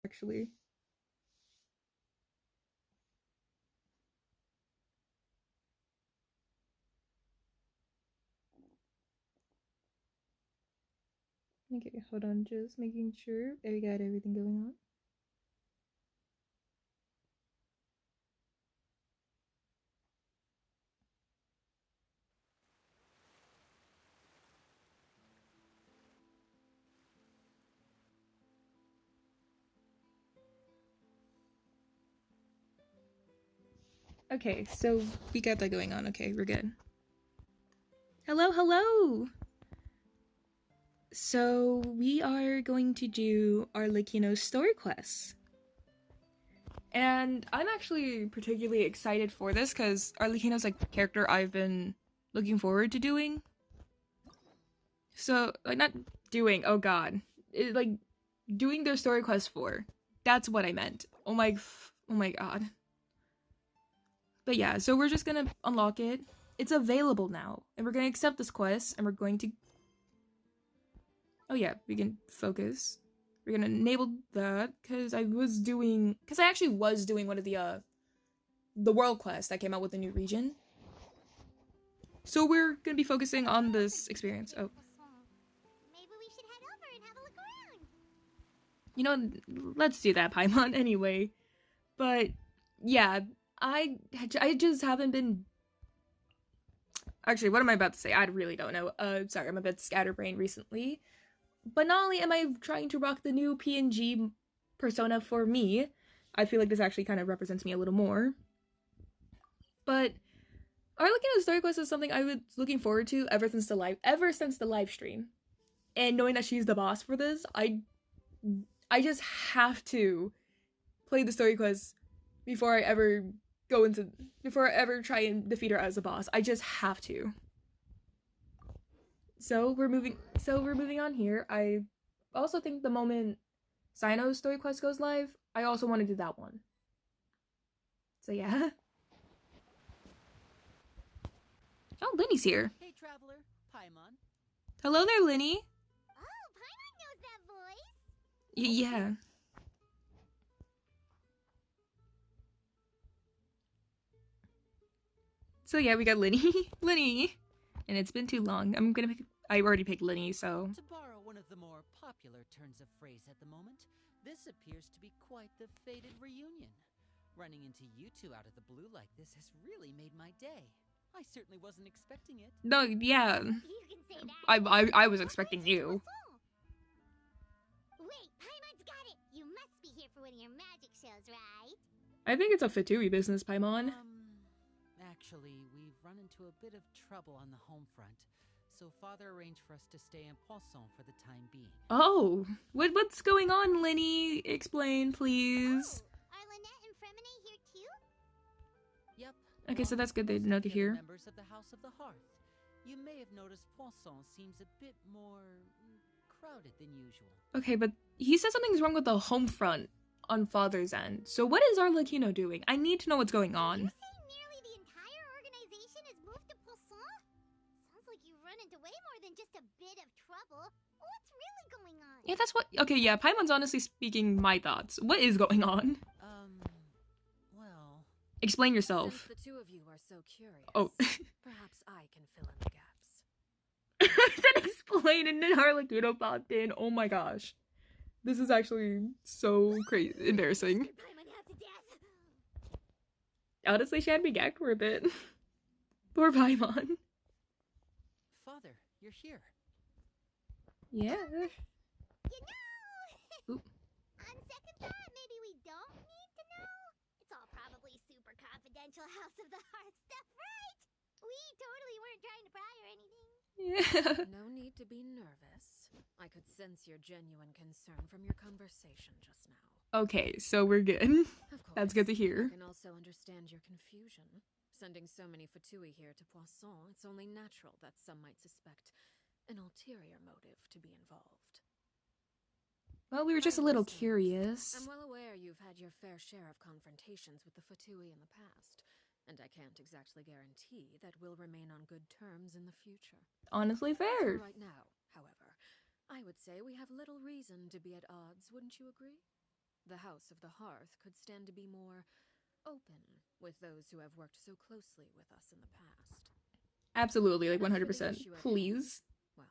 actually. Okay, hold on, just making sure we got everything going on. Okay, so we got that going on. Okay, we're good. Hello, hello! So we are going to do Arlecchino's story quest. And I'm actually particularly excited for this because Arlecchino's like a character I've been looking forward to doing. So, like, not doing, oh god. Like, doing their story quest for. That's what I meant. Oh my god. But yeah, so we're just gonna unlock it. It's available now. And we're gonna accept this quest, and we're going to... Oh yeah, we can focus. We're gonna enable that, because I actually was doing one of the world quests that came out with the new region. So we're gonna be focusing on this experience. Oh. Maybe we should head over and have a look around. You know, let's do that, Paimon, anyway. But, yeah, I just haven't been... Actually, what am I about to say? I really don't know. Sorry, I'm a bit scatterbrained recently. But not only am I trying to rock the new PNG persona for me, I feel like this actually kind of represents me a little more. But Arlecchino's story quest is something I was looking forward to ever since the live stream. And knowing that she's the boss for this, I just have to play the story quest before I ever try and defeat her as a boss. I just have to. So we're moving on here. I also think the moment Sino's story quest goes live, I also want to do that one. So yeah. Oh, Linny's here. Hey, traveler, Paimon. Hello there, Linny. Oh, Paimon knows that voice. Yeah. So yeah, we got Linny. Linny! And it's been too long. I already picked Linny, so... To borrow one of the more popular turns of phrase at the moment, this appears to be quite the fated reunion. Running into you two out of the blue like this has really made my day. I certainly wasn't expecting it. No, yeah. You can say that. I was expecting you. Wait, Paimon's got it. You must be here for one of your magic shows, right? I think it's a Fatui business, Paimon. Actually, we've run into a bit of trouble on the home front, so Father arranged for us to stay in Poisson for the time being. Oh, what's going on, Linny? Explain, please. Oh, are Lynette and Fremine here too? Yep. Okay, so that's good to know to hear. Members of the House of the Hearth. You may have noticed Poisson seems a bit more crowded than usual. Okay, but he said something's wrong with the home front on Father's end. So what is Arlecchino doing? I need to know what's going on. Nearly the entire organization has moved to Poisson? Sounds like you've run into way more than just a bit of trouble. What's really going on? Yeah, that's what... Okay, yeah, Paimon's honestly speaking my thoughts. What is going on? Well... Explain yourself. Since the two of you are so curious, Oh. perhaps I can fill in the gaps. I said explain and then Arlecchino popped in. Oh my gosh. This is actually so crazy, embarrassing. Honestly, she had me gag for a bit. Poor Paimon. Father, you're here. Yeah. You know! Oop. On second thought, maybe we don't need to know. It's all probably super confidential House of the Hearth stuff, right? We totally weren't trying to pry or anything. Yeah. No need to be nervous. I could sense your genuine concern from your conversation just now. Okay, so we're good. Of course, That's good to hear. I can also understand your confusion. Sending so many Fatui here to Poisson, it's only natural that some might suspect an ulterior motive to be involved. Well, we were just a little curious. I'm well aware you've had your fair share of confrontations with the Fatui in the past, and I can't exactly guarantee that we'll remain on good terms in the future. Honestly fair. For right now, however, I would say we have little reason to be at odds, wouldn't you agree? the House of the Hearth could stand to be more open with those who have worked so closely with us in the past. Absolutely, like As for the 100%. issue at hand, Please. well,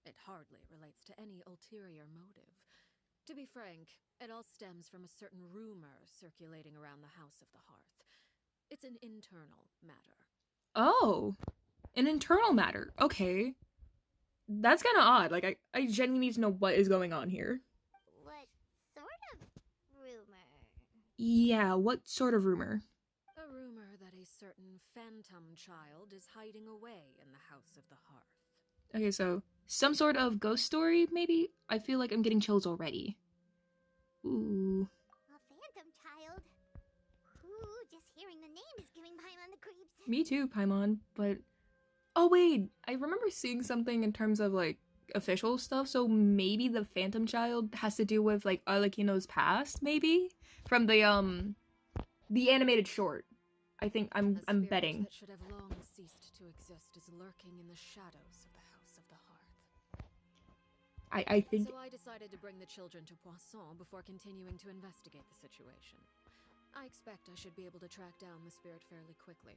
it hardly relates to any ulterior motive. To be frank, it all stems from a certain rumor circulating around the House of the Hearth. It's an internal matter. Oh, an internal matter. Okay. That's kind of odd. Like, I genuinely need to know what is going on here. What sort of rumor? Yeah, what sort of rumor? A rumor that a certain phantom child is hiding away in the House of the Hearth. Okay, so some sort of ghost story, maybe? I feel like I'm getting chills already. Ooh. A phantom child? Ooh, just hearing the name is giving Paimon the creeps. Me too, Paimon, but... Oh wait, I remember seeing something in terms of, like, official stuff, so maybe the phantom child has to do with, like, Arlecchino's past, maybe? From the animated short. I think I'm betting. That should have long ceased to exist is lurking in the shadows of the House of the Hearth. I think... So I decided to bring the children to Poisson before continuing to investigate the situation. I expect I should be able to track down the spirit fairly quickly.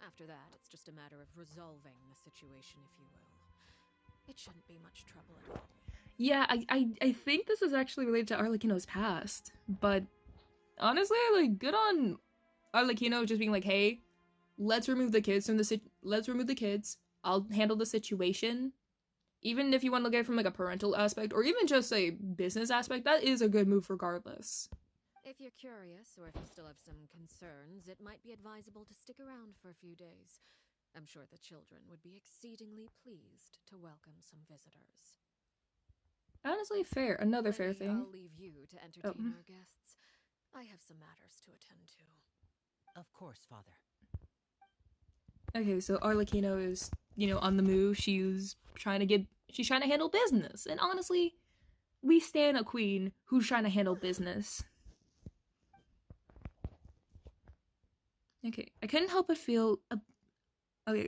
After that, it's just a matter of resolving the situation, if you will. It shouldn't be much trouble at all. Yeah, I think this is actually related to Arlecchino's past, but honestly, like, good on Arlecchino just being like, hey, let's remove the kids from let's remove the kids. I'll handle the situation. Even if you want to look at it from, like, a parental aspect, or even just a business aspect, that is a good move regardless. If you're curious, or if you still have some concerns, it might be advisable to stick around for a few days. I'm sure the children would be exceedingly pleased to welcome some visitors. Honestly, fair. Another fair Maybe thing. I'll leave you to entertain our guests. I have some matters to attend to. Of course, Father. Okay, so Arlecchino is, on the move. She's trying to handle business. And honestly, we stand a queen who's trying to handle business. Okay, I couldn't help but feel... I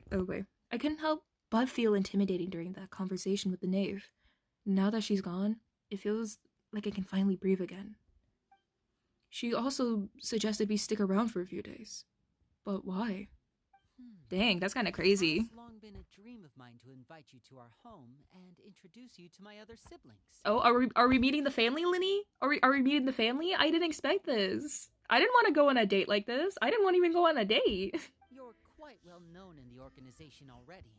couldn't help but feel intimidating during that conversation with the knave. Now that she's gone, it feels like I can finally breathe again. She also suggested we stick around for a few days. But why? Dang, that's kind of crazy. It's long been a dream of mine to invite you to our home and introduce you to my other siblings. Oh, are we meeting the family, Linny? Are we meeting the family? I didn't expect this. I didn't want to go on a date like this. I didn't want to even go on a date. You're quite well known in the organization already.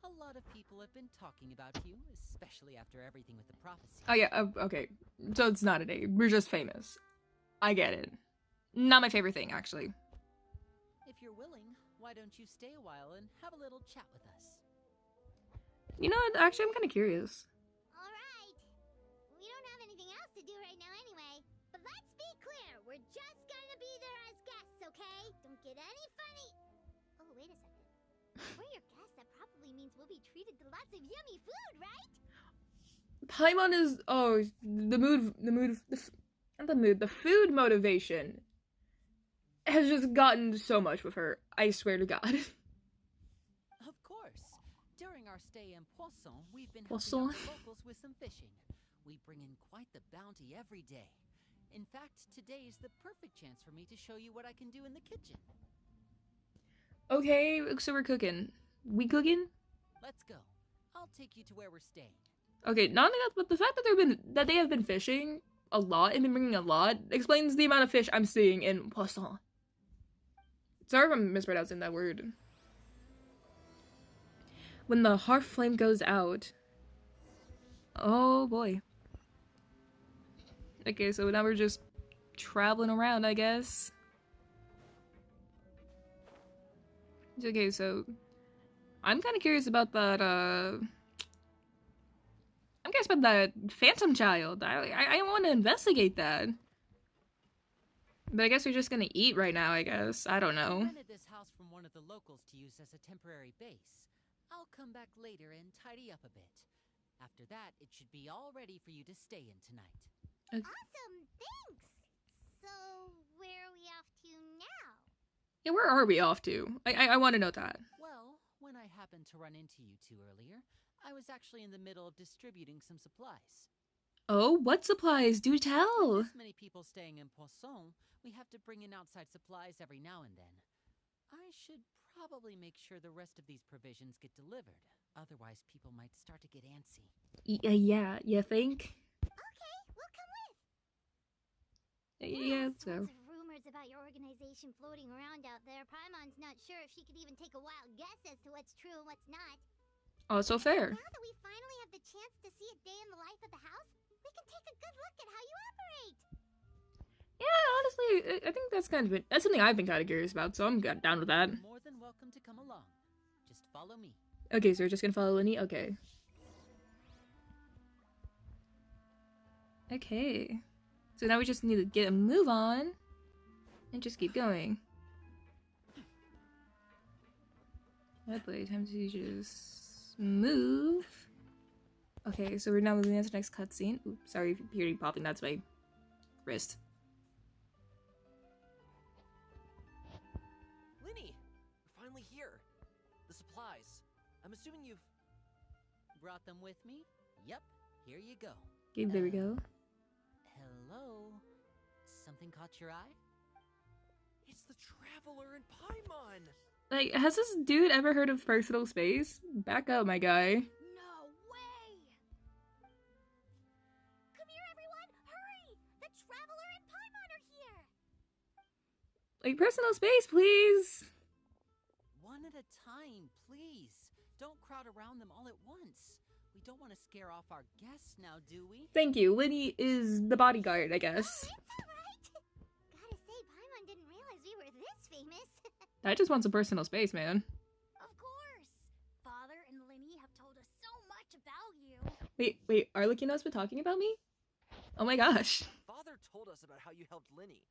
A lot of people have been talking about you, especially after everything with the prophecy. Oh yeah, okay. So it's not a date. We're just famous. I get it. Not my favorite thing, actually. If you're willing, why don't you stay a while and have a little chat with us? You know what? Actually, I'm kind of curious. Alright. We don't have anything else to do right now anyway. But let's be clear, we're just gonna be there as guests, okay? Don't get any funny. Oh, wait a second. If we're your guests, that probably means we'll be treated to lots of yummy food, right? Paimon is... Oh, the food motivation has just gotten so much with her. I swear to God. Of course. During our stay in Poisson, we've been Poisson. helping out the locals with some fishing. We bring in quite the bounty every day. In fact, today is the perfect chance for me to show you what I can do in the kitchen. Okay, so we're cooking. We cooking? Let's go. I'll take you to where we're staying. Okay, not only that, but the fact that they have been fishing a lot and been bringing a lot explains the amount of fish I'm seeing in Poisson. Sorry if I'm mispronouncing that word. When the hearth flame goes out. Oh boy. Okay, so now we're just traveling around, I guess. Okay, so I'm kind of curious about that, I'm curious about that phantom child. I want to investigate that. But I guess we're just gonna eat right now, I guess. I don't I know. rented this house from one of the locals to use as a temporary base. I'll come back later and tidy up a bit. After that, it should be all ready for you to stay in tonight. Awesome, thanks! So, where are we off to now? Yeah, where are we off to? I want to know that. Well, when I happened to run into you two earlier, I was actually in the middle of distributing some supplies. Oh, what supplies? Do tell. With this many people staying in Poisson, we have to bring in outside supplies every now and then. I should probably make sure the rest of these provisions get delivered. Otherwise, people might start to get antsy. Yeah, you think? Okay, we'll come with. Yeah, let's go. Lots of rumors about your organization floating around out there. Paimon's not sure if she could even take a wild guess as to what's true and what's not. Also fair. Now that we finally have the chance to see a day in the life of the house, we can take a good look at how you operate. Yeah, honestly, I think that's that's something I've been kind of curious about, so I'm down with that. You're more than welcome to come along. Just follow me. Okay, so we're just gonna follow Linny? Okay. Okay. So now we just need to get a move on and just keep going. Okay, time to just move. Okay, so we're now moving on to the next cutscene. Oops, sorry if you hear me popping, that's my wrist. Linny, we're finally here. The supplies. I'm assuming you've... Brought them with me? Yep, here you go. Okay, there we go. Hello? Something caught your eye? It's the Traveler in Paimon! Like, has this dude ever heard of personal space? Back up, my guy. No way! Come here, everyone! Hurry! The Traveler and Paimon are here! Like, personal space, please! One at a time, please. Don't crowd around them all at once. We don't want to scare off our guests now, do we? Thank you. Linny is the bodyguard, I guess. Oh, it's alright! Gotta say, Paimon didn't realize we were this famous. I just want some personal space, man. Of course! Father and Linny have told us so much about you. Wait, Arlecchino's been talking about me? Oh my gosh. Father told us about how you helped Linny.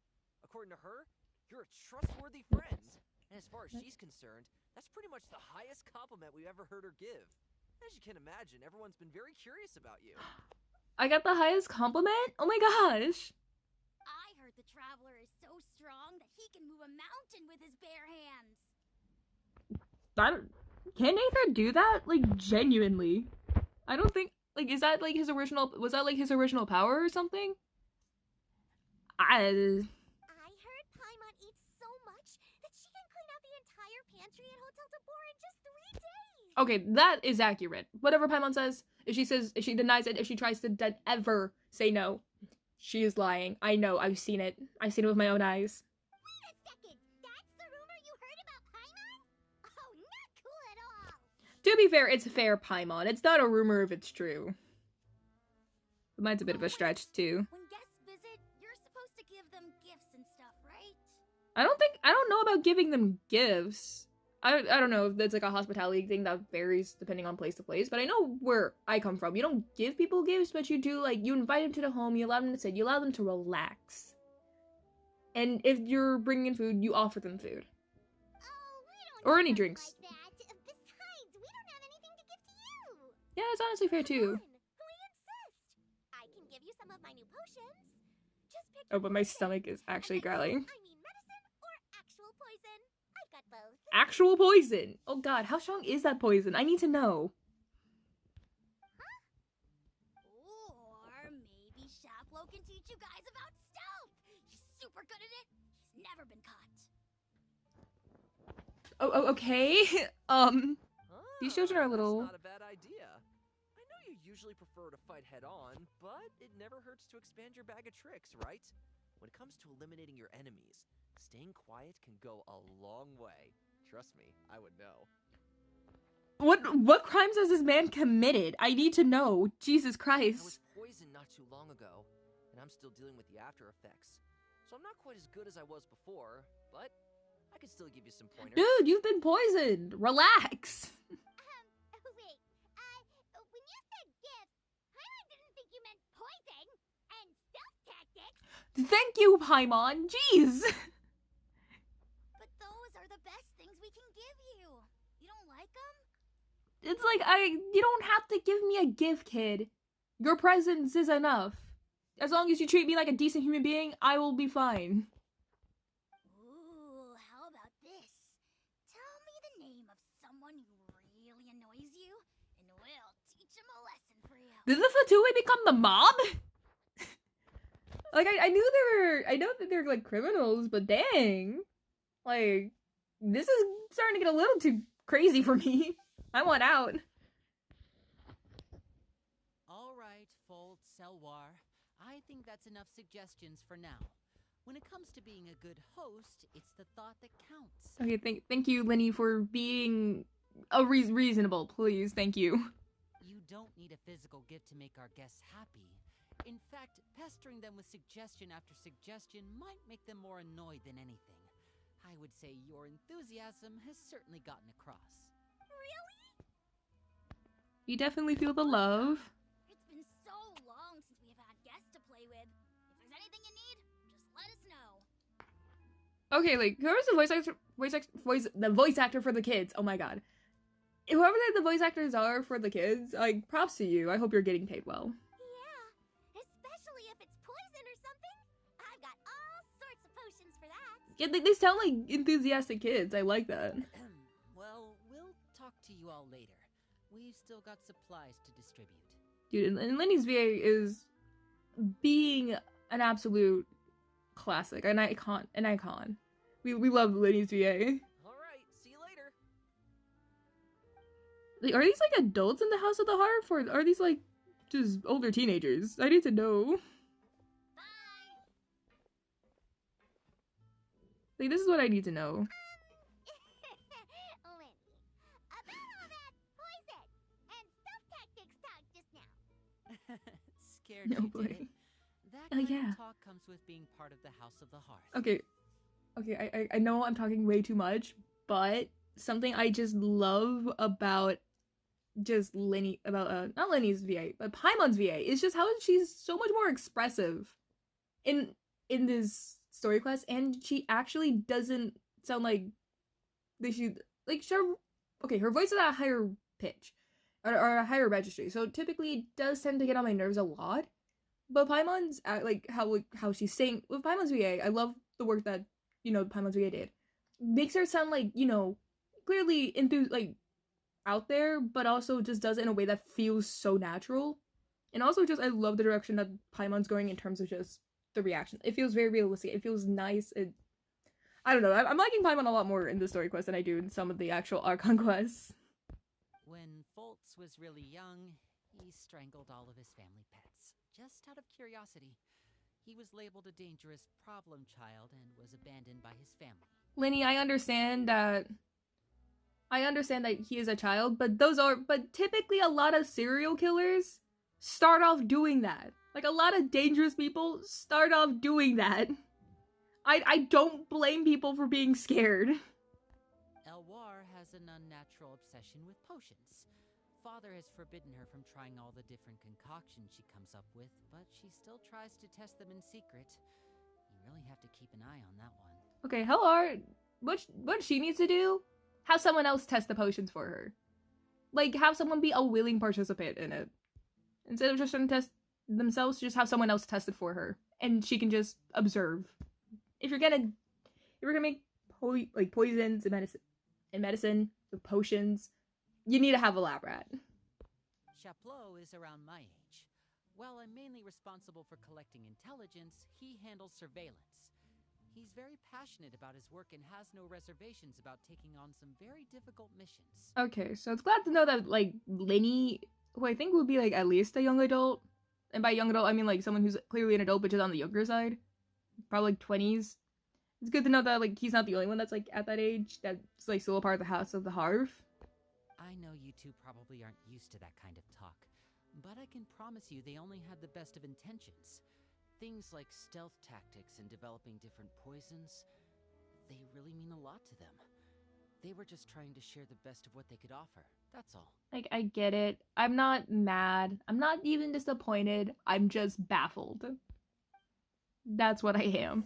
According to her, you're a trustworthy friend. And as far as she's concerned, that's pretty much the highest compliment we've ever heard her give. As you can imagine, everyone's been very curious about you. I got the highest compliment? Oh my gosh. I heard the Traveler is so strong that he can move a mountain with his bare hands. Can Nathan do that? Like, genuinely. I don't think, like, was that like his original power or something? I heard Paimon eats so much that she can clean out the entire pantry at Hotel Tabor in just 3 days. Okay, that is accurate. Whatever Paimon says, if she denies it, if she tries to ever say no, she is lying. I know, I've seen it. I've seen it with my own eyes. Wait a second! That's the rumor you heard about Paimon? Oh, not cool at all! To be fair, it's fair Paimon. It's not a rumor if it's true. But mine's a bit of a stretch, too. When guests visit, you're supposed to give them gifts and stuff, right? I don't know about giving them gifts. I don't know if that's like a hospitality thing that varies depending on place to place, but I know where I come from. You don't give people gifts, but you do, like, you invite them to the home, you allow them to sit, you allow them to relax. And if you're bringing in food, you offer them food. Oh, we don't Or do any stuff drinks. like that. Besides, we don't have anything to give to you. Yeah, that's honestly fair, too. Come on, we insist. I can give you some of my new potions. Just pick Oh, your but my poison. stomach is actually And by growling. I mean medicine or actual poison. I've got both. Actual poison! Oh god, how strong is that poison? I need to know. Or maybe Shaplo can teach you guys about stealth. He's super good at it. He's never been caught. Oh, okay. These children are a little... That's not a bad idea. I know you usually prefer to fight head on, but it never hurts to expand your bag of tricks, right? When it comes to eliminating your enemies, staying quiet can go a long way. Trust me, I would know. What crimes has this man committed? I need to know. Jesus I was Christ. poisoned not too long ago, and I'm still dealing with the after effects. So I'm not quite as good as I was before, but I can still give you some pointers. Dude, you've been poisoned. Relax. Wait, when you said gifts, Paimon didn't think you meant poison and stealth tactics. Thank you, Paimon. Jeez. But those are the best things we can give you. You don't like them? It's like, you don't have to give me a gift, kid. Your presence is enough. As long as you treat me like a decent human being, I will be fine. Ooh, how about this? Tell me the name of someone who really annoys you, and we'll teach him a lesson for you. Did the Fatui become the mob? Like, I know that they're, like, criminals, but dang. Like, this is starting to get a little too crazy for me. I want out. All right, Fold Selwar. I think that's enough suggestions for now. When it comes to being a good host, it's the thought that counts. Okay, thank you, Lenny, for being reasonable, please. Thank you. You don't need a physical gift to make our guests happy. In fact, pestering them with suggestion after suggestion might make them more annoyed than anything. I would say your enthusiasm has certainly gotten across. Really? You definitely feel the love. It's been so long since we've had guests to play with. If there's anything you need, just let us know. Okay, like, whoever's the voice actor for the kids, oh my god. Whoever the voice actors are for the kids, like, props to you. I hope you're getting paid well. Yeah, especially if it's poison or something. I've got all sorts of potions for that. Yeah, they sound like enthusiastic kids. I like that. Well, we'll talk to you all later. We've still got supplies to distribute. Dude, and Lenny's VA is being an absolute classic, an icon. We love Lenny's VA. Alright, see you later. Like, are these like adults in the House of the Harp, or are these like just older teenagers? I need to know. Like, this is what I need to know. Lenny, about all that poison and stuff tactics talk just now. Scared No you, boy. did it? That Oh, kind yeah. of talk comes with being part of the House of the Hearth. Okay, I know I'm talking way too much, but something I just love about just Lenny, about not Lenny's VA, but Paimon's VA, is just how she's so much more expressive in this story quest, and she actually doesn't sound like she like sure. Okay, her voice is at a higher pitch or a higher registry, so typically it does tend to get on my nerves a lot. But Paimon's like how she's saying with Paimon's VA, I love the work that Paimon's VA did. Makes her sound like clearly like out there, but also just does it in a way that feels so natural. And also just I love the direction that Paimon's going in terms of just the reaction. It feels very realistic. It feels nice. I don't know. I'm liking Paimon a lot more in the story quest than I do in some of the actual Archon quests. When Foltz was really young, he strangled all of his family pets, just out of curiosity. He was labeled a dangerous problem child and was abandoned by his family. Lenny, I understand that he is a child, but typically a lot of serial killers start off doing that. Like, a lot of dangerous people start off doing that. I don't blame people for being scared. Elwar has an unnatural obsession with potions. Father has forbidden her from trying all the different concoctions she comes up with, but she still tries to test them in secret. You really have to keep an eye on that one. Okay, Hellar, what she needs to do? Have someone else test the potions for her. Like, have someone be a willing participant in it. Instead of just trying to test themselves, just have someone else test it for her. And she can just observe. If you're gonna make poisons and medicine with potions, you need to have a lab rat. Chaplot is around my age. While I'm mainly responsible for collecting intelligence, he handles surveillance. He's very passionate about his work and has no reservations about taking on some very difficult missions. Okay, so it's glad to know that, like, Lenny, who I think would be, like, at least a young adult. And by young adult, I mean, like, someone who's clearly an adult, but just on the younger side. Probably, like, 20s. It's good to know that, like, he's not the only one that's, like, at that age, that's, like, still a part of the House of the Hearth. I know you two probably aren't used to that kind of talk, but I can promise you they only had the best of intentions. Things like stealth tactics and developing different poisons, they really mean a lot to them. They were just trying to share the best of what they could offer, that's all. Like, I get it. I'm not mad. I'm not even disappointed. I'm just baffled. That's what I am.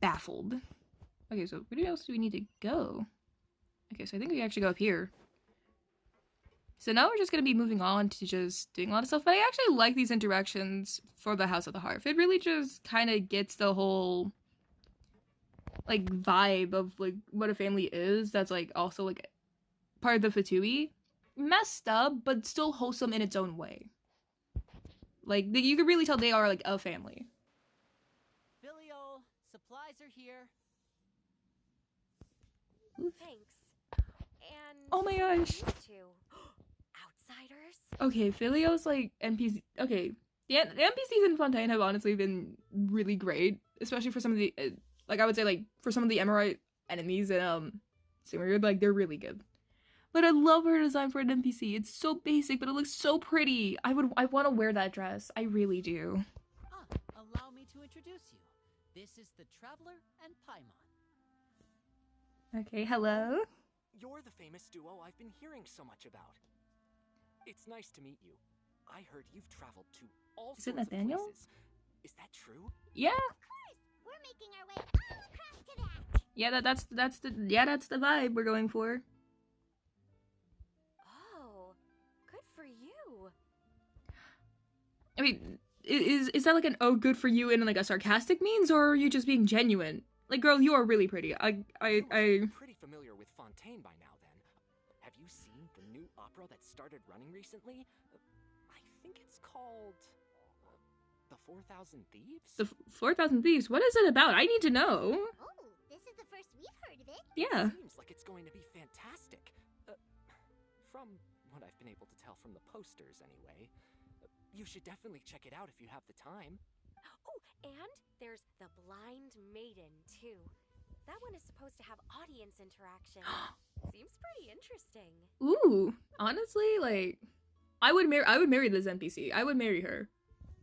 Baffled. Okay, so where else do we need to go? Okay, so I think we actually go up here. So now we're just going to be moving on to just doing a lot of stuff. But I actually like these interactions for the House of the Hearth. It really just kind of gets the whole, like, vibe of, like, what a family is. That's, like, also, like, part of the Fatui. messed up, but still wholesome in its own way. Like, you could really tell they are, like, a family. Filio, supplies are here. Thanks. And Oh my gosh. these two outsiders. Okay, Filio's, like, NPC. Okay, the NPCs in Fontaine have honestly been really great, especially for some of the, like, I would say, like, for some of the Emerite enemies in, Simmerid, like, they're really good. But I love her design for an NPC. It's so basic, but it looks so pretty. I want to wear that dress. I really do. Allow me to introduce you. This is the Traveler and Paimon. Okay, hello. You're the famous duo I've been hearing so much about. It's nice to meet you. I heard you've traveled to all Is it sorts of Nathaniel? places. Is that true? Yeah. Of course, we're making our way all across to that. Yeah, that's the vibe we're going for. Oh, good for you. I mean, is that like an oh good for you in like a sarcastic means, or are you just being genuine? Like, girl, you are really pretty. You must be pretty familiar with Fontaine by now, then. Have you seen the new opera that started running recently? I think it's called The 4,000 Thieves. The 4,000 Thieves. What is it about? I need to know. Oh, this is the first we've heard of it. Yeah. Seems like it's going to be fantastic. From what I've been able to tell from the posters, anyway. You should definitely check it out if you have the time. Oh, and there's the Blind Maiden, too. That one is supposed to have audience interaction. Seems pretty interesting. Ooh, honestly, like, I would marry this NPC. I would marry her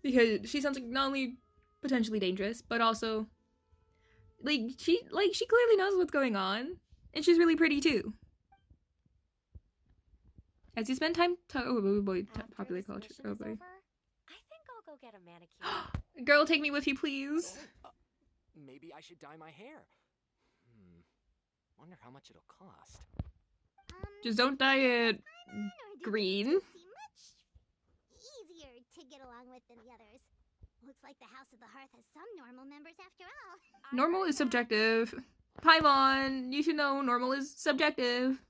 because she sounds like not only potentially dangerous, but also she clearly knows what's going on, and she's really pretty too. As you spend time popular After this culture. mission Oh is boy. over, I think I'll go get a manicure. Girl, take me with you, please. Maybe I should dye my hair. Wonder how much it'll cost. Just don't dye it Or do green. you seem much easier to get along with than the others. Looks like the House of the Hearth has some normal members after all. Normal is subjective. Paimon, you should know normal is subjective.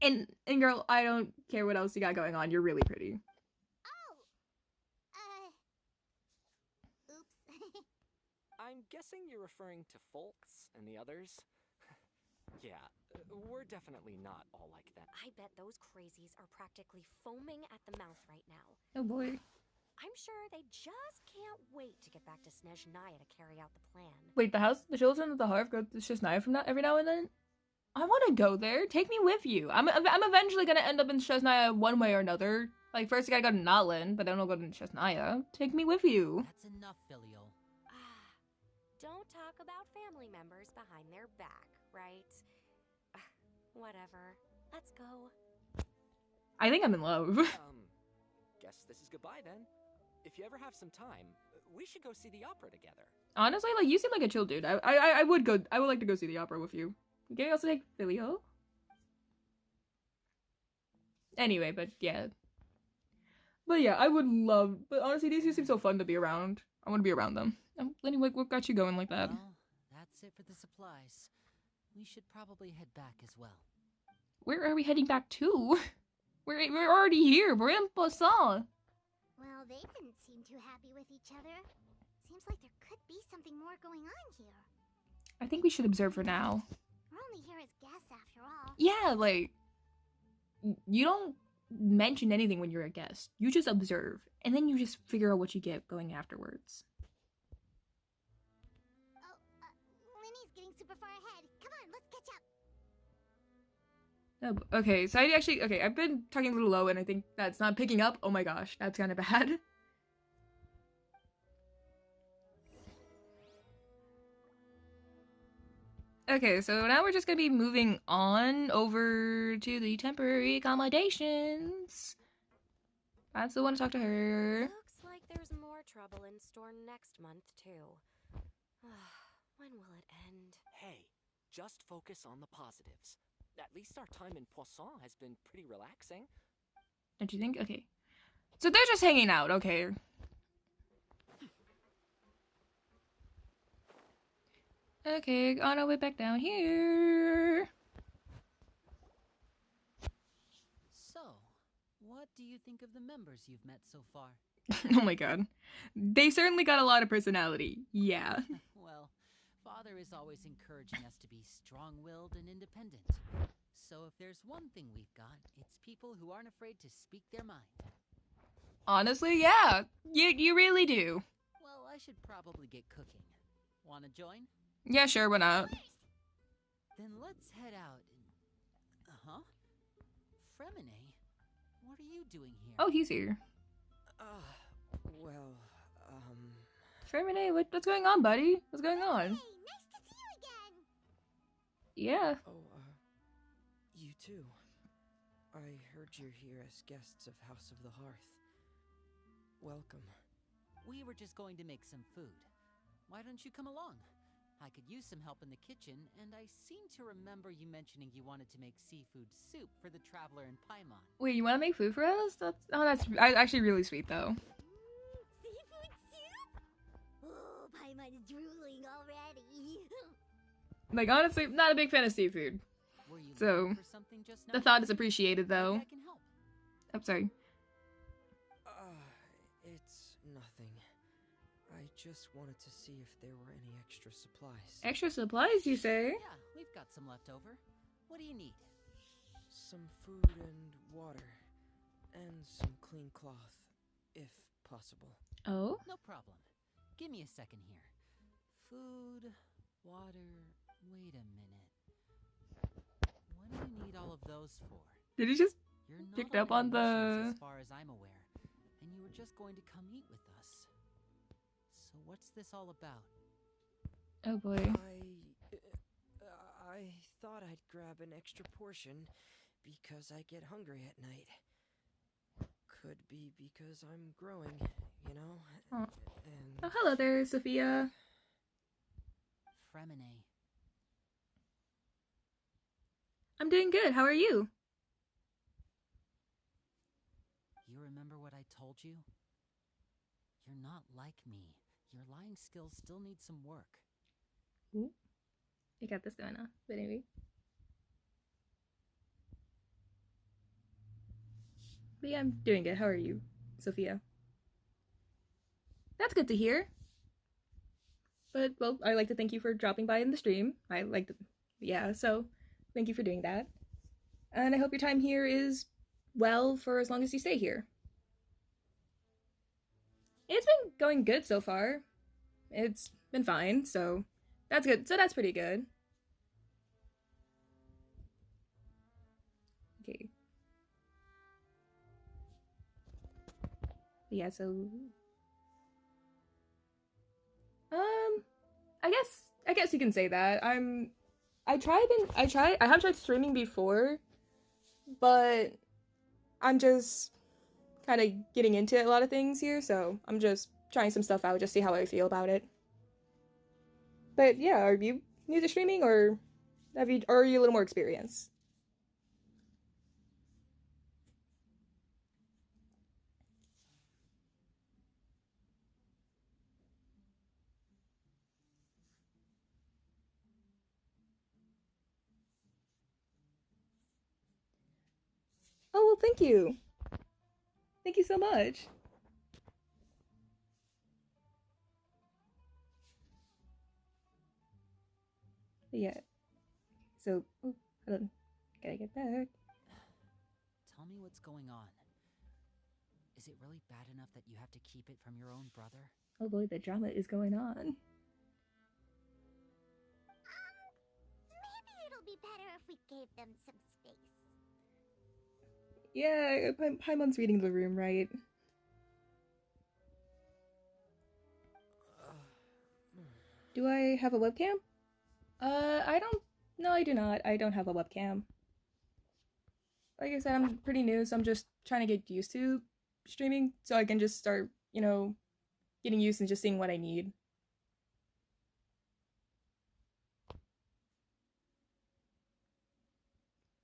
And girl, I don't care what else you got going on. You're really pretty. Oops. I'm guessing you're referring to Folks and the others? Yeah, we're definitely not all like that. I bet those crazies are practically foaming at the mouth right now. Oh boy. I'm sure they just can't wait to get back to Snezhnaya to carry out the plan. Wait, the children of the Hearth go to Shesnaya from every now and then? I want to go there. Take me with you. I'm eventually gonna end up in Shesnaya one way or another. Like, first I gotta go to Notland, but then I'll go to Shesnaya. Take me with you. That's enough, Filio. Don't talk about family members behind their back, right? Whatever. Let's go. I think I'm in love. Guess this is goodbye then. If you ever have some time, we should go see the opera together. Honestly, like, you seem like a chill dude. I would like to go see the opera with you. Can you also take Filio? Anyway, but yeah. But yeah, I would love... But honestly, these two seem so fun to be around. I want to be around them. Anyway, what got you going like that? Well, that's it for the supplies. We should probably head back as well. Where are we heading back to? We're already here. We're in Poisson. Well, they didn't seem too happy with each other. Seems like there could be something more going on here. I think we should observe for now. We're only here as guests after all. Yeah, like, you don't mention anything when you're a guest. You just observe, and then you just figure out what you get going afterwards. Oh, Linny's getting super far ahead. Come on, let's catch up. Oh, okay, so I've been talking a little low, and I think that's not picking up. Oh my gosh, that's kind of bad. Okay, so now we're just gonna be moving on over to the temporary accommodations. I still want to talk to her. Looks like there's more trouble in store next month, too. When will it end? Hey, just focus on the positives. At least our time in Poisson has been pretty relaxing. Don't you think? Okay. So they're just hanging out, okay. Okay, on our way back down here. do you think of the members you've met so far? Oh my god. They certainly got a lot of personality. Yeah. Well, Father is always encouraging us to be strong-willed and independent. So if there's one thing we've got, it's people who aren't afraid to speak their mind. Honestly, yeah. You really do. Well, I should probably get cooking. Wanna join? Yeah, sure, why not? Then let's head out and... Uh-huh. Fremine, what are you doing here? Oh, he's here. Well, Fermine, what's going on, buddy? What's going on? Hey, nice to see you again. Yeah. you too. I heard you're here as guests of House of the Hearth. Welcome. We were just going to make some food. Why don't you come along? I could use some help in the kitchen, and I seem to remember you mentioning you wanted to make seafood soup for the traveler in Paimon. Wait, you want to make food for us? That's actually really sweet, though. Seafood soup? Oh, Paimon's drooling already. Like, honestly, not a big fan of seafood. Were you So, looking for something just now? The thought is appreciated, though. Maybe I can help. I'm sorry. It's nothing. I just wanted to see if there were any extra supplies. Extra supplies, you say? Yeah, we've got some left over. What do you need? Some food and water. And some clean cloth, if possible. Oh? No problem. Give me a second here. Food, water, wait a minute. What do you need all of those for? Did he just You're not picked up on on missions the... as far as I'm aware, and you were just going to come eat with us. So what's this all about? Oh boy. I thought I'd grab an extra portion because I get hungry at night. Could be because I'm growing, you know? Oh. And Oh, hello there, Sophia. Fremine. I'm doing good. How are you? You remember what I told you? You're not like me. Your lying skills still need some work. Ooh. You got this going on. But anyway. But yeah, I'm doing good. How are you, Sophia? That's good to hear. But, well, I'd like to thank you for dropping by in the stream. I like to... Yeah, so thank you for doing that. And I hope your time here is well for as long as you stay here. It's been going good so far. It's been fine, so that's good. So that's pretty good. Okay. Yeah, so I guess you can say that. I have tried streaming before, but I'm just kind of getting into a lot of things here, so I'm just trying some stuff out, just see how I feel about it. But yeah, are you new to streaming, or are you a little more experienced? Oh, well, thank you. Thank you so much. Yeah. So, oh, hold on. Gotta get back. Tell me what's going on. Is it really bad enough that you have to keep it from your own brother? Oh boy, the drama is going on. Maybe it'll be better if we gave them some space. Yeah, Paimon's reading the room, right? Do I have a webcam? No, I do not. I don't have a webcam. Like I said, I'm pretty new, so I'm just trying to get used to streaming so I can just start, getting used and just seeing what I need.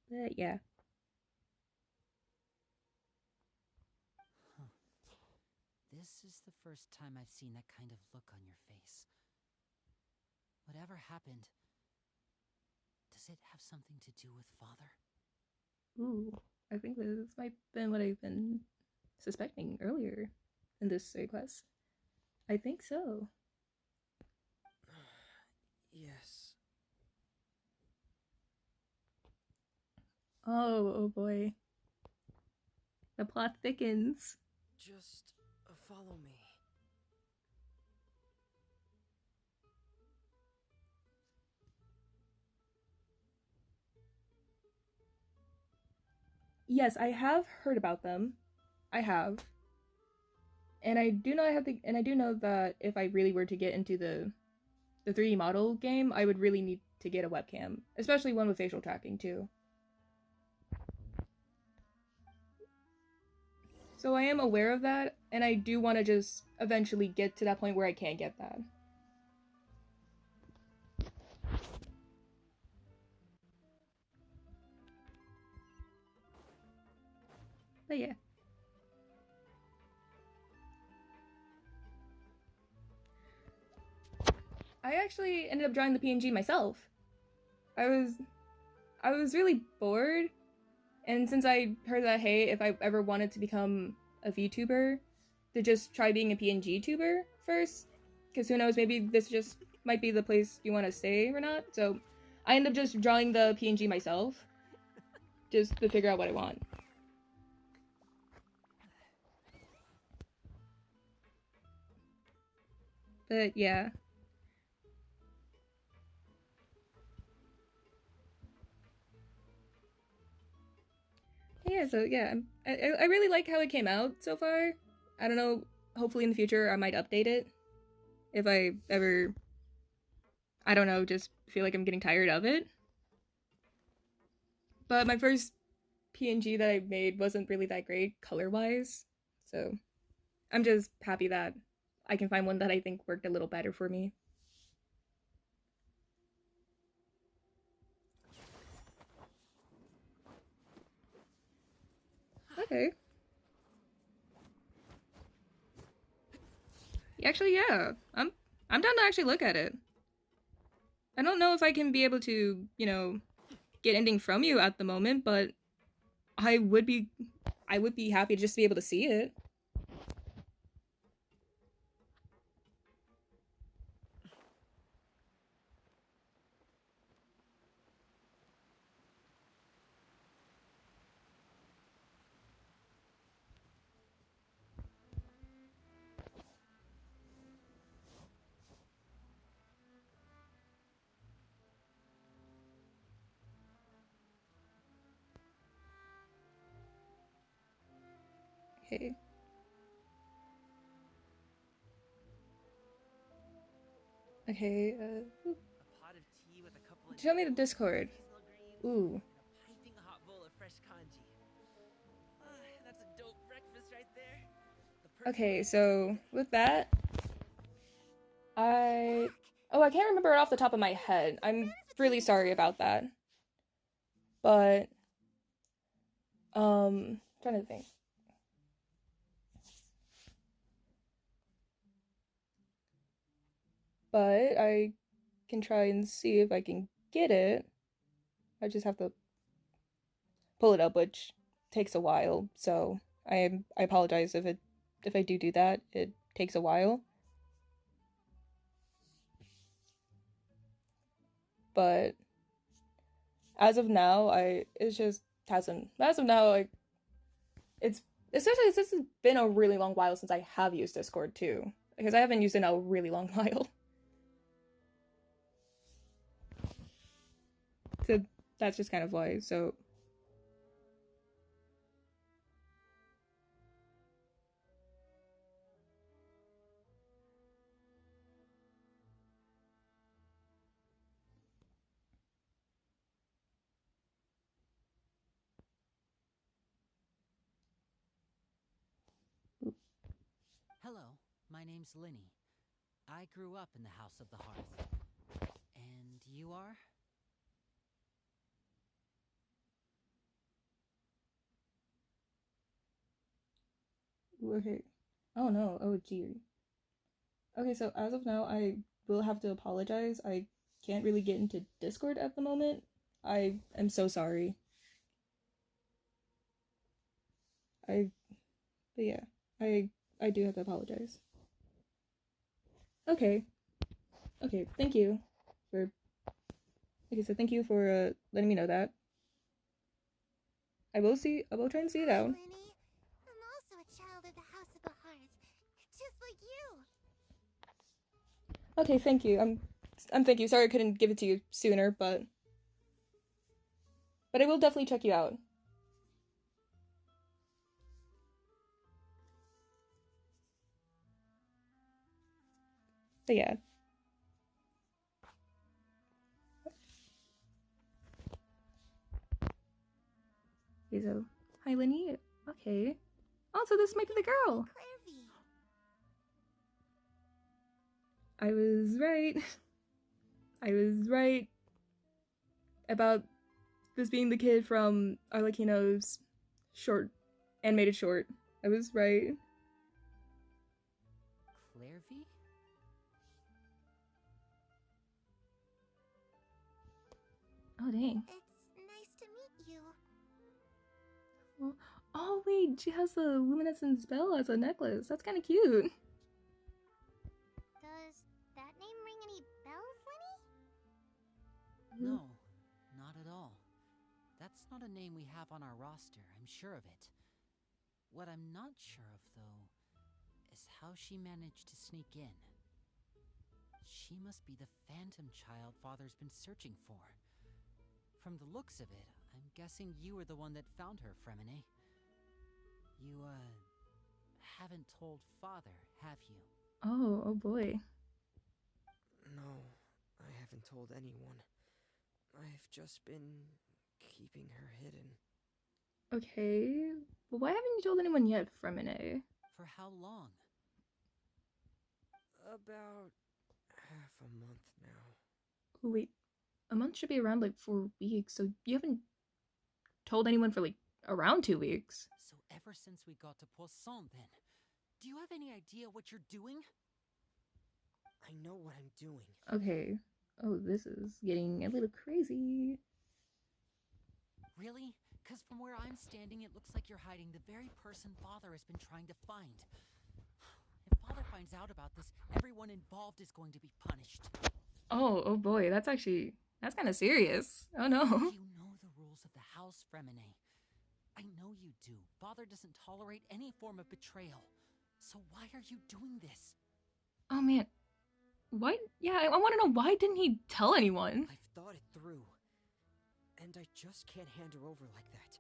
But yeah. Huh. This is the first time I've seen that kind of look on your face. Whatever happened, does it have something to do with Father? Ooh. I think this might have been what I've been suspecting earlier in this quest. I think so. Yes. Oh boy. The plot thickens. Just follow me. Yes, I have heard about them. I have. And I do know I do know that if I really were to get into the 3D model game, I would really need to get a webcam, especially one with facial tracking too. So I am aware of that, and I do want to just eventually get to that point where I can get that. But yeah. I actually ended up drawing the PNG myself. I was really bored, and since I heard that, hey, if I ever wanted to become a VTuber, to just try being a PNG tuber first, because who knows, maybe this just might be the place you want to stay or not. So I ended up just drawing the PNG myself, just to figure out what I want. But yeah. Yeah, so yeah, I really like how it came out so far. I don't know, hopefully in the future I might update it. If I ever, I don't know, just feel like I'm getting tired of it. But my first PNG that I made wasn't really that great color-wise. So I'm just happy that I can find one that I think worked a little better for me. Okay. Actually, yeah. I'm down to actually look at it. I don't know if I can be able to, you know, get anything from you at the moment, but I would be happy to just be able to see it. Okay. Okay, A pot of tea with a couple of show me the Discord. seasonal greens, Ooh. and a piping hot bowl of fresh kanji. That's a dope breakfast right there. Okay, so with that, I can't remember it off the top of my head. I'm really sorry about that. But trying to think. But I can try and see if I can get it. I just have to pull it up, which takes a while. So I apologize if I do that. It takes a while. But as of now, it's just hasn't. As of now, it's especially since it's been a really long while since I have used Discord too, because I haven't used it in a really long while. So that's just kind of why. So Hello, my name's Linny. I grew up in the House of the Hearth. And you are? okay. Oh no. Oh gee. Okay, so as of now, I will have to apologize. I can't really get into Discord at the moment. I am so sorry. I, but yeah, I do have to apologize. Okay. Okay, thank you for, like I said, thank you for letting me know that. I will try and see it out. Lenny, I'm also a child of the House of the Hearth, just like you. Okay, thank you. Thank you. Sorry I couldn't give it to you sooner, but I will definitely check you out. But yeah. Okay, so hi Lenny. Okay. Also, this might be the girl. Clairvy. I was right. I was right about this being the kid from Arlecchino's animated short. I was right. Clairvy? Oh dang. It's nice to meet you. Oh wait, she has the luminescence bell as a necklace. That's kind of cute. Does that name ring any bells, Lenny? No, not at all. That's not a name we have on our roster, I'm sure of it. What I'm not sure of, though, is how she managed to sneak in. She must be the phantom child Father's been searching for. From the looks of it, I'm guessing you were the one that found her, Fremine. You, haven't told Father, have you? Oh boy. No, I haven't told anyone. I've just been keeping her hidden. Okay. But why haven't you told anyone yet, Fremine? For how long? About half a month now. Wait, a month should be around like 4 weeks, so you haven't told anyone for like around 2 weeks. So ever since we got to Poisson, then, do you have any idea what you're doing? I know what I'm doing. Okay. Oh, this is getting a little crazy. Really? Because from where I'm standing, it looks like you're hiding the very person Father has been trying to find. If Father finds out about this, everyone involved is going to be punished. Oh boy, that's kind of serious. Oh no. You know the rules of the house, Fremine. I know you do. Father doesn't tolerate any form of betrayal. So why are you doing this? Oh man. Why? Yeah, I want to know, why didn't he tell anyone? I've thought it through. And I just can't hand her over like that.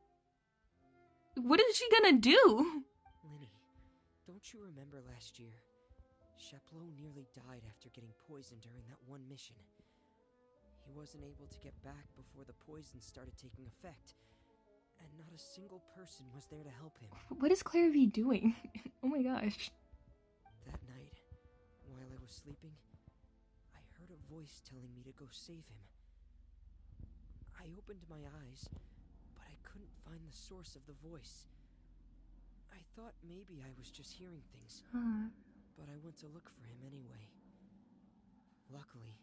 What is she gonna do? Lenny, don't you remember last year? Sheplo nearly died after getting poisoned during that one mission. He wasn't able to get back before the poison started taking effect, and not a single person was there to help him. What is Clairvy doing? Oh my gosh. That night, while I was sleeping, I heard a voice telling me to go save him. I opened my eyes, but I couldn't find the source of the voice. I thought maybe I was just hearing things, but I went to look for him anyway. Luckily,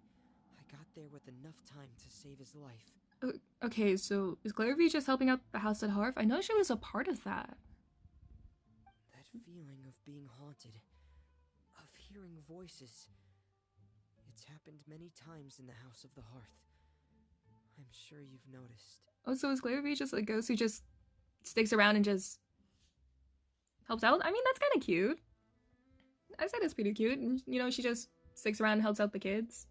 I got there with enough time to save his life. Okay, so is Clairvy just helping out the house at Harv? I know she was a part of that. That feeling of being haunted, of hearing voices, it's happened many times in the House of the Hearth. I'm sure you've noticed. Oh, so is Clairvy just a ghost who just sticks around and just helps out? I mean, that's kind of cute. I said it's pretty cute. And, you know, she just sticks around and helps out the kids.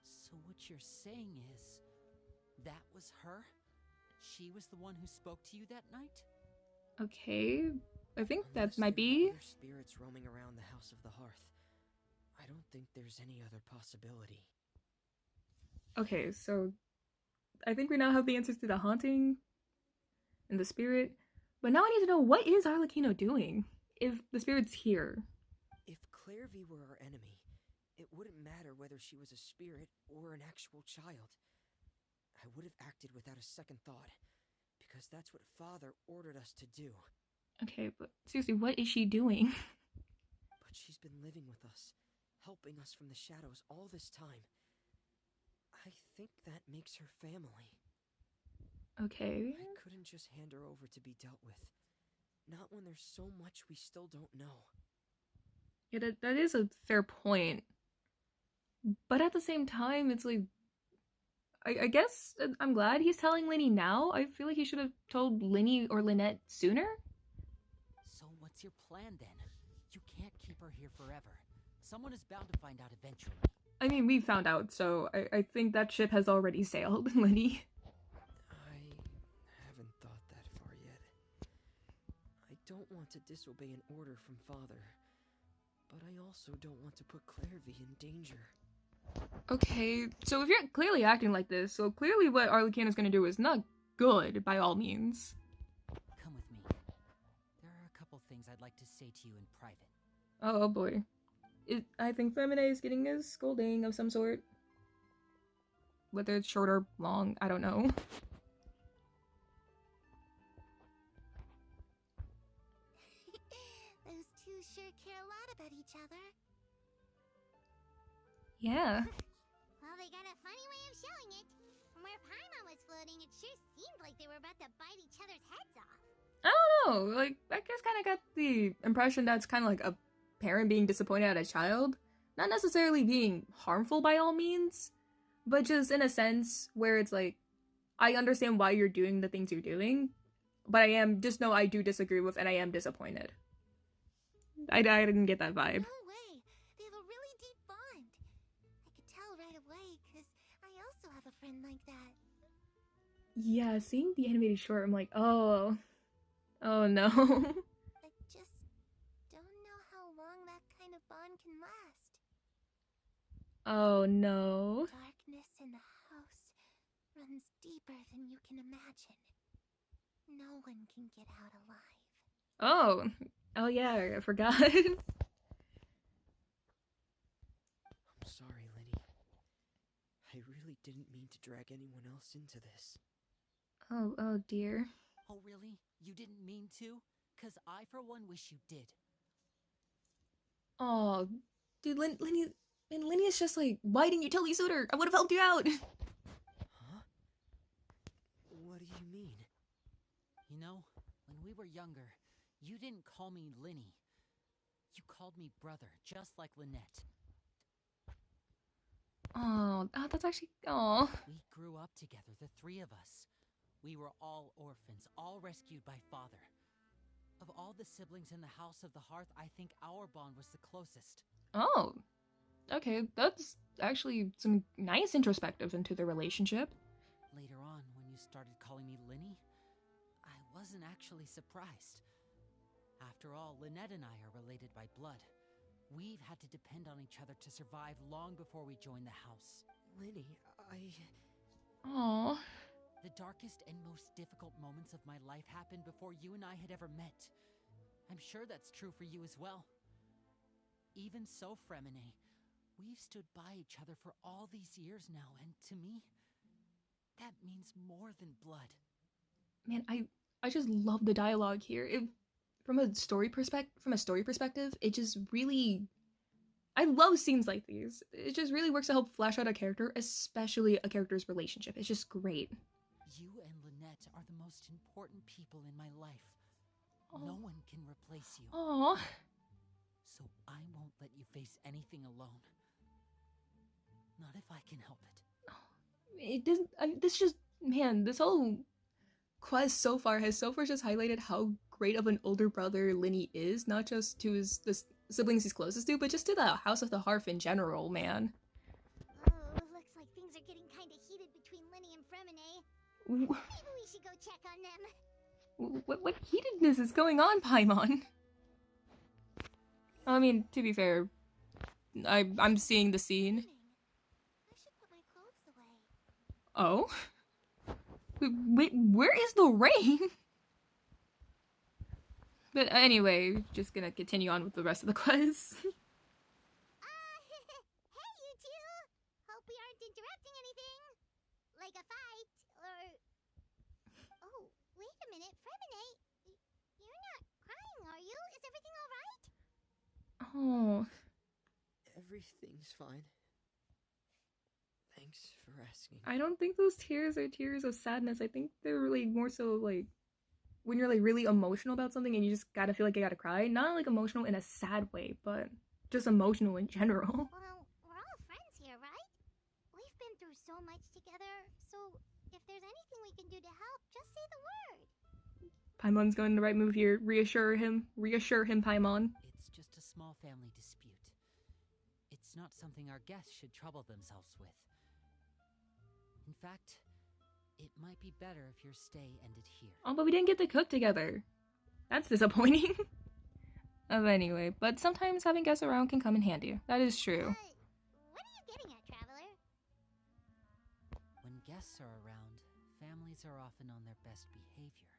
So what you're saying is, that was her? She was the one who spoke to you that night? Okay, I think Unless that might there are be. other spirits roaming around the House of the Hearth, I don't think there's any other possibility. Okay, so I think we now have the answers to the haunting and the spirit. But now I need to know, what is Arlecchino doing if the spirit's here? If Clairvy were our enemy, it wouldn't matter whether she was a spirit or an actual child. I would have acted without a second thought, because that's what Father ordered us to do. Okay, but seriously, what is she doing? But she's been living with us, helping us from the shadows all this time. I think that makes her family. Okay. I couldn't just hand her over to be dealt with. Not when there's so much we still don't know. Yeah, that is a fair point. But at the same time, it's like, I guess I'm glad he's telling Linny now. I feel like he should have told Linny or Lynette sooner. So what's your plan then? You can't keep her here forever. Someone is bound to find out eventually. I mean, we found out, so I think that ship has already sailed, Linny. I haven't thought that far yet. I don't want to disobey an order from Father, but I also don't want to put Clairvy in danger. Okay, so if you're clearly acting like this, so clearly what Arlecchino is going to do is not good, by all means. Come with me. There are a couple things I'd like to say to you in private. Oh boy. I think Femine is getting a scolding of some sort. Whether it's short or long, I don't know. Those two sure care a lot about each other. Yeah. Well, they got a funny way of showing it. From where Paimon was floating, it sure seemed like they were about to bite each other's heads off. I don't know. Like, I just kind of got the impression that's kind of like a parent being disappointed at a child. Not necessarily being harmful by all means, but just in a sense where it's like, I understand why you're doing the things you're doing, but I do disagree with, and I am disappointed. I didn't get that vibe. No way. They have a really deep bond. I could tell right away, because I also have a friend like that. Yeah, seeing the animated short, I'm like, oh no. I just don't know how long that kind of bond can last. Oh no. Darkness in the house runs deeper than you can imagine. No one can get out alive. Oh yeah, I forgot. I'm sorry, Linny. I really didn't mean to drag anyone else into this. Oh dear. Oh really? You didn't mean to? 'Cause I for one wish you did. Oh, dude, Linny is just like, why didn't you tell me sooner? I would have helped you out. Huh? What do you mean? You know, when we were younger, you didn't call me Linny. You called me brother, just like Lynette. Oh, that's actually, oh. We grew up together, the three of us. We were all orphans, all rescued by Father. Of all the siblings in the House of the Hearth, I think our bond was the closest. Oh, okay, that's actually some nice introspective into the relationship. Later on, when you started calling me Linny, I wasn't actually surprised. After all, Lynette and I are related by blood. We've had to depend on each other to survive long before we joined the house. Linny, Oh. The darkest and most difficult moments of my life happened before you and I had ever met. I'm sure that's true for you as well. Even so, Fremine, we've stood by each other for all these years now, and to me, that means more than blood. Man, I just love the dialogue here. From a story perspective, it just really, I love scenes like these. It just really works to help flesh out a character, especially a character's relationship. It's just great. You and Lynette are the most important people in my life. Oh. No one can replace you. Aww. So I won't let you face anything alone. Not if I can help it. It doesn't, this whole quest so far has just highlighted how great of an older brother Linny is, not just to the siblings he's closest to, but just to the House of the Hearth in general, man. Oh, looks like things are getting kind of heated between Linny and Fremine. Maybe we should go check on them. What heatedness is going on, Paimon? I mean, to be fair, I'm seeing the scene. I should put my clothes away. Oh? Wait, where is the rain? But anyway, just gonna continue on with the rest of the quest. Hey, you two! Hope we aren't interrupting anything. Like a fight, or... Oh, wait a minute, Fremine. You're not crying, are you? Is everything alright? Oh. Everything's fine. Thanks for asking. I don't think those tears are tears of sadness. I think they're really more so like when you're like really emotional about something and you just gotta feel like you gotta cry. Not like emotional in a sad way, but just emotional in general. Well, we're all friends here, right? We've been through so much together, so if there's anything we can do to help, just say the word. Paimon's going the right move here. Reassure him, Paimon. It's just a small family dispute. It's not something our guests should trouble themselves with. In fact, it might be better if your stay ended here. Oh, but we didn't get to cook together. That's disappointing. Anyway, but sometimes having guests around can come in handy. That is true. What are you getting at, Traveler? When guests are around, families are often on their best behavior.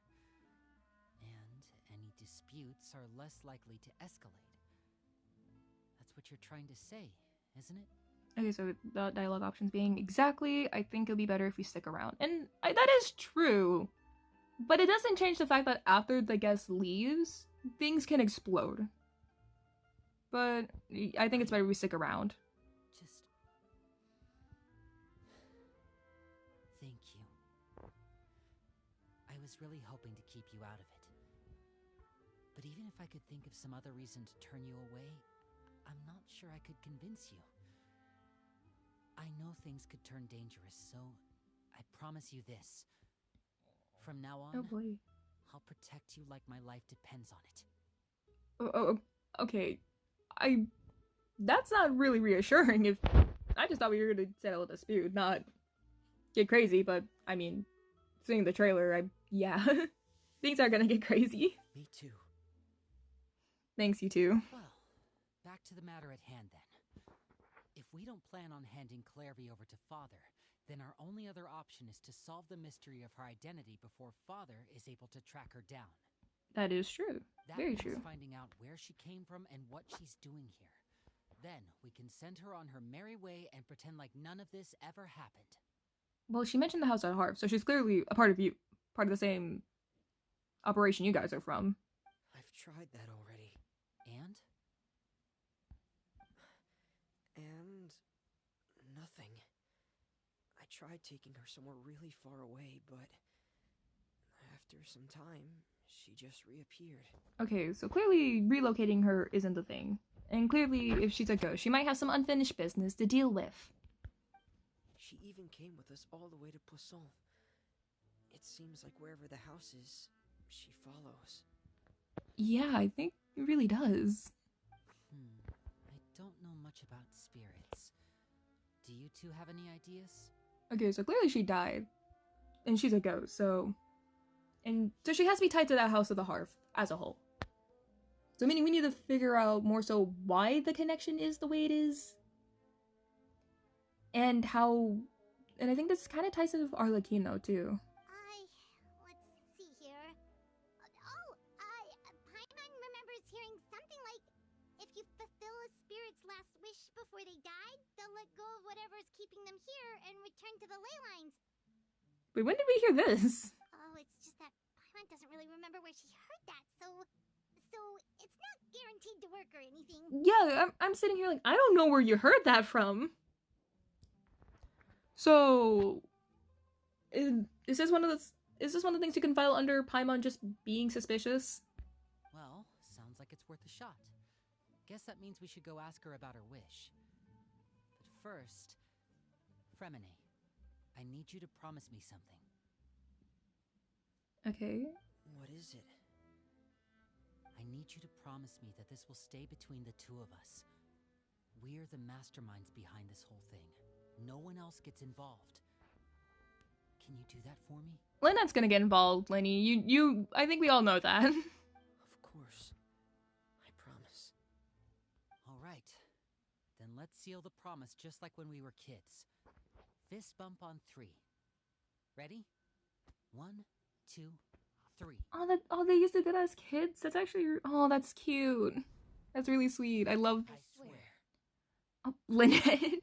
And any disputes are less likely to escalate. That's what you're trying to say, isn't it? Okay, so the dialogue options being exactly, I think it'll be better if we stick around. And that is true. But it doesn't change the fact that after the guest leaves, things can explode. But I think it's better we stick around. Just... thank you. I was really hoping to keep you out of it. But even if I could think of some other reason to turn you away, I'm not sure I could convince you. I know things could turn dangerous, so I promise you this. From now on, Oh boy. I'll protect you like my life depends on it. Okay. That's not really reassuring. If I just thought we were gonna settle a dispute, not get crazy, but I mean, seeing the trailer, yeah. Things are gonna get crazy. Me too. Thanks, you too. Well, back to the matter at hand then. If we don't plan on handing Clairvy over to Father, then our only other option is to solve the mystery of her identity before Father is able to track her down. That is true. That Very means true. finding out where she came from and what she's doing here. Then we can send her on her merry way and pretend like none of this ever happened. Well, she mentioned the house at Harv, so she's clearly a part of the same operation you guys are from. I've tried that already. And? And nothing. I tried taking her somewhere really far away, but after some time, she just reappeared. Okay, so clearly relocating her isn't the thing. And clearly, if she's a ghost, she might have some unfinished business to deal with. She even came with us all the way to Poisson. It seems like wherever the house is, she follows. Yeah, I think it really does. I don't know much about spirits. Do you two have any ideas? Okay, so clearly she died. And she's a ghost, so... And so she has to be tied to that house of the Harv as a whole. So meaning we need to figure out more so why the connection is the way it is. And how... And I think this kind of ties into Arlecchino, too. Let's see here. Paimon remembers hearing something like, if you fulfill a spirit's last wish before they died, they'll let go of whatever's keeping them here and return to the ley lines. Wait, when did we hear this? Oh, it's just that Paimon doesn't really remember where she heard that, so it's not guaranteed to work or anything. Yeah, I'm sitting here like, I don't know where you heard that from. So, is this one of the things you can file under Paimon just being suspicious? Well, sounds like it's worth a shot. Guess that means we should go ask her about her wish. But first, Fremine, I need you to promise me something. Okay. What is it? I need you to promise me that this will stay between the two of us. We're the masterminds behind this whole thing. No one else gets involved. Can you do that for me? Lynette's gonna get involved, Lenny. I think we all know that. Of course. I promise. All right. Then let's seal the promise just like when we were kids. Fist bump on 3. Ready? 1, 2, 3. They used to do that as kids? That's actually... Oh, that's cute. That's really sweet. I love... I swear. Oh, Lynette.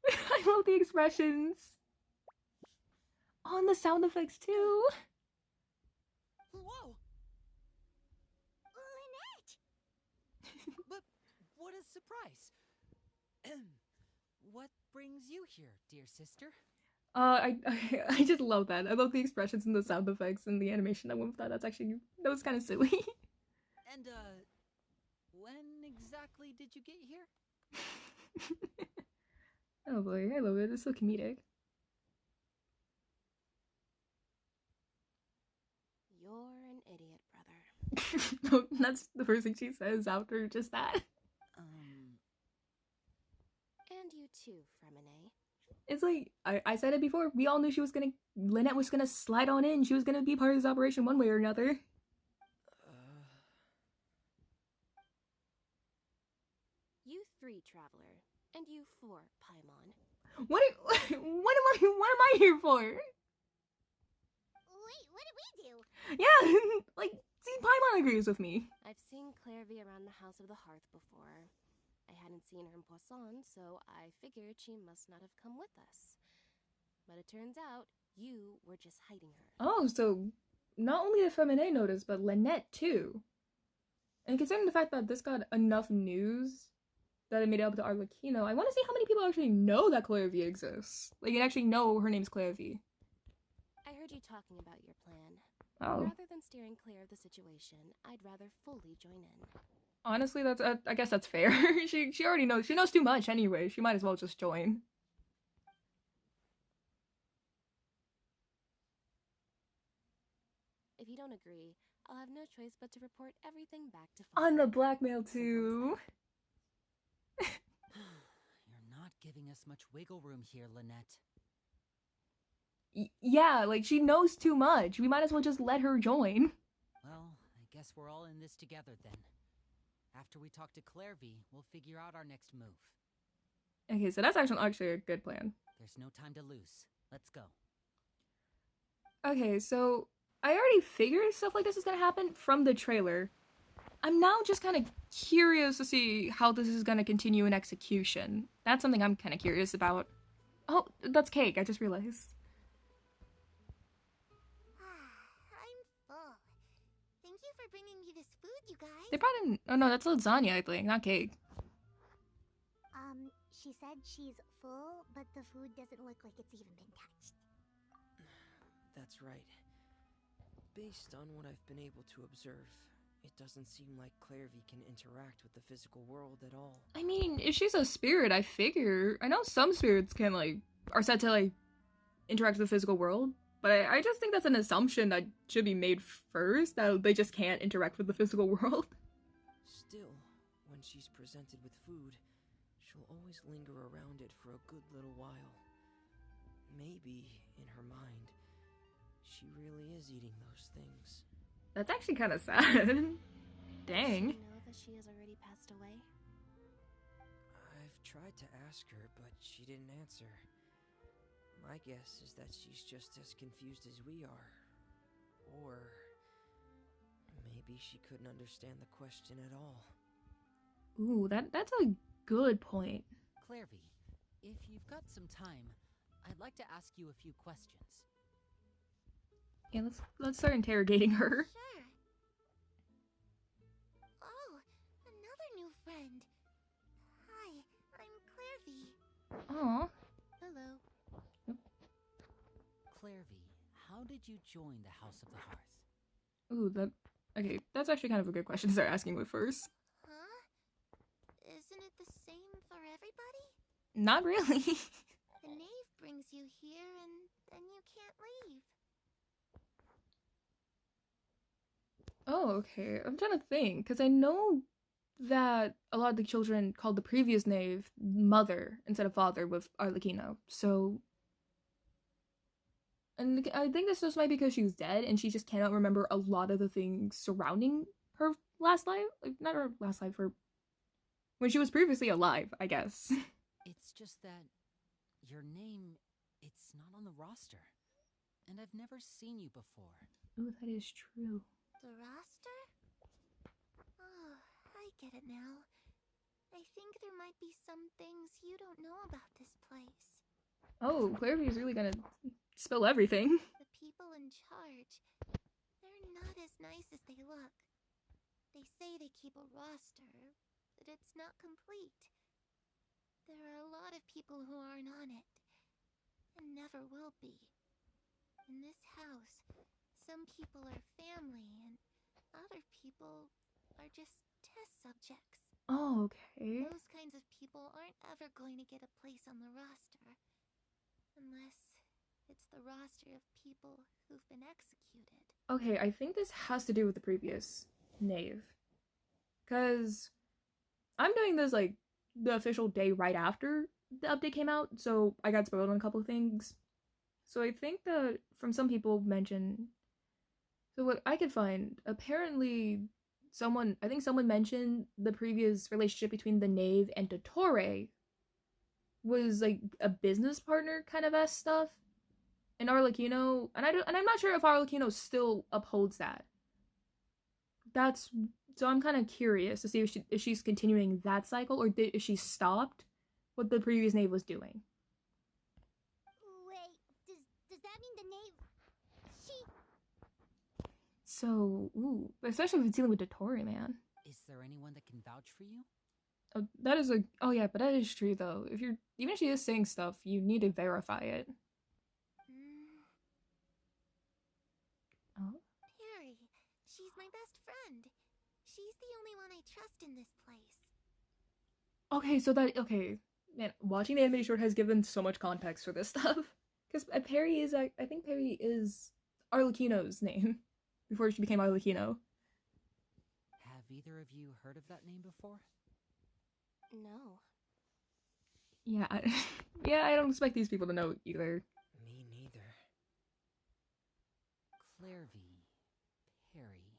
I love the expressions. Oh, and the sound effects too. Whoa! Lynette! But what a surprise! What brings you here, dear sister? I just love that. I love the expressions and the sound effects and the animation that went with that. That was kind of silly. And, when exactly did you get here? Oh boy, I love it. It's so comedic. You're an idiot, brother. No, that's the first thing she says after just that. And you too, Fremine. It's like, I said it before, we all knew Lynette was gonna slide on in. She was gonna be part of this operation one way or another. You 3, Traveler. And you 4, Paimon. What am I here for? Wait, what did we do? Yeah, like, see, Paimon agrees with me. I've seen Clairvy around the House of the Hearth before. I hadn't seen her in Poisson, so I figured she must not have come with us. But it turns out you were just hiding her. Oh, so not only did Femine notice, but Lynette too. And considering the fact that this got enough news that it made it up to Arlecchino, I want to see how many people actually know that Clairvy exists. Like, and actually know her name's Clairvy. I heard you talking about your plan. Oh. Rather than steering clear of the situation, I'd rather fully join in. Honestly, that's I guess that's fair. She already knows. She knows too much anyway. She might as well just join. If you don't agree, I'll have no choice but to report everything back to On Father. the blackmail too. You're not giving us much wiggle room here, Lynette. Yeah, like, she knows too much. We might as well just let her join. Well, I guess we're all in this together then. After we talk to Clairvy, we'll figure out our next move. Okay, so that's actually a good plan. There's no time to lose. Let's go. Okay, so I already figured stuff like this is gonna happen from the trailer. I'm now just kind of curious to see how this is gonna continue in execution. That's something I'm kind of curious about. Oh, that's cake, I just realized. I'm full. Thank you for bringing me this food, you guys. They brought in, oh no, that's lasagna, I think, not cake. She said she's full, but the food doesn't look like it's even been touched. That's right. Based on what I've been able to observe, it doesn't seem like Clairvy can interact with the physical world at all. I mean, if she's a spirit, I know some spirits can, like, are said to, like, interact with the physical world, but I just think that's an assumption that should be made first, that they just can't interact with the physical world. Still, when she's presented with food, she'll always linger around it for a good little while. Maybe, in her mind, she really is eating those things. That's actually kind of sad. Dang. Does she know that she has already passed away? I've tried to ask her, but she didn't answer. My guess is that she's just as confused as we are. Or maybe she couldn't understand the question at all. Ooh, that's a good point. Clairvy, if you've got some time, I'd like to ask you a few questions. Yeah, let's start interrogating her. Sure. Oh, another new friend. Hi, I'm Clairvy. Aw. Hello. Clairvy, how did you join the House of the Hearth? Ooh, okay, that's actually kind of a good question to start asking with first. Huh? Isn't it the same for everybody? Not really. The knave brings you here and then you can't leave. Oh, okay. I'm trying to think, because I know that a lot of the children called the previous knave mother instead of father with Arlecchino. So, and I think this just might be because she's dead and she just cannot remember a lot of the things surrounding her last life. Like, not her last life, her when she was previously alive, I guess. It's just that your name, it's not on the roster. And I've never seen you before. Ooh, that is true. The roster? Oh, I get it now. I think there might be some things you don't know about this place. Oh, Clairvy is really gonna spill everything. The people in charge, they're not as nice as they look. They say they keep a roster, but it's not complete. There are a lot of people who aren't on it, and never will be. In this house, some people are family, and other people are just test subjects. Oh, okay. Those kinds of people aren't ever going to get a place on the roster. Unless it's the roster of people who've been executed. Okay, I think this has to do with the previous Knave. Because I'm doing this, like, the official day right after the update came out, so I got spoiled on a couple of things. So I think that from some people mentioned... So what I could find, apparently I think someone mentioned the previous relationship between the Knave and Dottore was like a business partner kind of stuff. And Arlecchino, and I'm not sure if Arlecchino still upholds that. So I'm kind of curious to see if she's continuing that cycle, or if she stopped what the previous Knave was doing. Wait, does that mean the Knave... So, ooh, especially if it's dealing with Dottore, man. Is there anyone that can vouch for you? Oh yeah, but that is true though. Even if she is saying stuff, you need to verify it. Oh? Perry, she's my best friend. She's the only one I trust in this place. Okay, man, watching the anime short has given so much context for this stuff. Because Perry is, I think Perry is Arlecchino's name, before she became Arlecchino. Have either of you heard of that name before? No. Yeah, I don't expect these people to know either. Me neither. Clairvy, Perry.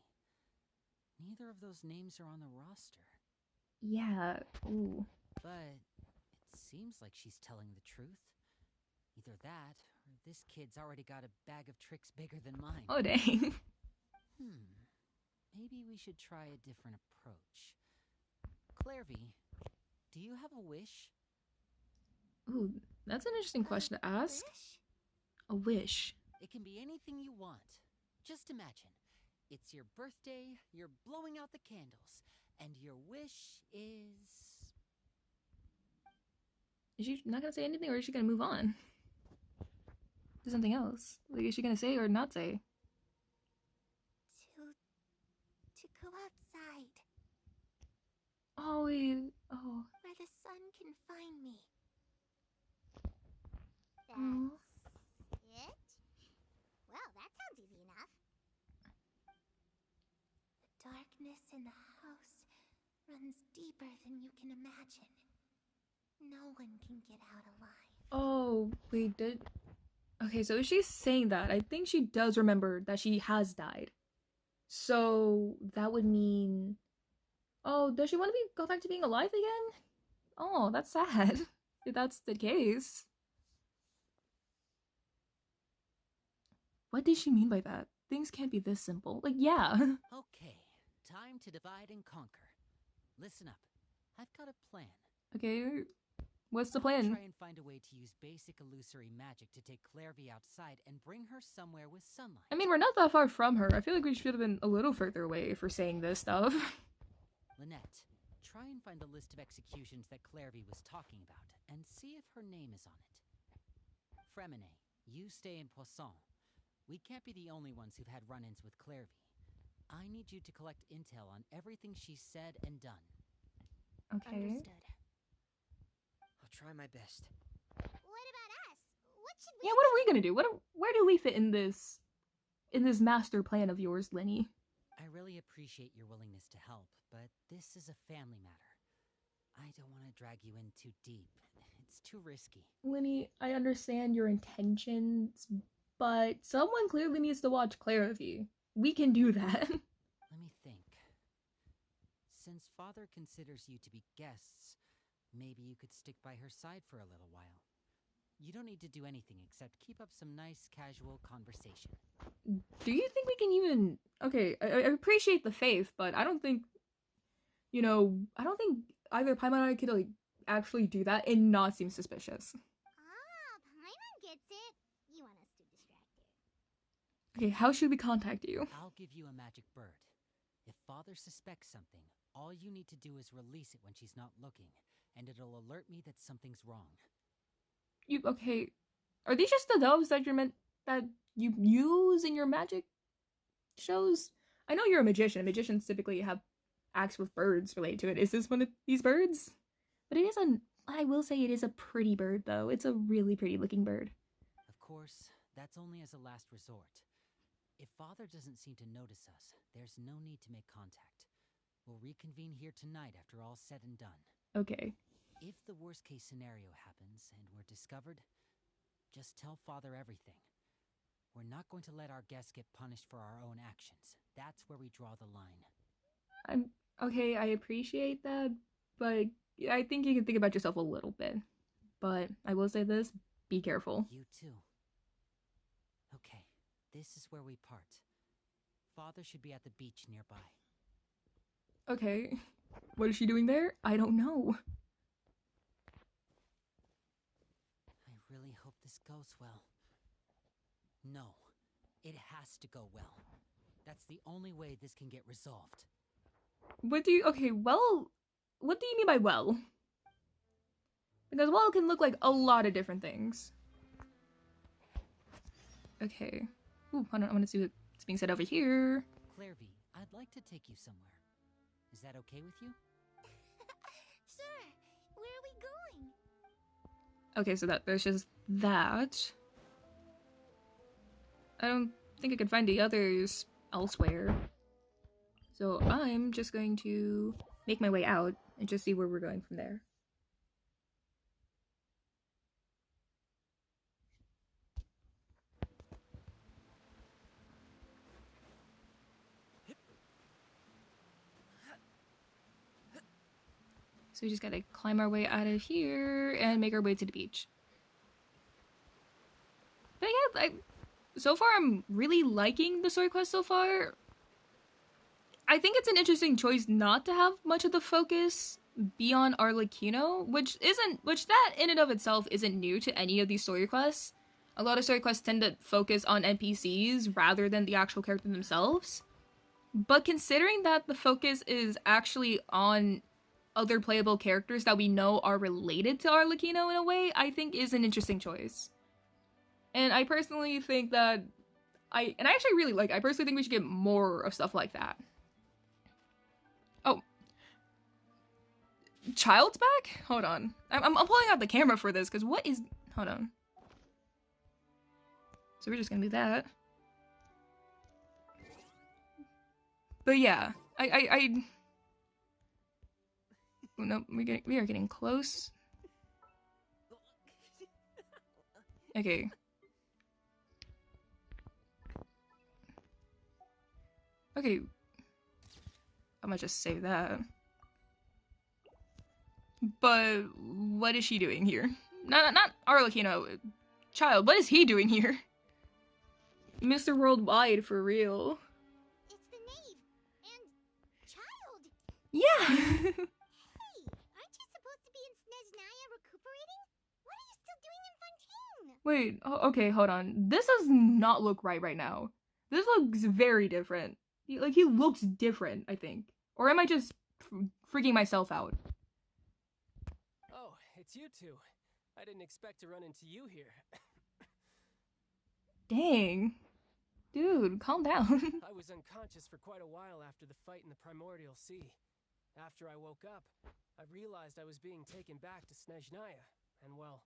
Neither of those names are on the roster. Yeah, ooh. But it seems like she's telling the truth. Either that, or this kid's already got a bag of tricks bigger than mine. Oh, dang. Maybe we should try a different approach. Clairvy, do you have a wish? Ooh, that's an interesting question to ask. Wish? A wish. It can be anything you want. Just imagine. It's your birthday, you're blowing out the candles, and your wish is... Is she not gonna say anything, or is she gonna move on to something else? Like, is she gonna say or not say? To go outside. Oh, wait. Oh. Where the sun can find me. Oh. That's it? Well, that sounds easy enough. The darkness in the house runs deeper than you can imagine. No one can get out alive. Oh, wait, Okay, so if she's saying that, I think she does remember that she has died. So, that would mean... Oh, does she want to go back to being alive again? Oh, that's sad. If that's the case. What did she mean by that? Things can't be this simple. Like, yeah. Okay, time to divide and conquer. Listen up. I've got a plan. Okay, what's the I'll plan? try and find a way to use basic illusory magic to take Clairvy outside and bring her somewhere with sunlight. I mean, we're not that far from her. I feel like we should have been a little further away for saying this stuff. Lynette, try and find the list of executions that Clairvy was talking about, and see if her name is on it. Fremine, you stay in Poisson. We can't be the only ones who've had run-ins with Clairvy. I need you to collect intel on everything she's said and done. Okay. Understood. I'll try my best. What about us? What should we Yeah, what are we gonna do? Where do we fit in this master plan of yours, Lenny? I really appreciate your willingness to help, but this is a family matter. I don't want to drag you in too deep. It's too risky. Lenny, I understand your intentions, but someone clearly needs to watch Clairvy. We can do that. Let me think. Since Father considers you to be guests, maybe you could stick by her side for a little while. You don't need to do anything except keep up some nice, casual conversation. Do you think we can even... Okay, I appreciate the faith, but I don't think... I don't think either Paimon or I could, like, actually do that and not seem suspicious. Ah, Paimon gets it. You want us to distract her. Okay, how should we contact you? I'll give you a magic bird. If Father suspects something, all you need to do is release it when she's not looking, and it'll alert me that something's wrong. Okay. Are these just the doves that you use in your magic shows? I know you're a magician. Magicians typically have acts with birds related to it. Is this one of these birds? But I will say it is a pretty bird, though. It's a really pretty looking bird. Of course, that's only as a last resort. If Father doesn't seem to notice us, there's no need to make contact. We'll reconvene here tonight after all's said and done. Okay. If the worst case scenario happens and we're discovered, just tell Father everything. We're not going to let our guests get punished for our own actions. That's where we draw the line. Okay, I appreciate that, but I think you can think about yourself a little bit. But I will say this, be careful. You too. Okay, this is where we part. Father should be at the beach nearby. Okay. What is she doing there? I don't know. I really hope this goes well. No, it has to go well. That's the only way this can get resolved. Okay, well, what do you mean by well? Because well can look like a lot of different things. Okay. Ooh, hold on, I want to see what's being said over here. Clairvy, I'd like to take you somewhere. Is that okay with you? Sure. Where are we going? Okay, so there's just that. I don't think I could find the others elsewhere. So I'm just going to make my way out and just see where we're going from there. So we just gotta climb our way out of here and make our way to the beach. But yeah, so far I'm really liking the story quest so far. I think it's an interesting choice not to have much of the focus be on Arlecchino, which that in and of itself isn't new to any of these story quests. A lot of story quests tend to focus on NPCs rather than the actual character themselves. But considering that the focus is actually on other playable characters that we know are related to Arlecchino in a way, I think is an interesting choice. And I personally think that I personally think we should get more of stuff like that. Oh. Child's back? Hold on. I'm pulling out the camera for this, because hold on. So we're just gonna do that. But yeah, oh, no, we are getting close. Okay. Okay. I'm gonna just save that. But what is she doing here? Not Arlecchino. Child, what is he doing here? Mr. Worldwide, for real. It's the knave. And Child. Yeah. Hey, aren't you supposed to be in Snezhnaya recuperating? What are you still doing in Fontaine? Wait, okay, hold on. This does not look right now. This looks very different. He looks different, I think. Or am I just freaking myself out? Oh, it's you two. I didn't expect to run into you here. Dang. Dude, calm down. I was unconscious for quite a while after the fight in the Primordial Sea. After I woke up, I realized I was being taken back to Snezhnaya, and well...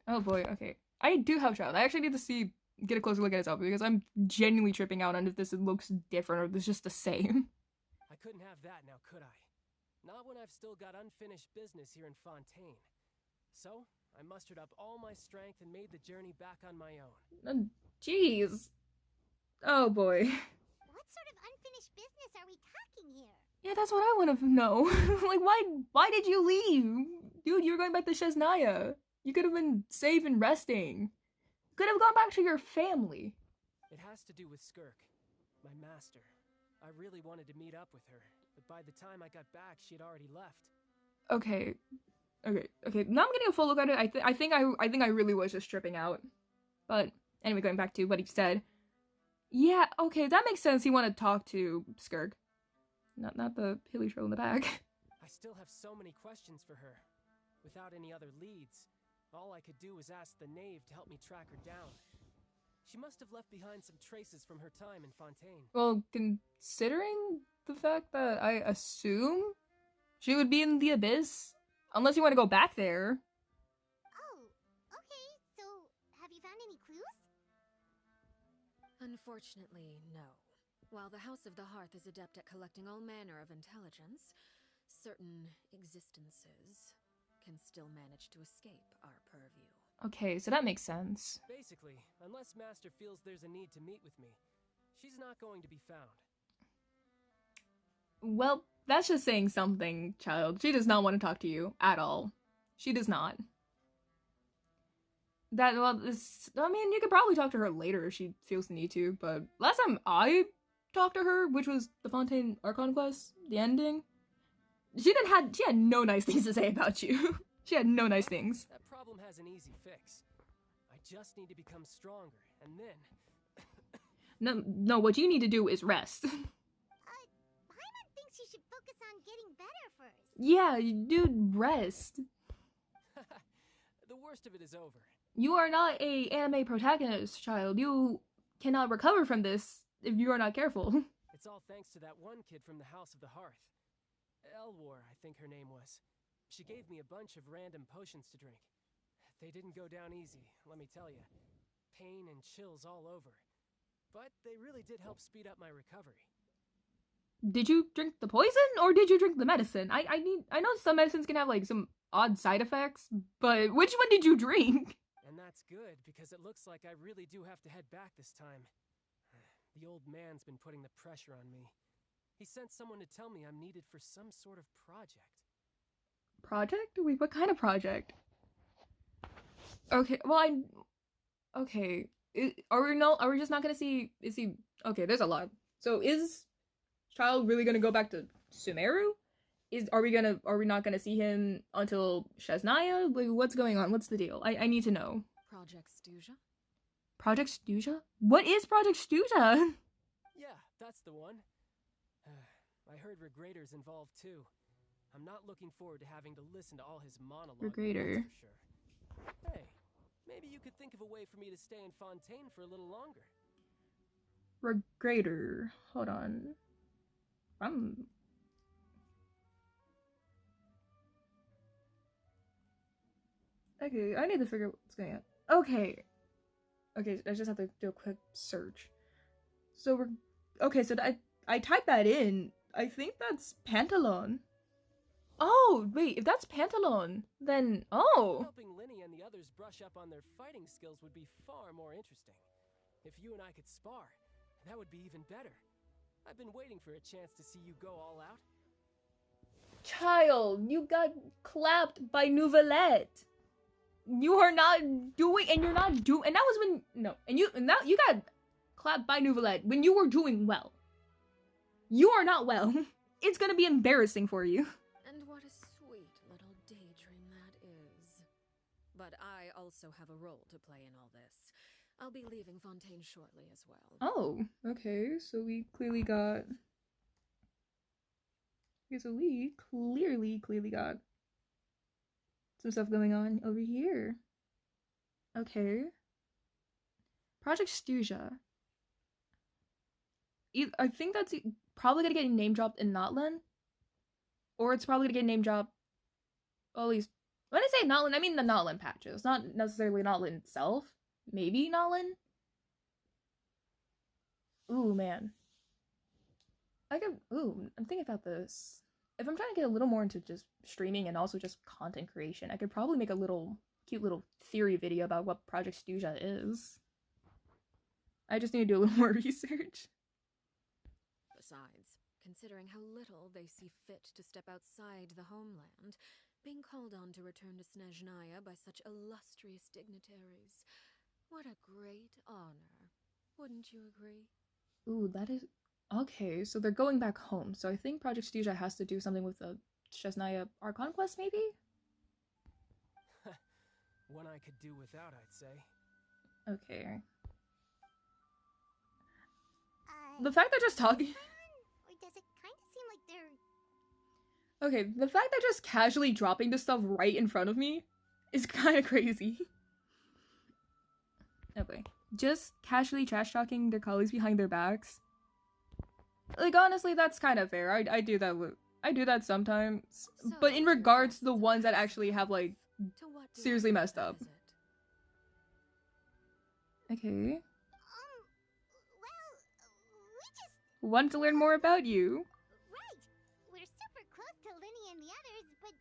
Oh boy, okay. I do have Child. I actually need to get a closer look at his outfit, because I'm genuinely tripping out on if this looks different or if it's just the same. I couldn't have that now, could I? Not when I've still got unfinished business here in Fontaine. So, I mustered up all my strength and made the journey back on my own. Jeez. Oh boy. What sort of unfinished business are we talking here? Yeah, that's what I want to know. Like, why did you leave? Dude, you were going back to Snezhnaya. You could have been safe and resting. Could have gone back to your family. It has to do with Skirk, my master. I really wanted to meet up with her, but by the time I got back, she'd already left. Okay. Now I'm getting a full look at it. I think I really was just tripping out. But anyway, going back to what he said. Yeah, okay, that makes sense. He wanted to talk to Skirk. Not the hilly troll in the back. I still have so many questions for her. Without any other leads, all I could do was ask the knave to help me track her down. She must have left behind some traces from her time in Fontaine. Well, considering the fact that I assume she would be in the abyss, unless you want to go back there. Oh, okay. So, have you found any clues? Unfortunately, no. While the House of the Hearth is adept at collecting all manner of intelligence, certain existences can still manage to escape our purview. Okay, so that makes sense. Basically, unless Master feels there's a need to meet with me, she's not going to be found. Well, that's just saying something, child. She does not want to talk to you at all. She does not. I mean, you could probably talk to her later if she feels the need to, but last time I talked to her, which was the Fontaine Archon quest, the ending, she had no nice things to say about you. She had no nice things. That problem has an easy fix. I just need to become stronger, and then... No, what you need to do is rest. Paimon thinks you should focus on getting better first. Yeah, dude, rest. The worst of it is over. You are not a anime protagonist, child. You cannot recover from this if you are not careful. It's all thanks to that one kid from the House of the Hearth. Elwar, I think her name was. She gave me a bunch of random potions to drink. They didn't go down easy, let me tell you. Pain and chills all over. But they really did help speed up my recovery. Did you drink the poison or did you drink the medicine? I know some medicines can have like some odd side effects, but which one did you drink? And that's good, because it looks like I really do have to head back this time. The old man's been putting the pressure on me. He sent someone to tell me I'm needed for some sort of project. Project? Wait, what kind of project? Okay, well, okay. Are we just not gonna see, is he, okay, there's a lot. So is Child really gonna go back to Sumeru? Are we not gonna see him until Shesnaya? Like, what's going on? What's the deal? I need to know. Project Stuja? Project Stuja? What is Project Stuja? Yeah, that's the one. I heard Regrader's involved too. I'm not looking forward to having to listen to all his monologue. Regrader. For sure. Hey, maybe you could think of a way for me to stay in Fontaine for a little longer. Regrader. Hold on. Okay, I need to figure out what's going on. Okay, I just have to do a quick search. So so I typed that in. I think that's Pantalon. Oh, wait, if that's Pantalon, then Helping Linny and the others brush up on their fighting skills would be far more interesting. If you and I could spar, that would be even better. I've been waiting for a chance to see you go all out. Child, you got clapped by Nouvellette. You are not doing, and you're not doing, and that was when, no, and you got clapped by Nouvellette when you were doing well. You are not well. It's gonna be embarrassing for you. And what a sweet little daydream that is. But I also have a role to play in all this. I'll be leaving Fontaine shortly as well. Oh, okay, so we clearly got... Okay, so we clearly got some stuff going on over here. Okay. Project Stuja. I think that's probably gonna get name dropped in Notland. Or it's probably gonna get name dropped, well, at least, when I say Notland, I mean the Notland patches, not necessarily Notland itself. Maybe Notland? Ooh, man. I'm thinking about this. If I'm trying to get a little more into just streaming and also just content creation, I could probably make a cute little theory video about what Project Stuja is. I just need to do a little more research. Besides, considering how little they see fit to step outside the homeland, being called on to return to Snezhnaya by such illustrious dignitaries, what a great honor. Wouldn't you agree? Ooh, that is... Okay, so they're going back home. So I think Project Stuja has to do something with the Shesnaya Archon quest, maybe? One I could do without, I'd say. Okay. The fact they're just talking... Or does it kind of seem like they're... Okay, the fact that just casually dropping this stuff right in front of me is kind of crazy. Okay, just casually trash talking their colleagues behind their backs. Like, honestly, that's kind of fair. I do that I do that sometimes. So, But in your regards to the guests ones that have actually have, like, To what do I seriously owe messed their up. visit? Okay. Well, we just... Want to learn more about you? Right! We're super close to Linny and the others, but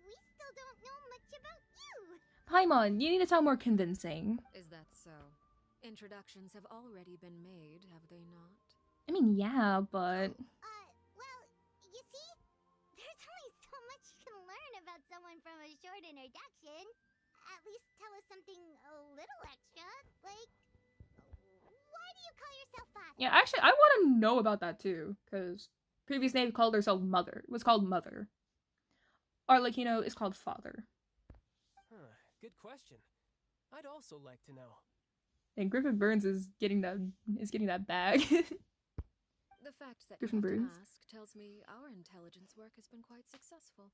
we still don't know much about you! Paimon, you need to sound more convincing. Is that so? Introductions have already been made, have they not? I mean, yeah, but... Well, you see, there's only so much you can learn about someone from a short introduction. At least tell us something a little extra, like, why do you call yourself Father? Yeah, actually, I want to know about that too, because previous name called herself Mother. It was called Mother. Arlecchino is called Father. Huh, good question. I'd also like to know. And Griffin Burns is getting that bag. The fact that Griffin you have Burns. to ask tells me our intelligence work has been quite successful.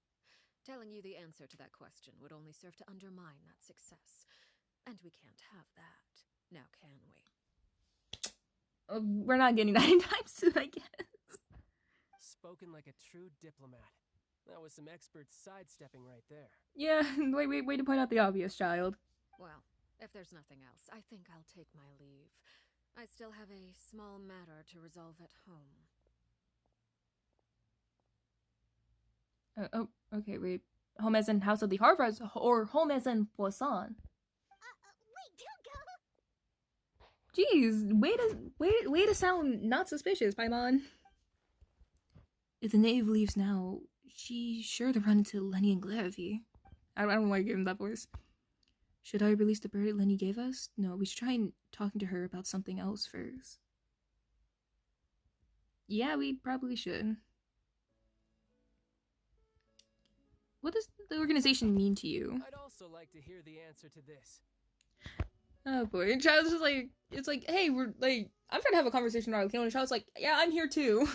Telling you the answer to that question would only serve to undermine that success. And we can't have that. Now can we? We're not getting that anytime soon, I guess. Spoken like a true diplomat. That was some expert sidestepping right there. Yeah, way to point out the obvious, child. Well, if there's nothing else, I think I'll take my leave. I still have a small matter to resolve at home. Oh, okay, wait. Home as in House of the Harvest, or home as in Poisson? Wait, don't go! Jeez, way to sound not suspicious, Paimon. If the knave leaves now, she's sure to run into Lenny and Glarvy. I don't know why I gave him that voice. Should I release the bird Lenny gave us? No, we should try and talking to her about something else first. Yeah, we probably should. What does the organization mean to you? I'd also like to hear the answer to this. Oh boy, and Child's just like, it's like, hey, we're like, I'm trying to have a conversation with Arlecchino, and Child's like, yeah, I'm here too.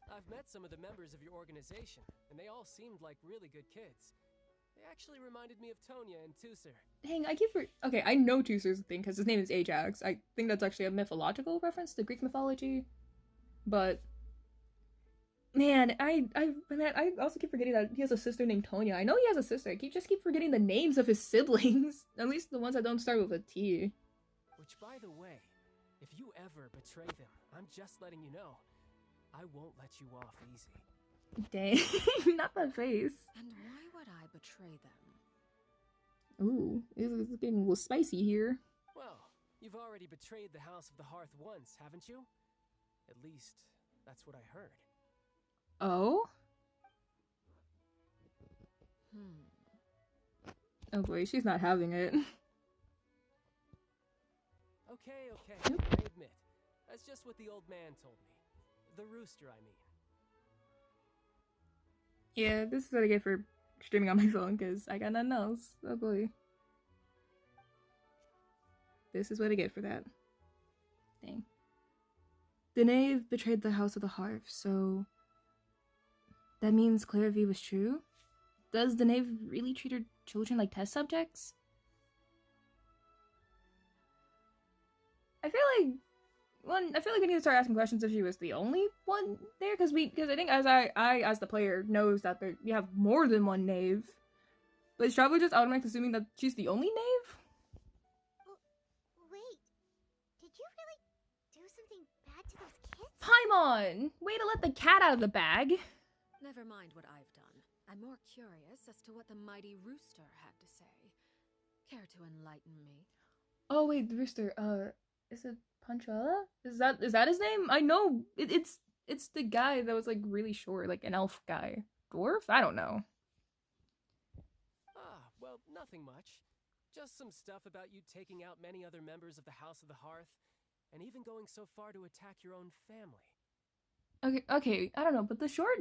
I've met some of the members of your organization, and they all seemed like really good kids. They actually reminded me of Tonya and Tusser. Dang, okay, I know Tusser's a thing because his name is Ajax. I think that's actually a mythological reference to Greek mythology. But man, I also keep forgetting that he has a sister named Tonya. I know he has a sister. I just keep forgetting the names of his siblings. At least the ones that don't start with a T. Which, by the way, if you ever betray them, I'm just letting you know, I won't let you off easy. Dang, not that face. And why would I betray them? Ooh, it's getting a little spicy here. Well, you've already betrayed the House of the Hearth once, haven't you? At least, that's what I heard. Oh? Oh boy, she's not having it. Okay, I admit. That's just what the old man told me. The rooster, I mean. Yeah, this is what I get for streaming on my phone, because I got nothing else. Oh boy. This is what I get for that. Dang. The knave betrayed the House of the Hearth, so... that means Clarivy was true? Does the knave really treat her children like test subjects? I feel like we need to start asking questions if she was the only one there, because I think as I as the player knows that we have more than one knave, but it's probably just automatically assuming that she's the only knave. Wait, did you really do something bad to those kids? Paimon, way to let the cat out of the bag. Never mind what I've done. I'm more curious as to what the mighty rooster had to say. Care to enlighten me? Oh wait, the rooster. Is it Panchella? Is that his name? I know it's the guy that was like really short, like an elf guy, dwarf. I don't know. Ah, well, nothing much. Just some stuff about you taking out many other members of the House of the Hearth, and even going so far to attack your own family. Okay, I don't know, but the short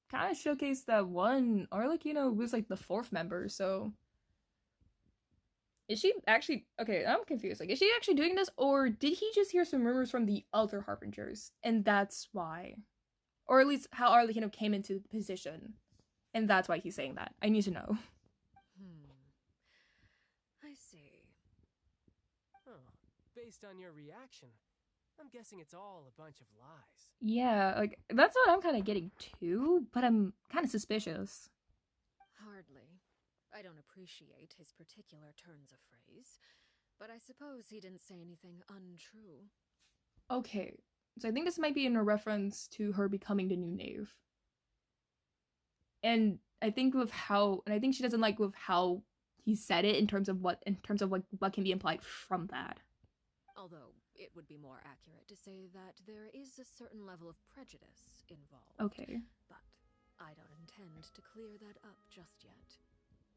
kind of showcased that one Arlecchino was like the fourth member, so is she actually okay? I'm confused. Like, is she actually doing this, or did he just hear some rumors from the other harbingers, and that's why, or at least how Arlecchino came into the position? And that's why he's saying that. I need to know. I see. Oh, based on your reaction, I'm guessing it's all a bunch of lies. Yeah, like, that's what I'm kind of getting to, but I'm kind of suspicious. Hardly. I don't appreciate his particular turns of phrase, but I suppose he didn't say anything untrue. Okay, so I think this might be in a reference to her becoming the new knave. And I think she doesn't like with how he said it in terms of what can be implied from that. Although it would be more accurate to say that there is a certain level of prejudice involved. Okay. But I don't intend to clear that up just yet.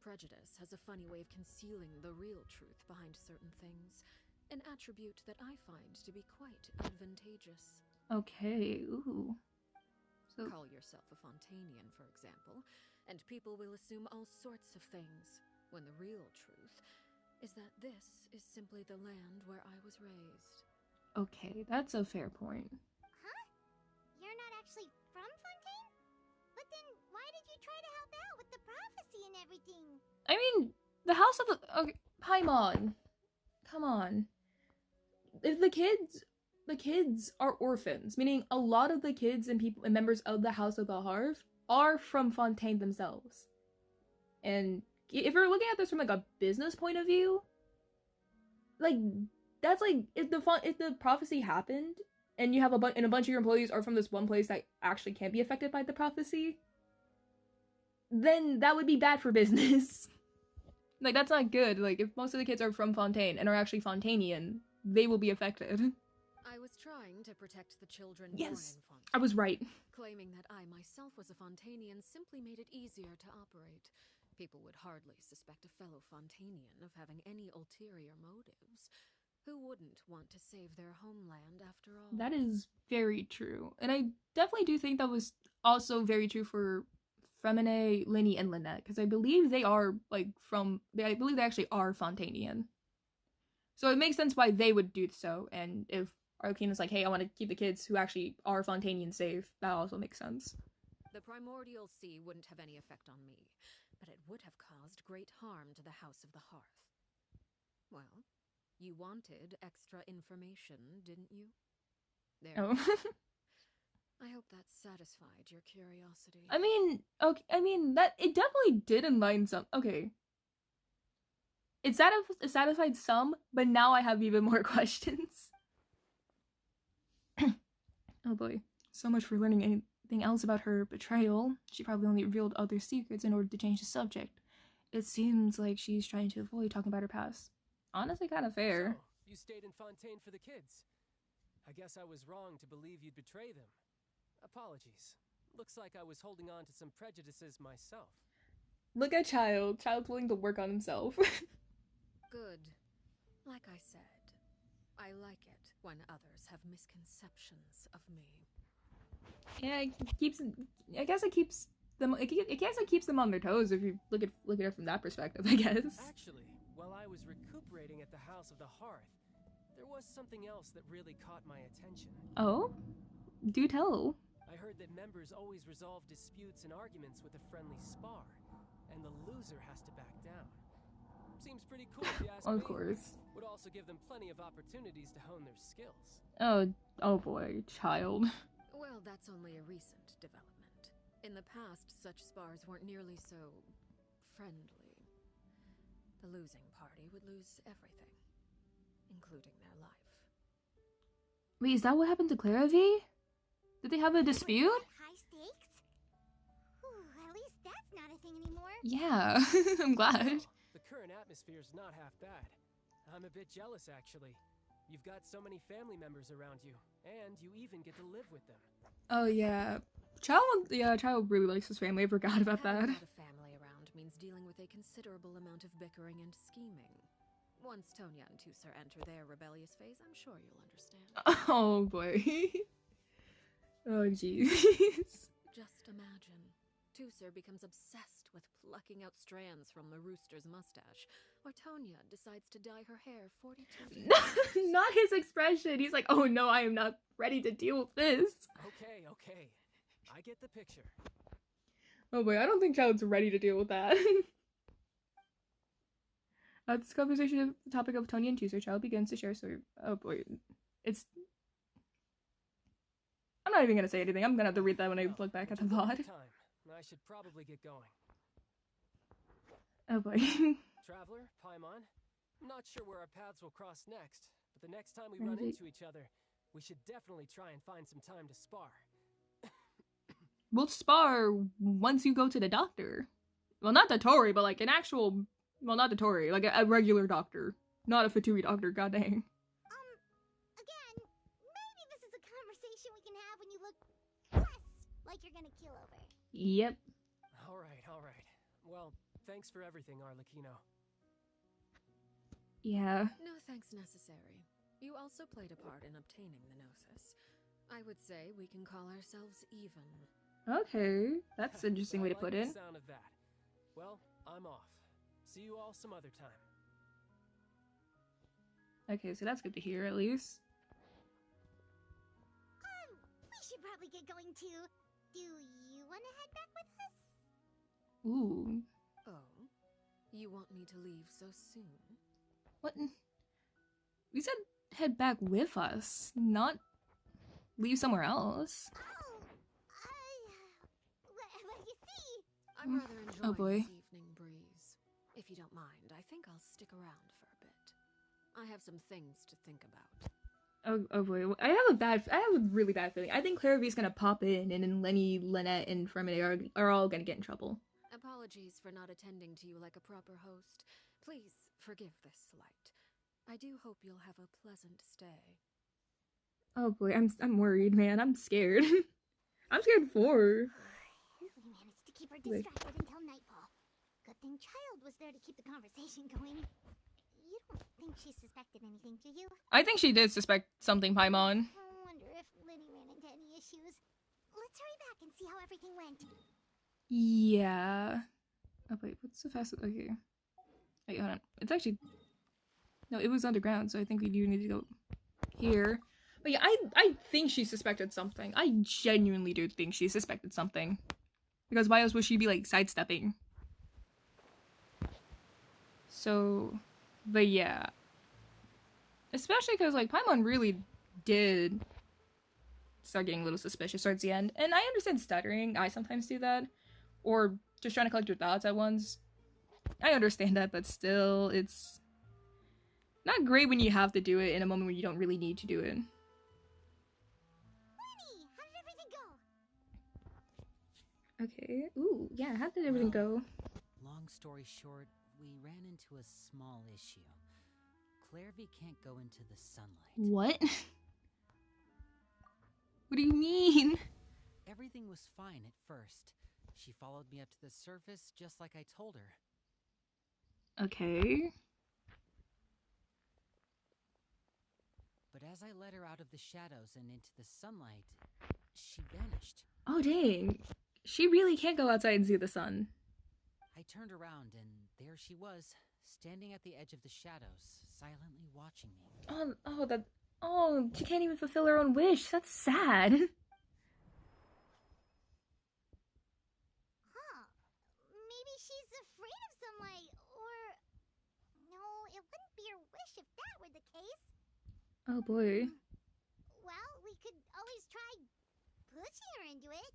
Prejudice has a funny way of concealing the real truth behind certain things, an attribute that I find to be quite advantageous. Okay, ooh. So Call yourself a Fontainian, for example, and people will assume all sorts of things, when the real truth is that this is simply the land where I was raised. okay, that's a fair point. Huh? You're not actually from Fontaine? But then why did you try to help out with the prophecy and everything? I mean, the House of the... Okay, Paimon. Come on. If the kids are orphans, meaning a lot of the kids and people and members of the House of the Hearth are from Fontaine themselves. And if you're looking at this from like a business point of view, like that's like if the prophecy happened and you have a bunch of your employees are from this one place that actually can't be affected by the prophecy, then that would be bad for business. Like, that's not good. Like, if most of the kids are from Fontaine and are actually Fontainian, they will be affected. I was trying to protect the children Yes, born in Fontaine. I was right. Claiming that I myself was a Fontainian simply made it easier to operate. People would hardly suspect a fellow Fontainian of having any ulterior motives. Who wouldn't want to save their homeland after all? That is very true. And I definitely do think that was also very true for Fremine, Linny, and Lynette, because I believe they are, like, I believe they actually are Fontainian. So it makes sense why they would do so, and if Arlecchino's like, hey, I want to keep the kids who actually are Fontainian safe, that also makes sense. The primordial sea wouldn't have any effect on me, but it would have caused great harm to the House of the Hearth. Well, you wanted extra information, didn't you? There. Oh. I hope that satisfied your curiosity. I mean, okay, that it definitely did enlighten some. Okay. It satisfied some, but now I have even more questions. Oh boy. So much for learning anything else about her betrayal. She probably only revealed other secrets in order to change the subject. It seems like she's trying to avoid talking about her past. Honestly, kind of fair. So, you stayed in Fontaine for the kids. I guess I was wrong to believe you'd betray them. Apologies. Looks like I was holding on to some prejudices myself. Look at Child. Child's willing to work on himself. Good. Like I said, I like it when others have misconceptions of me. Yeah, I guess it keeps them on their toes if you look at it from that perspective, I guess. Actually, while I was recuperating at the House of the Hearth, there was something else that really caught my attention. Oh? Do tell. I heard that members always resolve disputes and arguments with a friendly spar, and the loser has to back down. Seems pretty cool if you ask me. Of course. Would also give them plenty of opportunities to hone their skills. Oh boy, Child. Well, that's only a recent development. In the past, such spars weren't nearly so friendly. The losing party would lose everything, including their life. Wait, is that what happened to Clara V? Did they have a dispute? High stakes? Whew, at least that's not a thing anymore. Yeah, I'm glad. The current atmosphere's not half bad. I'm a bit jealous, actually. You've got so many family members around you, and you even get to live with them. Oh yeah, Child really likes his family. I forgot about that. Having a lot of family around means dealing with a considerable amount of bickering and scheming. Once Tonya and Tusser enter their rebellious phase, I'm sure you'll understand. Oh boy. Oh jeez. Just imagine. Tusser becomes obsessed with plucking out strands from the rooster's mustache, or Tonya decides to dye her hair 42 Not his expression. He's like, oh no, I am not ready to deal with this. Okay. I get the picture. Oh boy, I don't think Child's ready to deal with that. This conversation is the topic of Tony and Juicer. Child begins to share story. Oh boy, it's. I'm not even gonna say anything. I'm gonna have to read that when I look back at the VOD. I should probably get going. Oh boy. Traveler, Paimon, I'm not sure where our paths will cross next, but the next time we run into each other, we should definitely try and find some time to spar. We'll spar once you go to the doctor. Well, not the Tori, but like an actual. Well, not the Tori, like a regular doctor, not a Fatui doctor. God dang. Again, maybe this is a conversation we can have when you look less like you're gonna keel over. Yep. All right. Well, thanks for everything, Arlecchino. Yeah. No thanks necessary. You also played a part in obtaining the Gnosis. I would say we can call ourselves even. Okay, that's an interesting way to put it. The sound of that. Well, I'm off. See you all some other time. Okay, so that's good to hear, at least. We should probably get going too. Do you want to head back with us? Ooh. Oh? You want me to leave so soon? What? We said head back with us, not leave somewhere else. Well, you see... I'm rather enjoying Oh boy. this evening breeze. If you don't mind, I think I'll stick around for a bit. I have some things to think about. Oh boy, I have a really bad feeling. I think Clairvy's gonna pop in, and then Lenny, Lynette, and Fermity are all gonna get in trouble. Apologies for not attending to you like a proper host. Please forgive this slight. I do hope you'll have a pleasant stay. Oh boy, I'm worried, man. I'm scared. I'm scared for. We managed to keep her distracted until nightfall. Good thing Child was there to keep the conversation going. You don't think she suspected anything, do you? I think she did suspect something, Paimon. I wonder if Liddy ran into any issues. Let's hurry back and see how everything went. Yeah. Oh wait, what's the fastest? Okay. Wait, hold on. It's actually. No, it was underground, so I think we do need to go here. But yeah, I think she suspected something. I genuinely do think she suspected something. Because why else would she be, like, sidestepping? So, but yeah. Especially because, like, Paimon really did start getting a little suspicious towards the end. And I understand stuttering. I sometimes do that. Or just trying to collect your thoughts at once. I understand that, but still, it's not great when you have to do it in a moment when you don't really need to do it. Lenny, how did everything go? Okay. Ooh, yeah, how did everything go? Long story short, we ran into a small issue. Clairvy can't go into the sunlight. What? What do you mean? Everything was fine at first. She followed me up to the surface just like I told her. Okay. But as I led her out of the shadows and into the sunlight, she vanished. Oh, dang. She really can't go outside and see the sun. I turned around and there she was, standing at the edge of the shadows, silently watching me. Oh, she can't even fulfill her own wish. That's sad. Huh. Maybe she's afraid of sunlight, or... No, it wouldn't be her wish if that were the case. Oh, boy. Well, we could always try pushing her into it.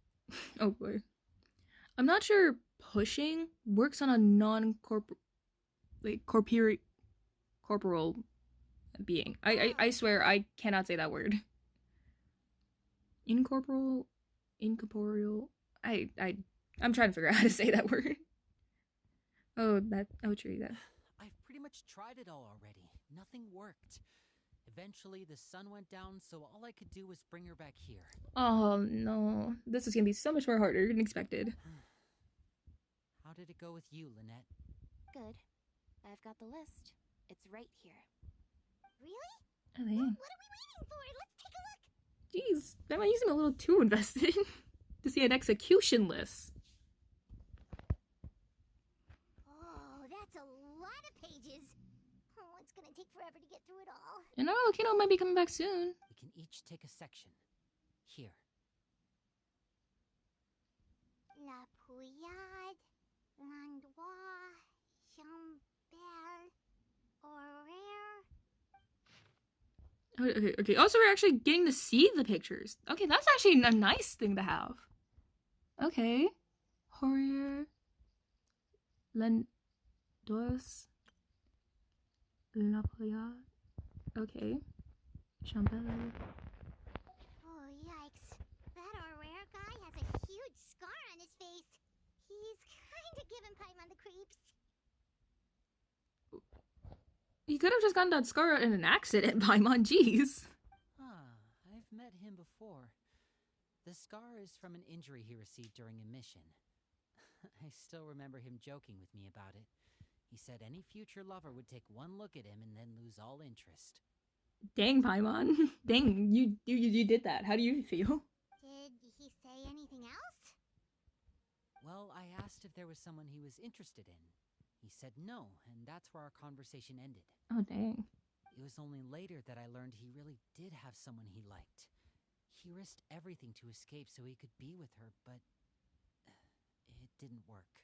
Oh, boy. I'm not sure pushing works on a corporal being. I swear I cannot say that word. Incorporeal. I'm trying to figure out how to say that word. Oh, true, that. I've pretty much tried it all already. Nothing worked. Eventually, the sun went down, so all I could do was bring her back here. Oh, no. This is gonna be so much more harder than expected. How did it go with you, Lynette? Good. I've got the list. It's right here. Really? Oh, dang. What are we waiting for? Let's take a look. Jeez, that might seem a little too invested to see an execution list. Oh, that's a lot of pages. Oh, it's gonna take forever to get through it all. And Arlecchino might be coming back soon. We can each take a section. Here. La Pouillade, Landois, Jambert, Horaire. Okay. Also, we're actually getting to see the pictures. Okay, that's actually a nice thing to have. Okay. Horaire, Landois, La Pouillade. Okay. Chambel. Oh, yikes. That Horaire guy has a huge scar on his face. He's kinda giving Paimon the creeps. He could have just gotten that scar in an accident, Paimon. Jeez. Ah, I've met him before. The scar is from an injury he received during a mission. I still remember him joking with me about it. He said any future lover would take one look at him and then lose all interest. Dang, Paimon. Dang, you did that. How do you feel? Did he say anything else? Well, I asked if there was someone he was interested in. He said no, and that's where our conversation ended. Oh, dang. It was only later that I learned he really did have someone he liked. He risked everything to escape so he could be with her, but it didn't work.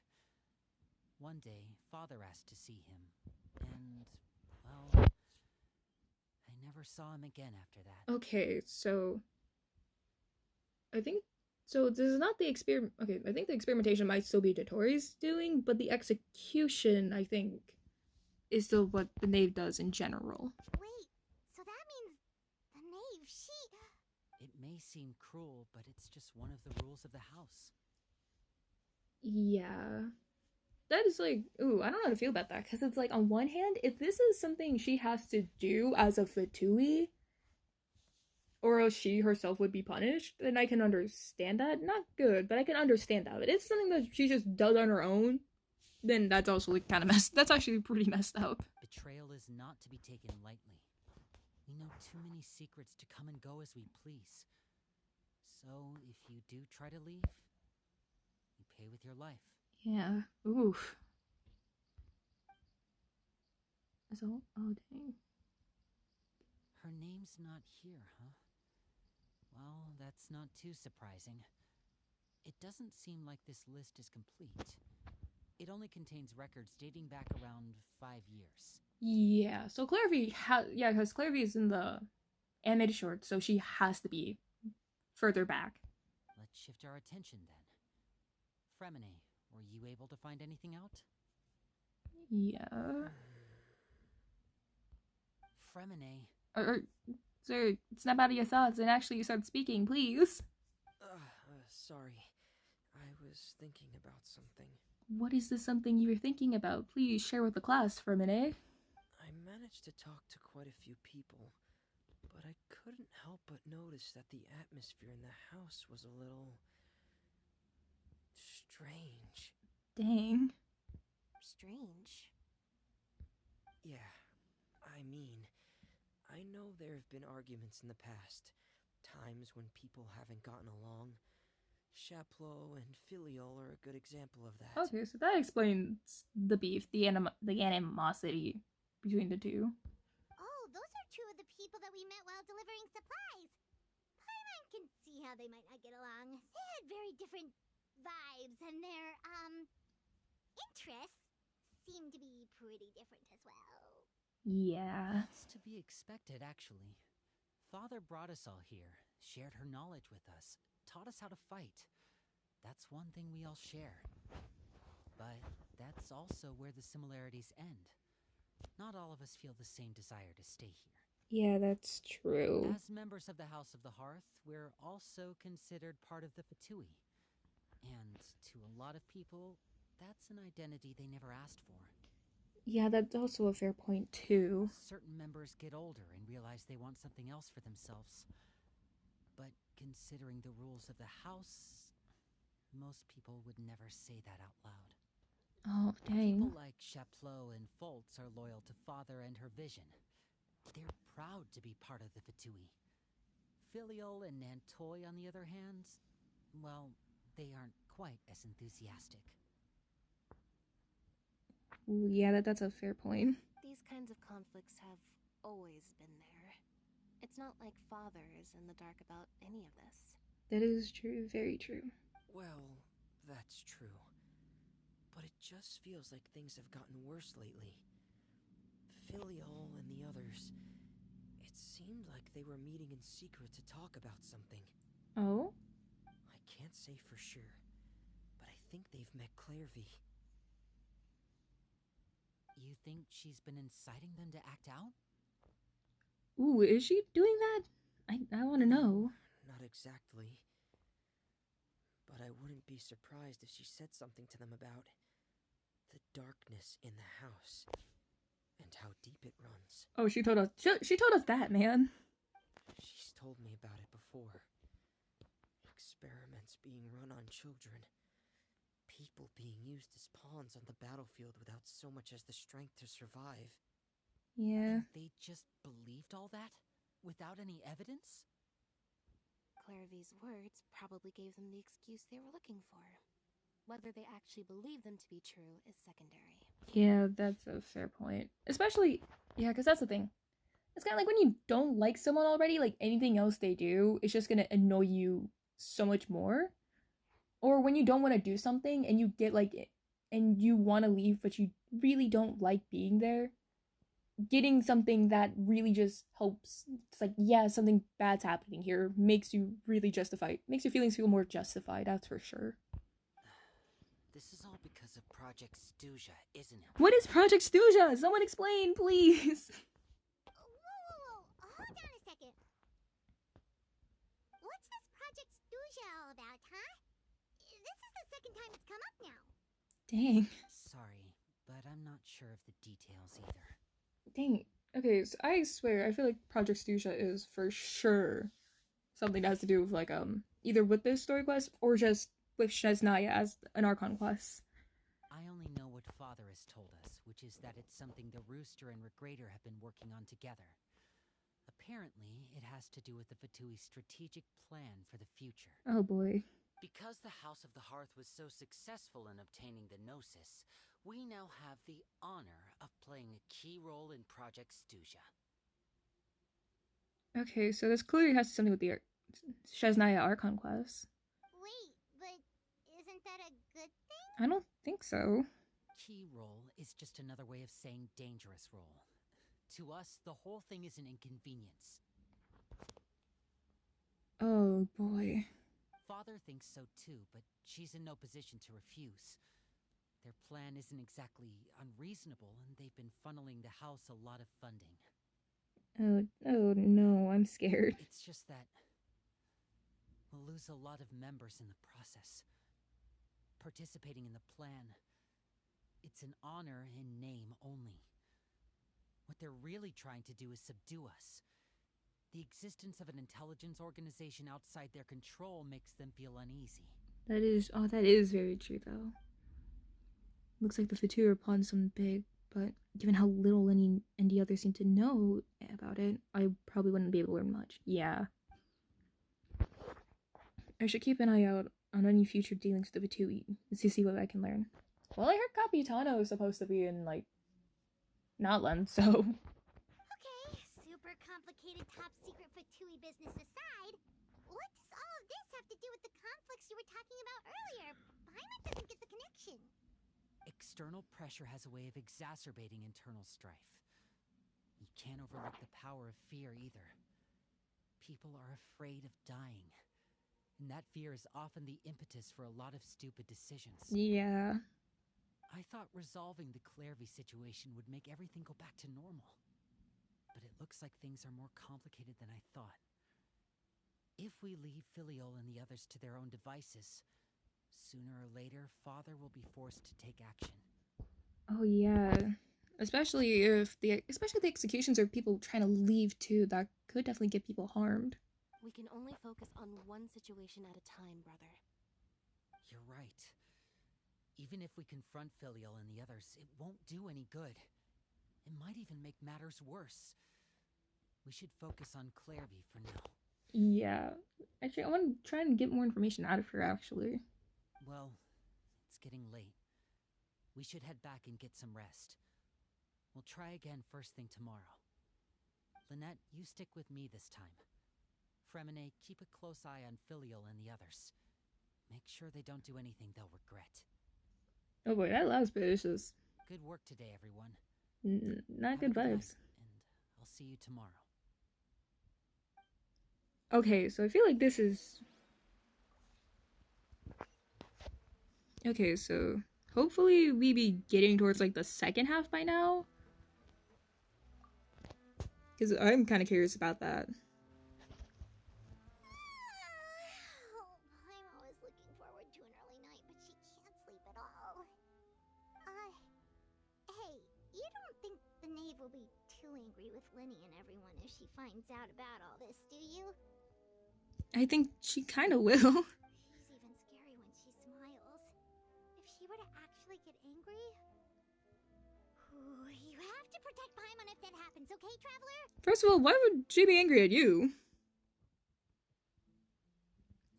One day, Father asked to see him, and, well, I never saw him again after that. Okay, so I think this is not the experiment. Okay, I think the experimentation might still be Dotori's doing, but the execution, I think, is still what the knave does in general. Wait, so that means the knave, she... It may seem cruel, but it's just one of the rules of the house. Yeah. That is like, ooh, I don't know how to feel about that, because it's like, on one hand, if this is something she has to do as a Fatui, or else she herself would be punished, then I can understand that. Not good, but I can understand that. But it's something that she just does on her own, then that's also like kind of messed. That's actually pretty messed up. Betrayal is not to be taken lightly. We know too many secrets to come and go as we please. So, if you do try to leave, you pay with your life. Yeah. Oof. So, oh dang. Her name's not here, huh? Well, that's not too surprising. It doesn't seem like this list is complete. It only contains records dating back around 5 years. Yeah, so Clairvy because Clairvy is in the animated short, so she has to be further back. Let's shift our attention then. Fremine, were you able to find anything out? Yeah. Fremine. Sir, snap out of your thoughts and actually start speaking, please. Sorry. I was thinking about something. What is this something you were thinking about? Please share with the class for a minute. I managed to talk to quite a few people, but I couldn't help but notice that the atmosphere in the house was a little... strange. Dang. Strange? Yeah, I mean, I know there have been arguments in the past, times when people haven't gotten along. Chaplot and Filiol are a good example of that. Okay, so that explains the beef, the animosity between the two. Oh, those are two of the people that we met while delivering supplies. Paimon can see how they might not get along. They had very different vibes, and their, interests seem to be pretty different as well. Yeah. That's to be expected, actually. Father brought us all here, shared her knowledge with us, taught us how to fight. That's one thing we all share. But that's also where the similarities end. Not all of us feel the same desire to stay here. Yeah, that's true. As members of the House of the Hearth, we're also considered part of the Fatui. And to a lot of people, that's an identity they never asked for. Yeah, that's also a fair point, too. Certain members get older and realize they want something else for themselves. But considering the rules of the house, most people would never say that out loud. Oh, dang. People like Chaplot and Foltz are loyal to Father and her vision. They're proud to be part of the Fatui. Filiol and Nantoy, on the other hand, well, they aren't quite as enthusiastic. Ooh, yeah, that's a fair point. These kinds of conflicts have always been there. It's not like Father is in the dark about any of this. That is true, very true. Well, That's true. But it just feels like things have gotten worse lately. Filial and the others, it seemed like they were meeting in secret to talk about something. Oh? I can't say for sure, but I think they've met Clairvy. You think she's been inciting them to act out? Ooh, is she doing that? I want to know. Not exactly. But I wouldn't be surprised if she said something to them about the darkness in the house and how deep it runs. Oh, she told us. She told us that, man. She's told me about it before. Experiments being run on children. People being used as pawns on the battlefield without so much as the strength to survive. Yeah. And they just believed all that? Without any evidence? Clairvy's words probably gave them the excuse they were looking for. Whether they actually believe them to be true is secondary. Yeah, that's a fair point. Especially, yeah, because that's the thing. It's kind of like when you don't like someone already, like anything else they do, it's just going to annoy you so much more. Or when you don't want to do something and you get like, and you want to leave, but you really don't like being there. Getting something that really just helps, it's like, yeah, something bad's happening here, makes you really justified, makes your feelings feel more justified, that's for sure. This is all because of Project Stuja, isn't it? What is Project Stuja? Someone explain, please. Whoa. Hold on a second. What's this Project Stuja all about, huh? This is the second time it's come up now. Dang. Sorry, but I'm not sure of the details either. Dang. Okay, so I swear, I feel like Project Stuja is for sure something that has to do with like either with this story quest or just with Shesnaya as an Archon quest. I only know what Father has told us, which is that it's something the Rooster and Regrator have been working on together. Apparently, it has to do with the Fatui's strategic plan for the future. Oh boy. Because the House of the Hearth was so successful in obtaining the Gnosis, we now have the honor of playing a key role in Project Stuja. Okay, so this clearly has something with the Shesnaya Archon quest. Wait, but isn't that a good thing? I don't think so. Key role is just another way of saying dangerous role. To us, the whole thing is an inconvenience. Oh boy. Father thinks so too, but she's in no position to refuse. Their plan isn't exactly unreasonable, and they've been funneling the house a lot of funding. Oh no, I'm scared. It's just that we'll lose a lot of members in the process. Participating in the plan, it's an honor in name only. What they're really trying to do is subdue us. The existence of an intelligence organization outside their control makes them feel uneasy. That is very true though. Looks like the Fatu are upon something big, but given how little any and the others seem to know about it, I probably wouldn't be able to learn much. Yeah. I should keep an eye out on any future dealings with the Fatui to see what I can learn. Well, I heard Capitano is supposed to be in, like, Notland, so... Okay, super complicated top secret Fatui business aside, what does all of this have to do with the conflicts you were talking about earlier? Paimon doesn't get the connection. External pressure has a way of exacerbating internal strife. You can't overlook the power of fear either. People are afraid of dying. And that fear is often the impetus for a lot of stupid decisions. Yeah. I thought resolving the Clairvy situation would make everything go back to normal. But it looks like things are more complicated than I thought. If we leave Filial and the others to their own devices, sooner or later, Father will be forced to take action. Oh yeah. Especially if the executions are people trying to leave too, that could definitely get people harmed. We can only focus on one situation at a time, brother. You're right. Even if we confront Filial and the others, it won't do any good. It might even make matters worse. We should focus on Clairvy for now. Yeah. Actually, I want to try and get more information out of her, actually. Well, it's getting late. We should head back and get some rest. We'll try again first thing tomorrow. Lynette, you stick with me this time. Fremine, keep a close eye on Filial and the others. Make sure they don't do anything they'll regret. Oh boy, that last bit is just Good work today, everyone. not Have a good night, vibes. and I'll see you tomorrow. Okay, so I feel like this is... Okay, so hopefully we be getting towards like the second half by now. Because I'm kind of curious about that. I'm always looking forward to an early night, but she can't sleep at all. Hey, you don't think the knave will be too angry with Linny and everyone if she finds out about all this, do you? I think she kind of will. She's even scary when she smiles. If she were to actually get angry... Ooh, you have to protect Paimon if that happens, okay, Traveler? First of all, why would she be angry at you?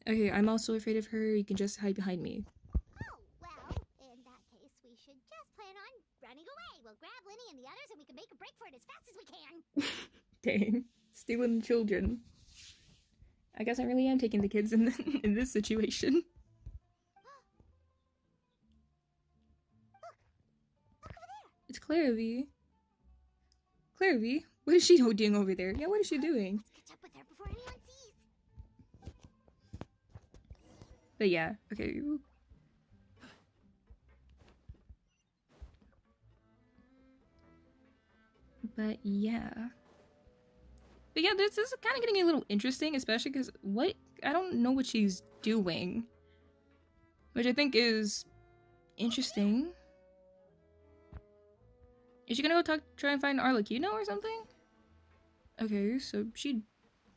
Okay, I'm also afraid of her. You can just hide behind me. Oh, well, in that case, we should just plan on running away. We'll grab Linny and the others and we can make a break for it as fast as we can. Dang. Stealing children. I guess I really am taking the kids in in this situation. Look over there. It's Clairvy. Clairvy? What is she doing over there? Yeah, what is she doing? Let's catch up with her before anyone sees. But yeah, okay. But yeah. But yeah, this is kind of getting a little interesting, especially because I don't know what she's doing. Which I think is interesting. Is she gonna go try and find Arlecchino or something? Okay, so she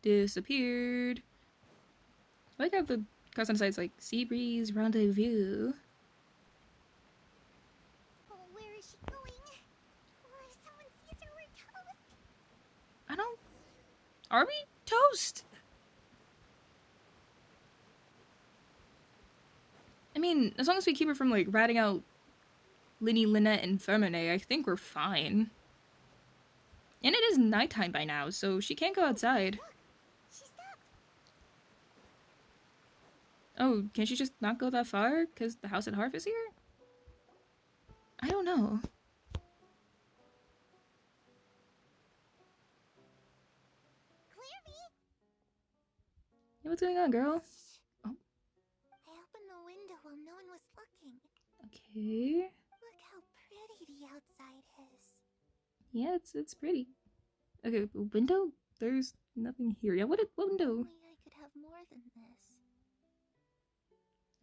disappeared. I like how the cross on the side's like Sea Breeze Rendezvous. Oh, where is she going? Or if someone sees her, we're toast. I don't... Are we toast? I mean, as long as we keep her from, like, ratting out Linny, Lynette, and Fermine, I think we're fine. And it is nighttime by now, so she can't go outside. Look, she stopped. Oh, can she just not go that far? Because the house at Harf is here? I don't know. Clairvy! Yeah, what's going on, girl? Oh, I opened the window while no one was looking. okay. Look how pretty the outside is. Yeah, it's pretty. Okay, window? There's nothing here. Yeah, what window? Only I could have more than this.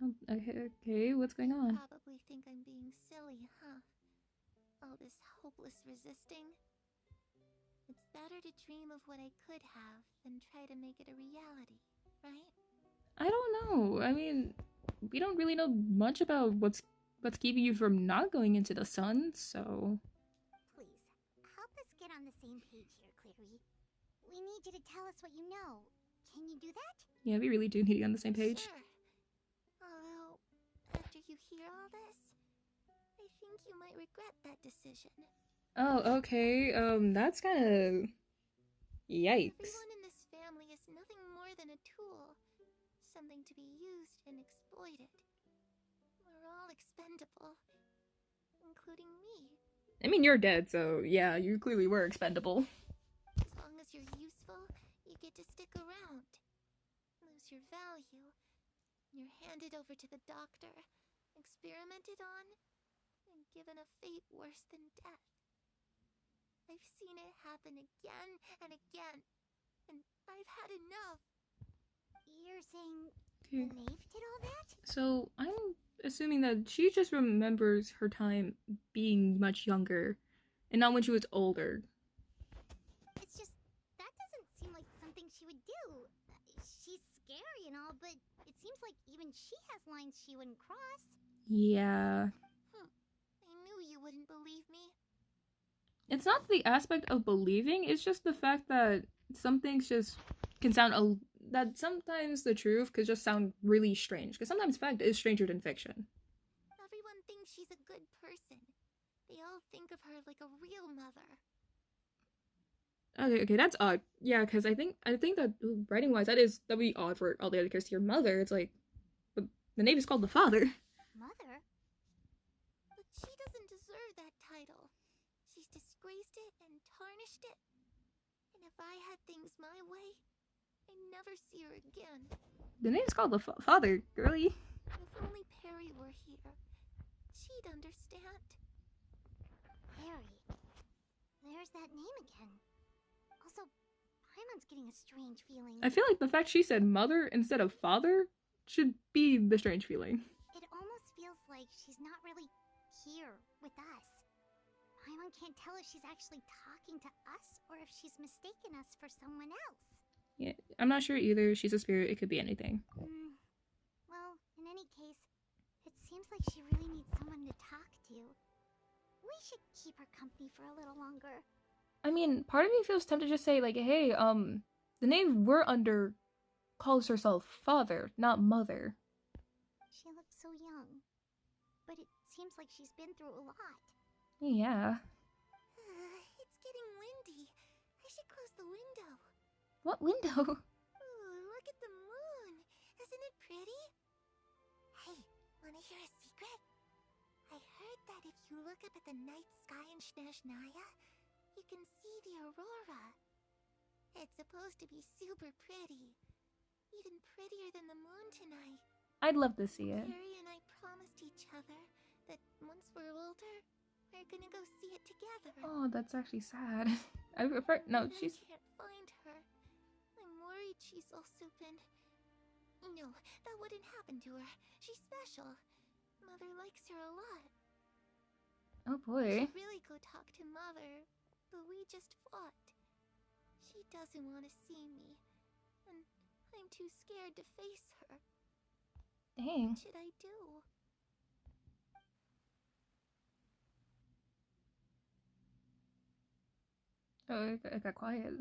Oh, okay, what's going on? Probably think I'm being silly, huh? All this hopeless resisting. It's better to dream of what I could have than try to make it a reality, right? I don't know. I mean, we don't really know much about what's keeping you from not going into the sun, so... Please, help us get on the same page here, Clary. We need you to tell us what you know. Can you do that? Yeah, we really do need to be on the same page. Sure. Although, after you hear all this, I think you might regret that decision. Oh, okay. That's kind of... Yikes. Everyone in this family is nothing more than a tool. Something to be used and exploited. We're all expendable. Including me. I mean, you're dead, so yeah, you clearly were expendable. As long as you're useful, you get to stick around. Lose your value. You're handed over to the doctor, experimented on, and given a fate worse than death. I've seen it happen again and again, and I've had enough. You're saying Okay. the knave did all that? So, I'm assuming that she just remembers her time being much younger, and not when she was older. It's just, that doesn't seem like something she would do. She's scary and all, but it seems like even she has lines she wouldn't cross. Yeah. I knew you wouldn't believe me. It's not the aspect of believing, it's just the fact that some things just can sound that sometimes the truth could just sound really strange, because sometimes fact is stranger than fiction. Everyone thinks she's a good person. They all think of her like a real mother. Okay, that's odd. Yeah, because I think that writing wise, that'd be odd for all the other kids. Your mother, it's like, but The name is called the father. Mother? But she doesn't deserve that title. She's disgraced it and tarnished it. And if I had things my way, I'd never see her again. The name's called the father, girly. If only Perry were here, she'd understand. Perry. There's that name again. Also, Paimon's getting a strange feeling. I feel like the fact she said mother instead of father should be the strange feeling. It almost feels like she's not really here with us. Paimon can't tell if she's actually talking to us or if she's mistaken us for someone else. Yeah, I'm not sure either. She's a spirit. It could be anything. Well, in any case, it seems like she really needs someone to talk to. We should keep her company for a little longer. I mean, part of me feels tempted to just say, like, hey, the name we're under calls herself father, not mother. She looks so young. But it seems like she's been through a lot. Yeah. It's getting windy. I should close the window. What window? Ooh, look at the moon. Isn't it pretty? Hey, wanna hear a secret? I heard that if you look up at the night sky in Snezhnaya, you can see the aurora. It's supposed to be super pretty. Even prettier than the moon tonight. I'd love to see it. Harry and I promised each other that once we're older, we're gonna go see it together. Oh, that's actually sad. I prefer no, she's. I can't find her. I'm worried she's also been. No, that wouldn't happen to her. She's special. Mother likes her a lot. Oh I boy. should really go talk to Mother, but we just fought. She doesn't want to see me, and I'm too scared to face her. Dang. What should I do? Oh, it got quiet.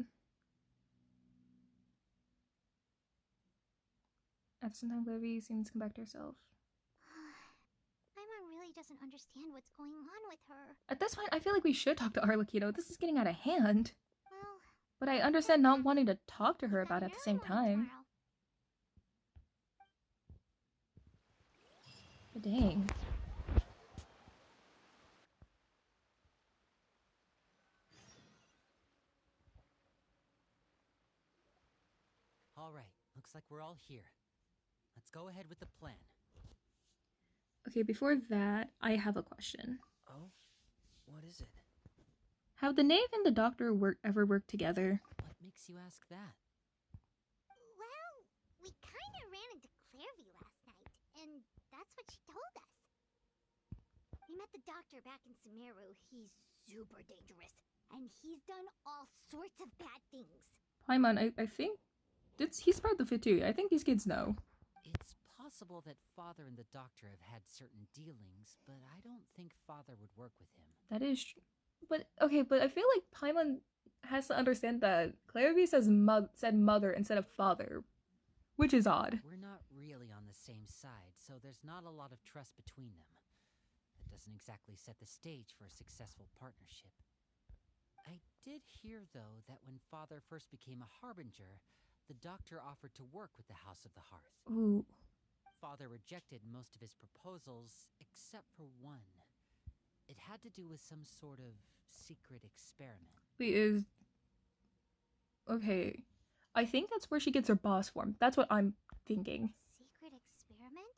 At the same time, Livy seems to come back to herself. Paimon really doesn't understand what's going on with her. At this point, I feel like we should talk to Arlecchino. This is getting out of hand. Well, But I understand not wanting to talk to her about it at the same time. But dang. All right, looks like we're all here. Let's go ahead with the plan. Okay, before that, I have a question. Oh? What is it? Have the knave and the doctor ever worked together? What makes you ask that? Well, we kind of ran into Clairview last night, and that's what she told us. We met the doctor back in Sumeru. He's super dangerous, and he's done all sorts of bad things. Paimon, I think he's part of the fit too. I think these kids know. It's possible that Father and the Doctor have had certain dealings, but I don't think Father would work with him. That is true. But okay, but I feel like Paimon has to understand that Clairview said mother instead of father, which is odd. We're not really on the same side, so there's not a lot of trust between them. That doesn't exactly set the stage for a successful partnership. I did hear, though, that when Father first became a Harbinger, the Doctor offered to work with the House of the Hearth. Ooh. Father rejected most of his proposals, except for one. It had to do with some sort of secret experiment. Okay. I think that's where she gets her boss form. That's what I'm thinking. Secret experiment?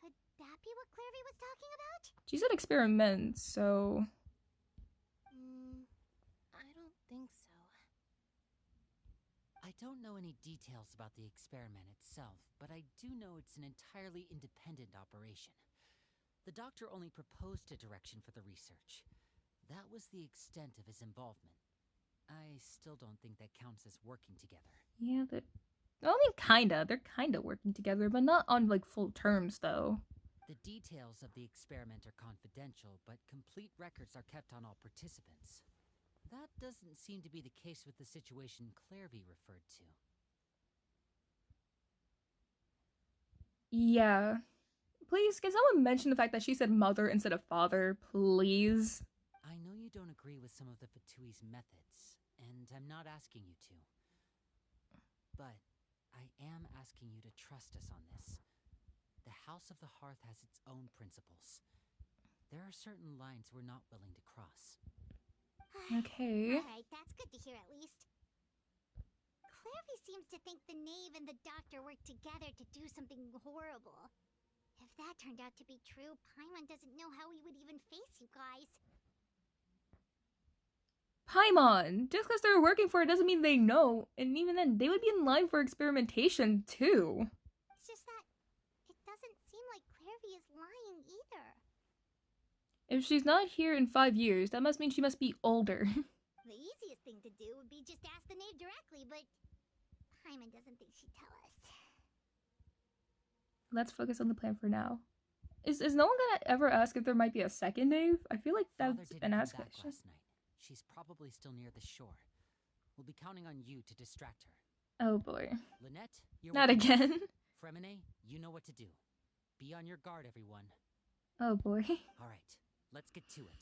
Could that be what Clairview was talking about? She said experiment, so... I don't think so. I don't know any details about the experiment itself, but I do know it's an entirely independent operation. The Doctor only proposed a direction for the research. That was the extent of his involvement. I still don't think that counts as working together. Yeah, I mean, kinda. They're kinda working together, but not on, like, full terms, though. The details of the experiment are confidential, but complete records are kept on all participants. That doesn't seem to be the case with the situation Clairview referred to. Yeah. Please, can someone mention the fact that she said mother instead of father, please? I know you don't agree with some of the Fatui's methods, and I'm not asking you to. But I am asking you to trust us on this. The House of the Hearth has its own principles. There are certain lines we're not willing to cross. Okay. Alright, that's good to hear at least. Clairvy seems to think the knave and the doctor worked together to do something horrible. If that turned out to be true, Paimon doesn't know how he would even face you guys. Paimon! Just because they're working for it doesn't mean they know. And even then, they would be in line for experimentation, too. It's just that it doesn't seem like Clairvy is lying either. If she's not here in 5 years, that must mean she must be older. The easiest thing to do would be just ask the knave directly, but Paimon doesn't think she'd tell us. Let's focus on the plan for now. Is no one gonna ever ask if there might be a second knave? I feel like Father that's didn't an come asked back question. last night. She's probably still near the shore. We'll be counting on you to distract her. Oh boy. Lynette, you're Not with me. again. Fremine, you know what to do. Be on your guard, everyone. Oh boy. All right, let's get to it.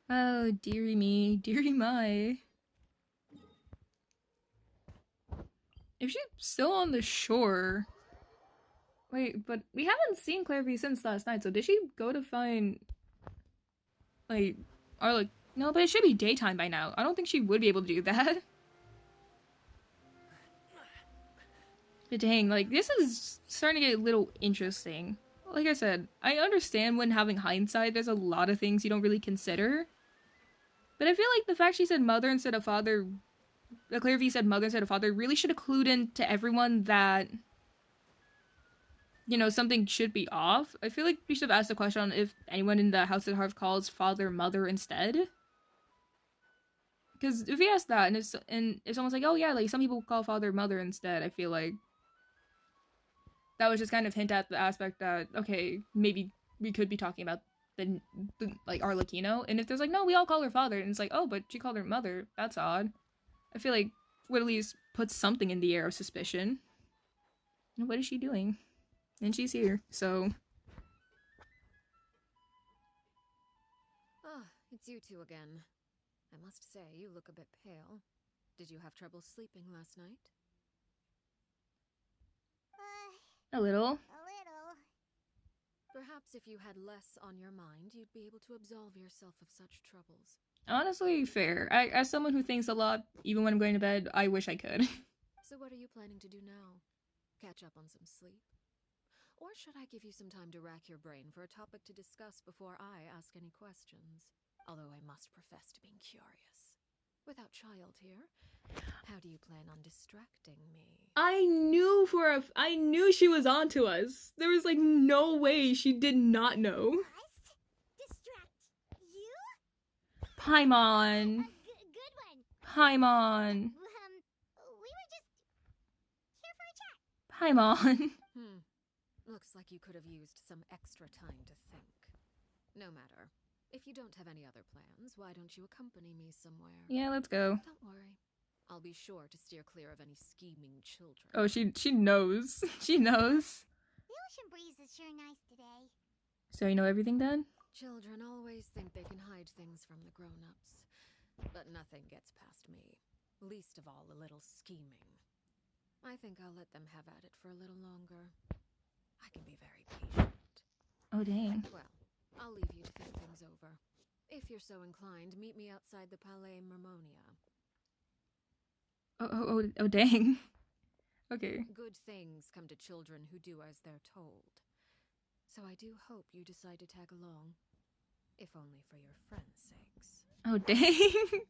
Oh, dearie me, dearie my. If she's still on the shore... Wait, but we haven't seen Clairvy since last night, so did she go to find... Like, Arlecchino? No, but it should be daytime by now. I don't think she would be able to do that. But dang, like, this is starting to get a little interesting. Like I said, I understand when having hindsight, there's a lot of things you don't really consider. But I feel like the fact she said mother instead of father, Clairvy said mother instead of father, really should have clued in to everyone that, you know, something should be off. I feel like we should have asked the question on if anyone in the House of Hearth calls father mother instead. Because if we ask that, and if someone's like, oh yeah, like some people call father mother instead, I feel like that was just kind of hint at the aspect that, okay, maybe we could be talking about the like Arlecchino. And if there's like, no, we all call her father, and it's like, oh, but she called her mother, that's odd. I feel like would at least put something in the air of suspicion. And what is she doing? And she's here, so... Ah, it's you two again. I must say, you look a bit pale. Did you have trouble sleeping last night? A little. A little. Perhaps if you had less on your mind, you'd be able to absolve yourself of such troubles. Honestly, fair. As someone who thinks a lot, even when I'm going to bed, I wish I could. So what are you planning to do now? Catch up on some sleep? Or should I give you some time to rack your brain for a topic to discuss before I ask any questions? Although I must profess to being curious. Without child here, how do you plan on distracting me? I knew she was onto us. There was like no way she did not know. Us? Distract you? Paimon. Good one. Paimon. We were just here for a chat. Paimon. Looks like you could have used some extra time to think. No matter. If you don't have any other plans, why don't you accompany me somewhere? Yeah, let's go. Don't worry. I'll be sure to steer clear of any scheming children. Oh, she knows. She knows. The ocean breeze is sure nice today. So you know everything then? Children always think they can hide things from the grown-ups. But nothing gets past me. Least of all a little scheming. I think I'll let them have at it for a little longer. I can be very patient. Oh, dang. Well, I'll leave you to think things over. If you're so inclined, meet me outside the Palais Mermonia. Oh, dang. Okay. Good things come to children who do as they're told. So I do hope you decide to tag along. If only for your friends' sakes. Oh, dang.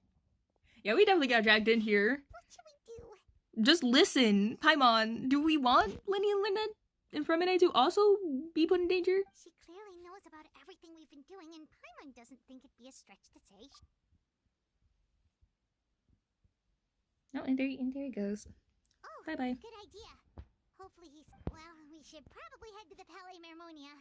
Yeah, we definitely got dragged in here. What should we do? Just listen. Paimon, do we want Lenny and Lynette and Fremine to also be put in danger? She clearly knows about everything we've been doing, and Paimon doesn't think it'd be a stretch to say. Oh, and there he goes. Oh, Bye-bye. good idea. Hopefully he's... Well, we should probably head to the Palais Mermonia.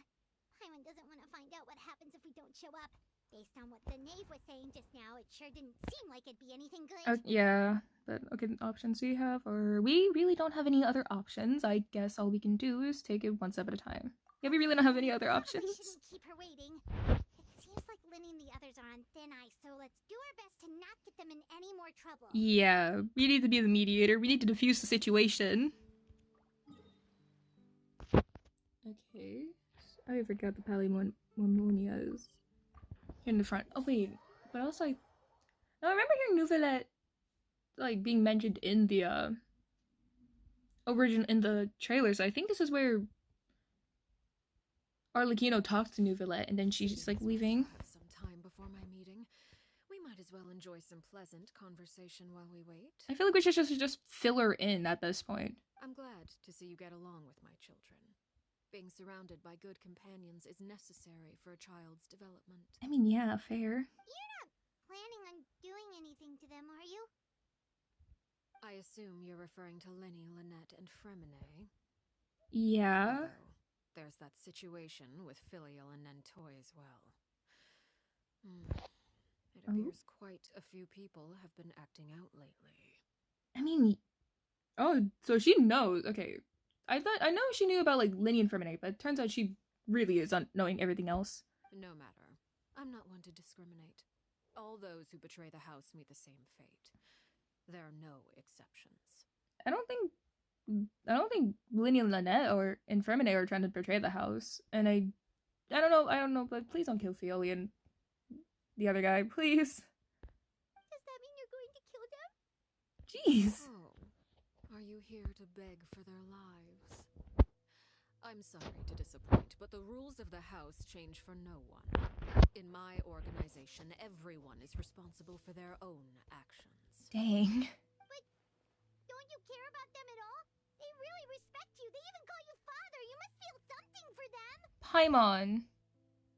Paimon doesn't want to find out what happens if we don't show up. Based on what the knave was saying just now, it sure didn't seem like it'd be anything good. Yeah, but okay, the options we have are... We really don't have any other options. I guess all we can do is take it one step at a time. Yeah, we really don't have any other options. We shouldn't keep her waiting. It seems like Lynn and the others are on thin ice, so let's do our best to to not get them in any more trouble. Yeah, we need to be the mediator. We need to diffuse the situation. Okay. I forgot the Palimonias in the front. Oh wait, but also I remember hearing Nouvellette like being mentioned in the origin in the trailers. I think this is where Arlecchino talks to Nouvellette and then she's just like leaving. Some time before my meeting. We might as well enjoy some pleasant conversation while we wait. I feel like we should just fill her in at this point. I'm glad to see you get along with my children. Being surrounded by good companions is necessary for a child's development. I mean, yeah, fair. You're not planning on doing anything to them, are you? I assume you're referring to Lenny, Lynette, and Fremine. Yeah. Although, there's that situation with Filial and Nentoy as well. It appears quite a few people have been acting out lately. I mean, oh, so she knows. Okay. I know she knew about like Lenny and Fremine, but it turns out she really is knowing everything else. No matter. I'm not one to discriminate. All those who betray the house meet the same fate. There are no exceptions. I don't think Lenny and Lynette or Fremine are trying to betray the house. And I don't know, but please don't kill Fioli and the other guy, please. Does that mean you're going to kill them? Jeez. Oh, are you here to beg for their lives? I'm sorry to disappoint, but the rules of the house change for no one. In my organization, everyone is responsible for their own actions. Dang. But don't you care about them at all? They really respect you. They even call you father. You must feel something for them. Paimon,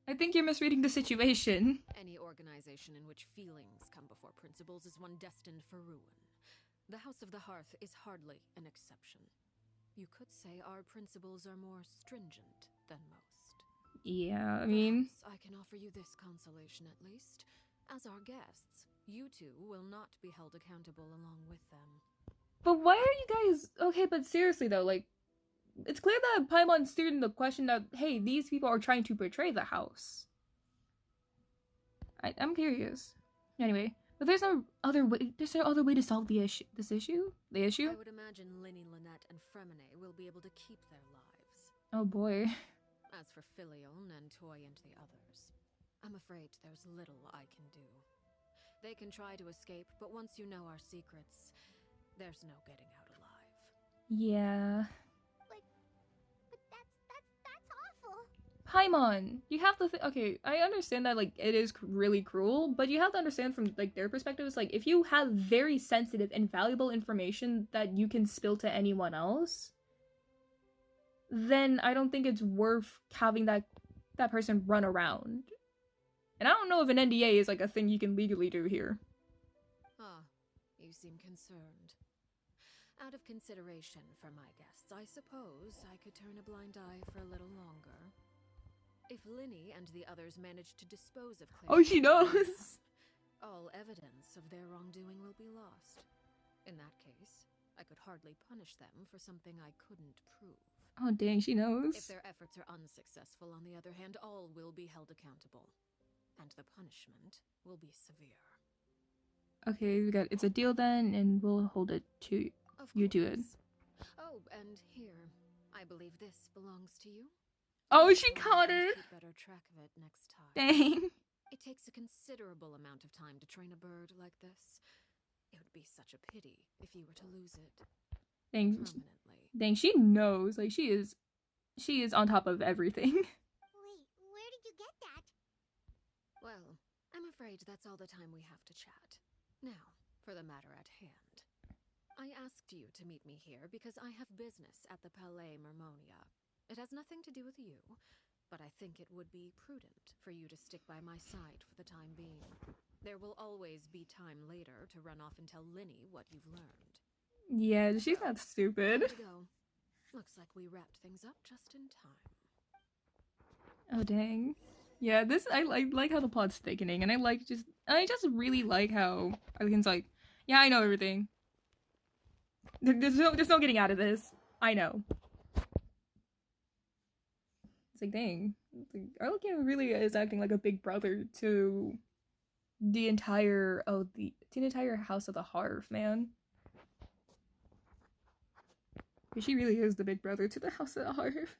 I think you're misreading the situation. Any organization in which feelings come before principles is one destined for ruin. The House of the Hearth is hardly an exception. You could say our principles are more stringent than most. Yeah, I mean... Perhaps I can offer you this consolation at least. As our guests, you two will not be held accountable along with them. But why are you guys... Okay, but seriously though, like... It's clear that Paimon's steered in the question that, hey, these people are trying to betray the house. I'm curious. Anyway, but there's no other way to solve this issue? The issue? I would imagine Lenny, Lynette, and Fremine will be able to keep their lives. Oh boy. As for Filial, Nentoy, and the others, I'm afraid there's little I can do. They can try to escape, but once you know our secrets, there's no getting out alive. Yeah. But that's awful. Paimon, you have to okay, I understand that like it is really cruel, but you have to understand from like their perspective, it's like if you have very sensitive and valuable information that you can spill to anyone else, then I don't think it's worth having that person run around. And I don't know if an NDA is like a thing you can legally do here. Ah, you seem concerned. Out of consideration for my guests, I suppose I could turn a blind eye for a little longer. If Lenny and the others manage to dispose of Claire... Oh, she knows! All evidence of their wrongdoing will be lost. In that case, I could hardly punish them for something I couldn't prove. Oh dang, she knows. If their efforts are unsuccessful, on the other hand, all will be held accountable. And the punishment will be severe. Okay, it's a deal then, and we'll hold it to you do it. Oh, and here, I believe this belongs to you. Oh, she caught it! Keep better track of it next time. Dang. It takes a considerable amount of time to train a bird like this. It would be such a pity if you were to lose it. Dang. Permanently. Dang, she knows. Like, she is on top of everything. Wait, where did you get that? Well, I'm afraid that's all the time we have to chat. Now, for the matter at hand. I asked you to meet me here because I have business at the Palais Mermonia. It has nothing to do with you, but I think it would be prudent for you to stick by my side for the time being. There will always be time later to run off and tell Lenny what you've learned. Yeah, she's not stupid. Time to go. Looks like we wrapped things up just in time. Oh dang. Yeah, I like how the plot's thickening, and I just really like how Arlecchino's like, yeah, I know everything. There's no getting out of this. I know. It's like, dang. It's like, Arlecchino really is acting like a big brother to the entire House of the Hearth, man. She really is the big brother to the House of the Hearth.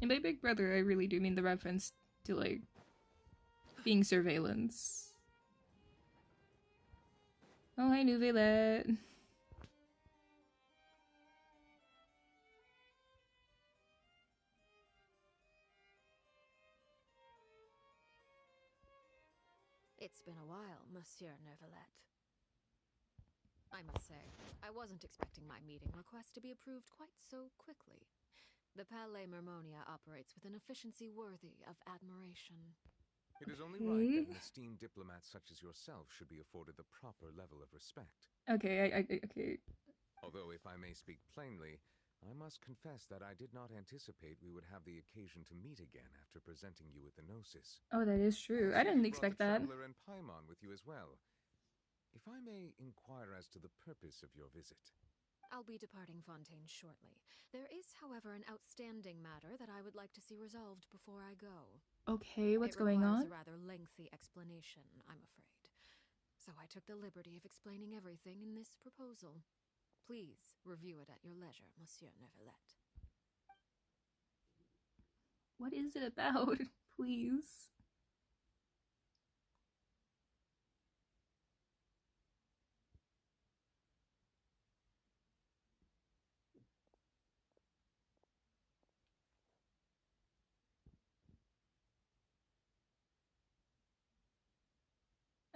And by big brother, I really do mean the reference to, like, being surveillance. Oh, hi, Nouvellette. It's been a while, Monsieur Neuvillette. I must say, I wasn't expecting my meeting request to be approved quite so quickly. The Palais Mermonia operates with an efficiency worthy of admiration. It is only right that an esteemed diplomat such as yourself should be afforded the proper level of respect. Okay, okay. Although, if I may speak plainly, I must confess that I did not anticipate we would have the occasion to meet again after presenting you with the Gnosis. Oh, that is true. I didn't expect that. You brought the Traveler and Paimon with you as well. If I may inquire as to the purpose of your visit. I'll be departing Fontaine shortly. There is, however, an outstanding matter that I would like to see resolved before I go. Okay, what's going on? It requires a rather lengthy explanation, I'm afraid. So I took the liberty of explaining everything in this proposal. Please review it at your leisure, Monsieur Neuvillette. What is it about? Please.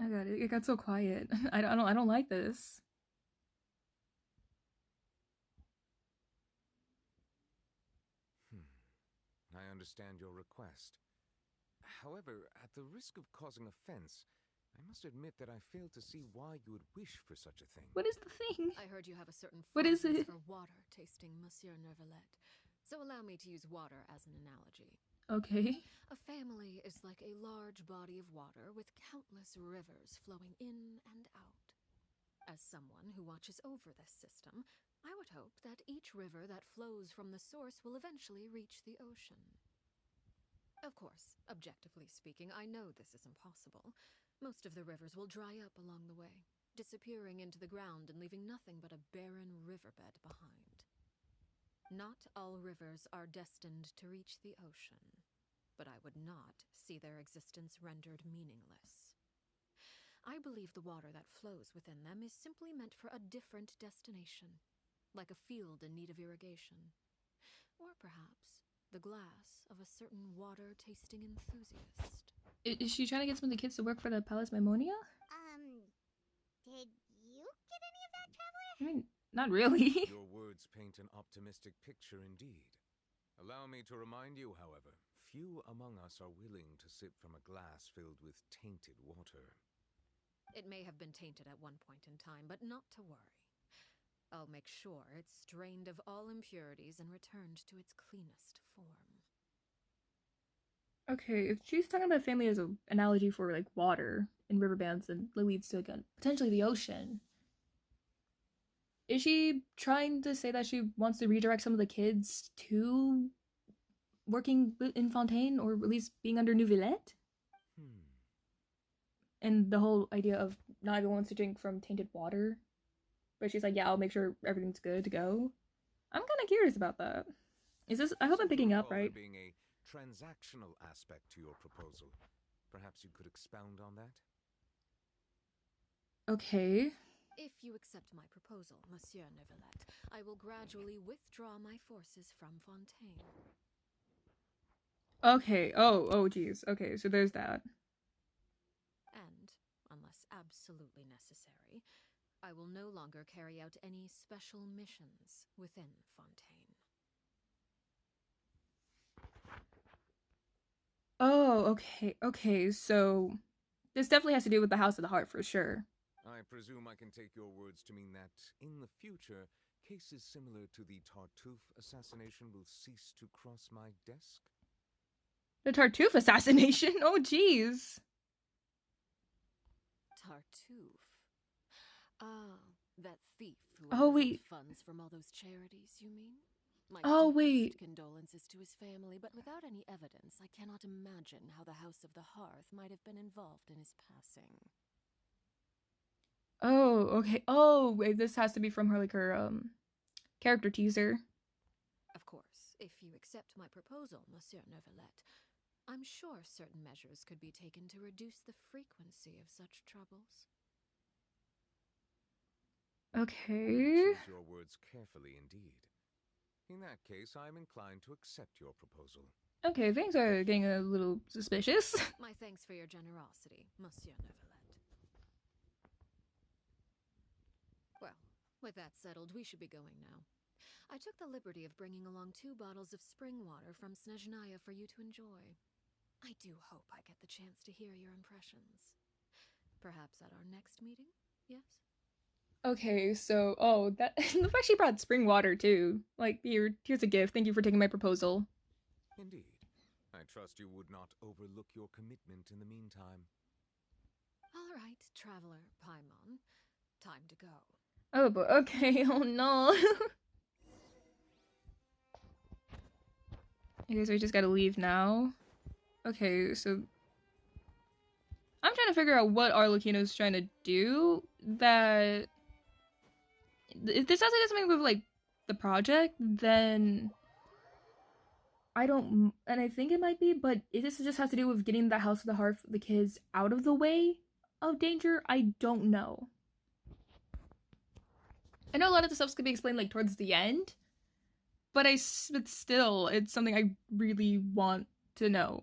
Oh god, it got so quiet. I don't like this. I understand your request. However, at the risk of causing offense, I must admit that I fail to see why you would wish for such a thing. What is the thing? I heard you have a certain what is it? for water tasting, Monsieur Neuvillette. So allow me to use water as an analogy. Okay. A family is like a large body of water with countless rivers flowing in and out. As someone who watches over this system, I would hope that each river that flows from the source will eventually reach the ocean. Of course, objectively speaking, I know this is impossible. Most of the rivers will dry up along the way, disappearing into the ground and leaving nothing but a barren riverbed behind. Not all rivers are destined to reach the ocean, but I would not see their existence rendered meaningless. I believe the water that flows within them is simply meant for a different destination, like a field in need of irrigation. Or perhaps the glass of a certain water-tasting enthusiast. Is she trying to get some of the kids to work for the Palace Mimonia? Did you get any of that, Traveler? I mean, not really. Your words paint an optimistic picture indeed. Allow me to remind you, however, few among us are willing to sip from a glass filled with tainted water. It may have been tainted at one point in time, but not to worry. I'll make sure it's drained of all impurities and returned to its cleanest form. Okay, if she's talking about family as an analogy for, like, water in riverbands and leads to, like, potentially the ocean, is she trying to say that she wants to redirect some of the kids to working in Fontaine, or at least being under Nouvellette? And the whole idea of not everyone wants to drink from tainted water, but she's like, yeah, I'll make sure everything's good to go. I'm kind of curious about that. Is this? I hope I'm picking up right. There being a transactional aspect to your proposal. Perhaps you could expound on that? Okay. If you accept my proposal, Monsieur Neuvillette, I will gradually withdraw my forces from Fontaine. Okay. Oh, geez. Okay, so there's that. And, unless absolutely necessary, I will no longer carry out any special missions within Fontaine. Oh, okay, so this definitely has to do with the House of the Heart for sure. I presume I can take your words to mean that, in the future, cases similar to the Tartuffe assassination will cease to cross my desk? The Tartuffe assassination? Oh, jeez. Tartuffe? Ah, that thief who wait. funds from all those charities, you mean? My Oh, deepest wait. condolences to his family, but without any evidence, I cannot imagine how the House of the Hearth might have been involved in his passing. Oh, okay. Oh, wait, this has to be from her, like, her, character teaser. Of course, if you accept my proposal, Monsieur Neuvillette, I'm sure certain measures could be taken to reduce the frequency of such troubles. Okay. Choose your words carefully indeed. In that case, I am inclined to accept your proposal. Okay, things are getting a little suspicious. My thanks for your generosity, Monsieur Neuvillette. Well, with that settled, we should be going now. I took the liberty of bringing along 2 bottles of spring water from Snezhnaya for you to enjoy. I do hope I get the chance to hear your impressions. Perhaps at our next meeting, yes? Okay, so, oh, that, the fact she brought spring water, too. Like, here's a gift. Thank you for taking my proposal. Indeed. I trust you would not overlook your commitment in the meantime. All right, Traveler Paimon. Time to go. Oh, but okay, oh no. I guess we just gotta leave now. Okay, so I'm trying to figure out what Arlecchino's trying to do. That if this has to do something with like the project, then I don't, and I think it might be. But if this just has to do with getting the House of the Hearth, the kids out of the way of danger, I don't know. I know a lot of the stuff's gonna be explained like towards the end, but still, it's something I really want to know.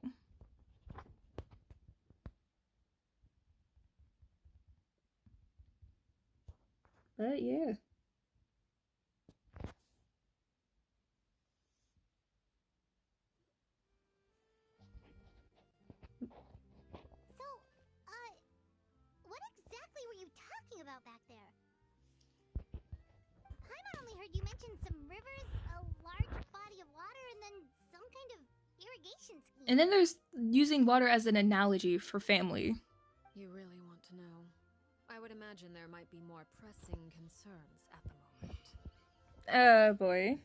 But yeah. So, what exactly were you talking about back there? Paimon only heard you mention some rivers, a large body of water, and then some kind of irrigation scheme. And then there's using water as an analogy for family. You really want to know? I would imagine there might be more pressing concerns at the moment. Boy.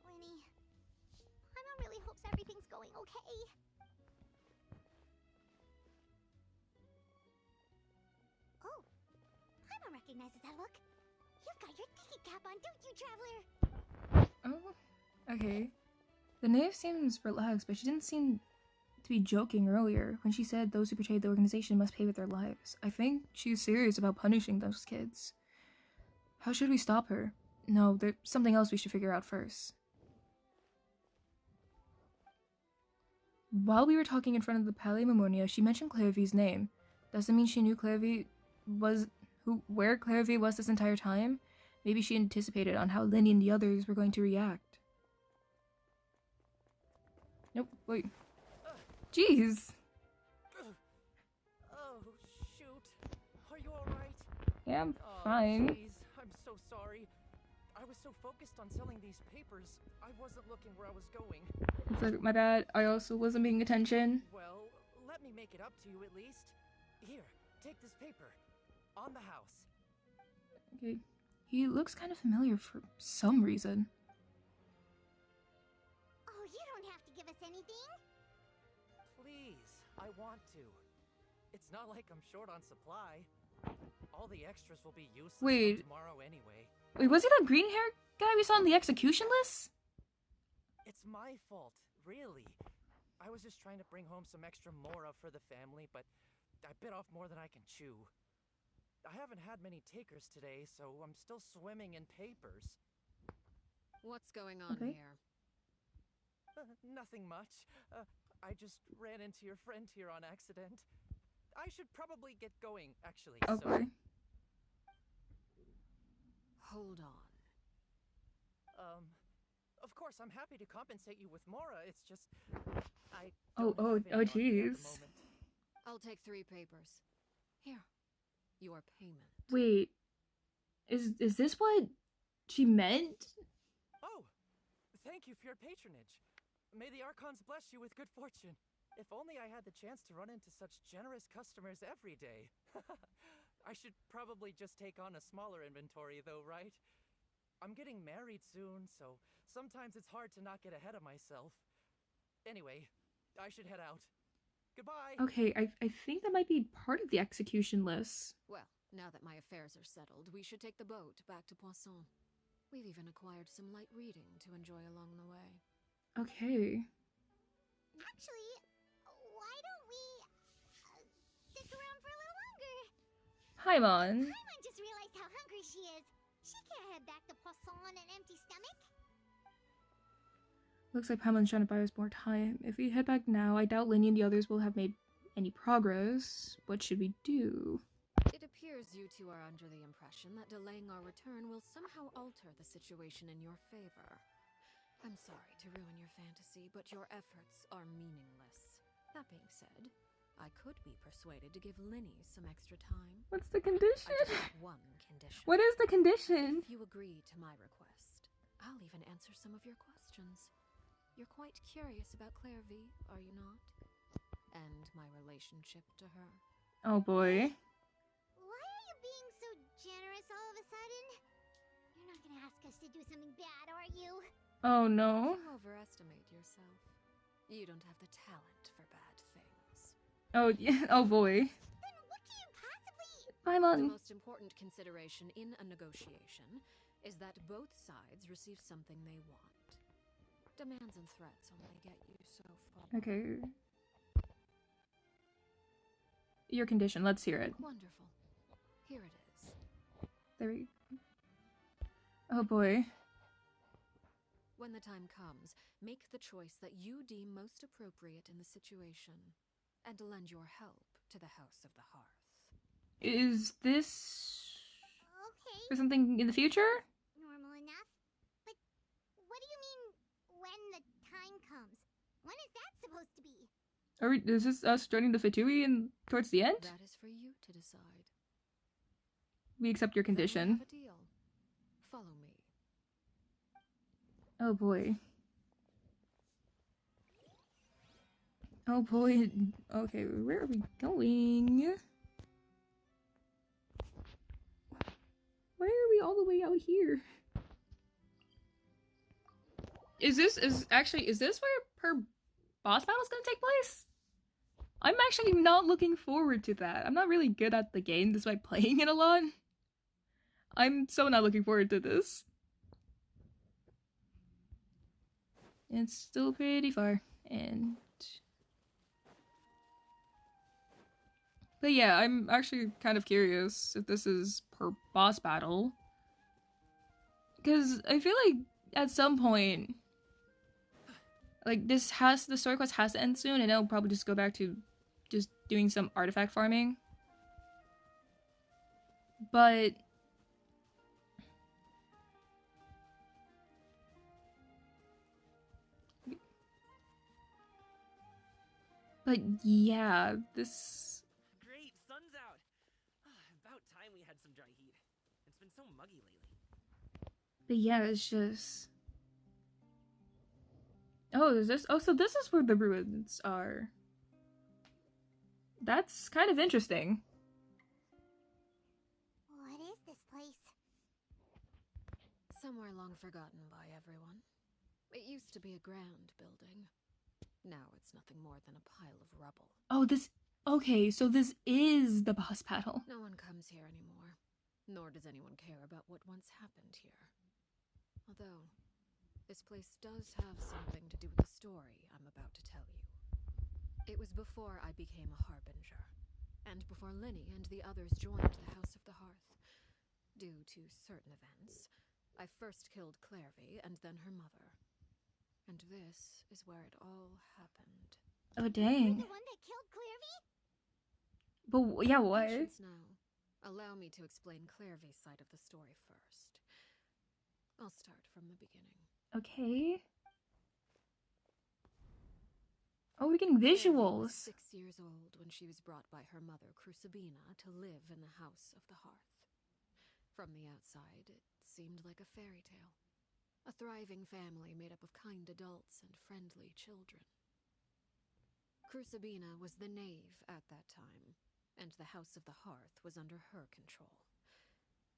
Winnie, Paimon really hopes everything's going okay. Oh, Paimon recognizes that look. You've got your thinking cap on, don't you, Traveler? Oh, okay. The knave seems relaxed, but she didn't seem to be joking earlier when she said those who betrayed the organization must pay with their lives. I think she's serious about punishing those kids. How should we stop her? No, there's something else we should figure out first. While we were talking in front of the Palais Memoria, she mentioned Clairvy's name. Does that mean she knew where Clairvy was this entire time? Maybe she anticipated on how Lenny and the others were going to react. Nope, wait. Jeez. Oh, shoot. Are you alright? Yeah, I'm fine. Jeez, I'm so sorry. I was so focused on selling these papers, I wasn't looking where I was going. It's like, my bad. I also wasn't paying attention. Well, let me make it up to you at least. Here, take this paper. On the house. Okay. He looks kind of familiar for some reason. Oh, you don't have to give us anything. Please, I want to. It's not like I'm short on supply. All the extras will be useless Wait. tomorrow anyway. Wait, was he that green hair guy we saw on the execution list? It's my fault, really. I was just trying to bring home some extra mora for the family, but I bit off more than I can chew. I haven't had many takers today, so I'm still swimming in papers. What's going on Okay. here? Nothing much. I just ran into your friend here on accident. I should probably get going, actually. Okay. Hold on. Of course, I'm happy to compensate you with Mora. It's just, I Oh, don't have any on me at the jeez. moment. I'll take 3 papers. Here. Your payment. Wait. Is this what she meant? Oh, thank you for your patronage. May the Archons bless you with good fortune. If only I had the chance to run into such generous customers every day. I should probably just take on a smaller inventory though, right? I'm getting married soon, so sometimes it's hard to not get ahead of myself. Anyway, I should head out. Goodbye! Okay, I think that might be part of the execution list. Well, now that my affairs are settled, we should take the boat back to Poisson. We've even acquired some light reading to enjoy along the way. Okay. Actually, why don't we stick around for a little longer? Paimon. Paimon just realized how hungry she is. She can't head back to Poisson on an empty stomach. Looks like Paimon's trying to buy us more time. If we head back now, I doubt Linny and the others will have made any progress. What should we do? It appears you two are under the impression that delaying our return will somehow alter the situation in your favor. I'm sorry to ruin your fantasy, but your efforts are meaningless. That being said, I could be persuaded to give Linny some extra time. What's the condition? I just have one condition. What is the condition? If you agree to my request, I'll even answer some of your questions. You're quite curious about Clairvy, are you not? And my relationship to her. Oh boy. Why are you being so generous all of a sudden? You're not gonna ask us to do something bad, are you? Oh no. You overestimate yourself. You don't have the talent for bad things. Oh yeah. Oh boy. Then what do you possibly... Paimon. The most important consideration in a negotiation is that both sides receive something they want. Demands and threats only get you so far. Okay. Your condition, let's hear it. Wonderful. Here it is. There we go. Oh boy. When the time comes, make the choice that you deem most appropriate in the situation, and lend your help to the House of the Hearth. Is this... Okay. for something in the future? Normal enough. But what do you mean, when the time comes? When is that supposed to be? Are we, is this us joining the Fatui in towards the end? That is for you to decide. We accept your condition. Then we have a deal. Follow me. Oh boy. Oh boy. Okay, where are we going? Why are we all the way out here? Is this where her boss battle's gonna take place? I'm actually not looking forward to that. I'm not really good at the game despite playing it a lot. I'm so not looking forward to this. It's still pretty far, and... But yeah, I'm actually kind of curious if this is her boss battle. Because I feel like at some point, like the story quest has to end soon, and it'll probably just go back to just doing some artifact farming. But yeah, this... Great, sun's out. About time we had some dry heat. It's been so muggy lately. But yeah, it's just... Oh, is this... Oh, so this is where the ruins are. That's kind of interesting. What is this place? Somewhere long forgotten by everyone. It used to be a grand building. Now it's nothing more than a pile of rubble. Oh, this... Okay, so this is the boss battle. No one comes here anymore. Nor does anyone care about what once happened here. Although, this place does have something to do with the story I'm about to tell you. It was before I became a harbinger, and before Linny and the others joined the House of the Hearth. Due to certain events, I first killed Clairvy and then her mother. And this is where it all happened. Oh, dang. You're the one that killed Clairvy? But, yeah, what? Patience now. Allow me to explain Clairvy's side of the story first. I'll start from the beginning. Okay. Oh, we're getting visuals. Clairvy was 6 years old when she was brought by her mother, Crucibina, to live in the House of the Hearth. From the outside, it seemed like a fairy tale. A thriving family made up of kind adults and friendly children. Crucibina was the knave at that time, and the House of the Hearth was under her control.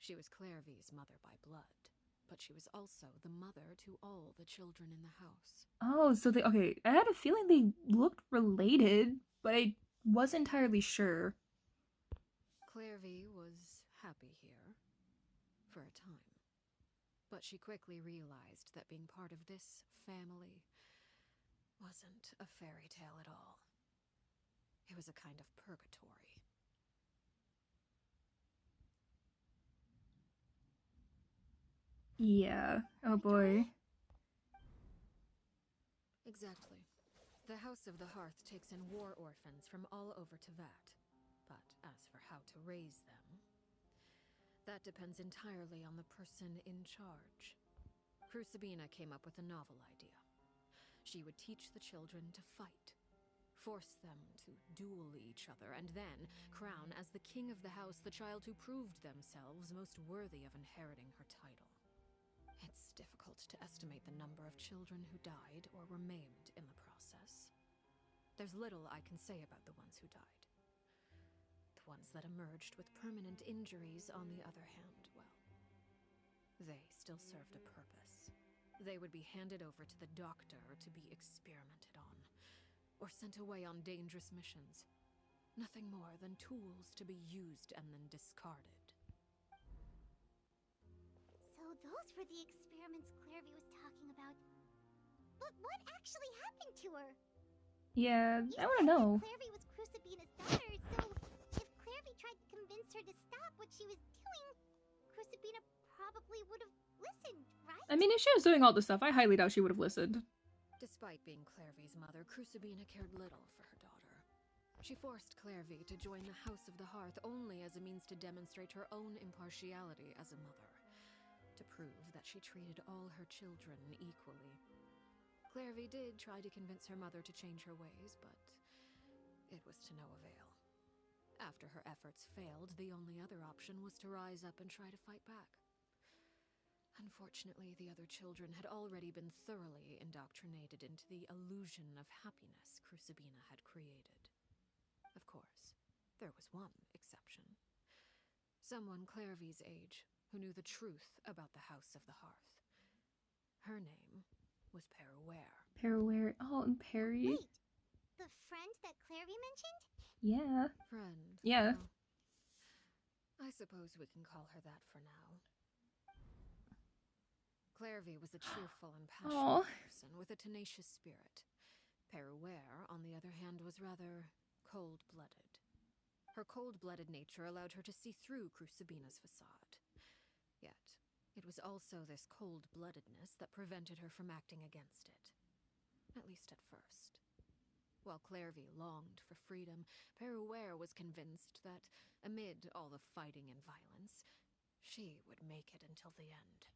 She was Clairvy's mother by blood, but she was also the mother to all the children in the house. Oh, so they, okay, I had a feeling they looked related, but I wasn't entirely sure. Clairvy was happy here for a time, but she quickly realized that being part of this family wasn't a fairy tale at all. It was a kind of purgatory. Yeah. Oh boy. Exactly. The House of the Hearth takes in war orphans from all over Teyvat. But as for how to raise them, that depends entirely on the person in charge. Crucibina came up with a novel idea. She would teach the children to fight, force them to duel each other, and then crown as the king of the house the child who proved themselves most worthy of inheriting her title. It's difficult to estimate the number of children who died or were maimed in the process. There's little I can say about the ones who died. The ones that emerged with permanent injuries, on the other hand, well, they still served a purpose. They would be handed over to the doctor to be experimented on, or sent away on dangerous missions. Nothing more than tools to be used and then discarded. So those were the experiments Clairvy was talking about. But what actually happened to her? Yeah, You I want to said know. that Clairvy was Crucibina's daughter, so if Clairvy tried to convince her to stop what she was doing, Crucibina probably would have listened, right? I mean, if she was doing all this stuff, I highly doubt she would have listened. Despite being Clairvy's mother, Crucibina cared little for her daughter. She forced Clairvy to join the House of the Hearth only as a means to demonstrate her own impartiality as a mother, to prove that she treated all her children equally. Clairvy did try to convince her mother to change her ways, but it was to no avail. After her efforts failed, the only other option was to rise up and try to fight back. Unfortunately, the other children had already been thoroughly indoctrinated into the illusion of happiness Crucibina had created. Of course, there was one exception. Someone Clairvy's age who knew the truth about the House of the Hearth. Her name was Peruere. Peruere. Oh, and Perry. Wait, the friend that Clairvy mentioned? Yeah. Friend. Yeah. Well, I suppose we can call her that for now. Clairvy was a cheerful and passionate person with a tenacious spirit. Peruere, on the other hand, was rather cold-blooded. Her cold-blooded nature allowed her to see through Crucibina's facade. Yet, it was also this cold-bloodedness that prevented her from acting against it. At least at first. While Clairvy longed for freedom, Peruere was convinced that, amid all the fighting and violence, she would make it until the end.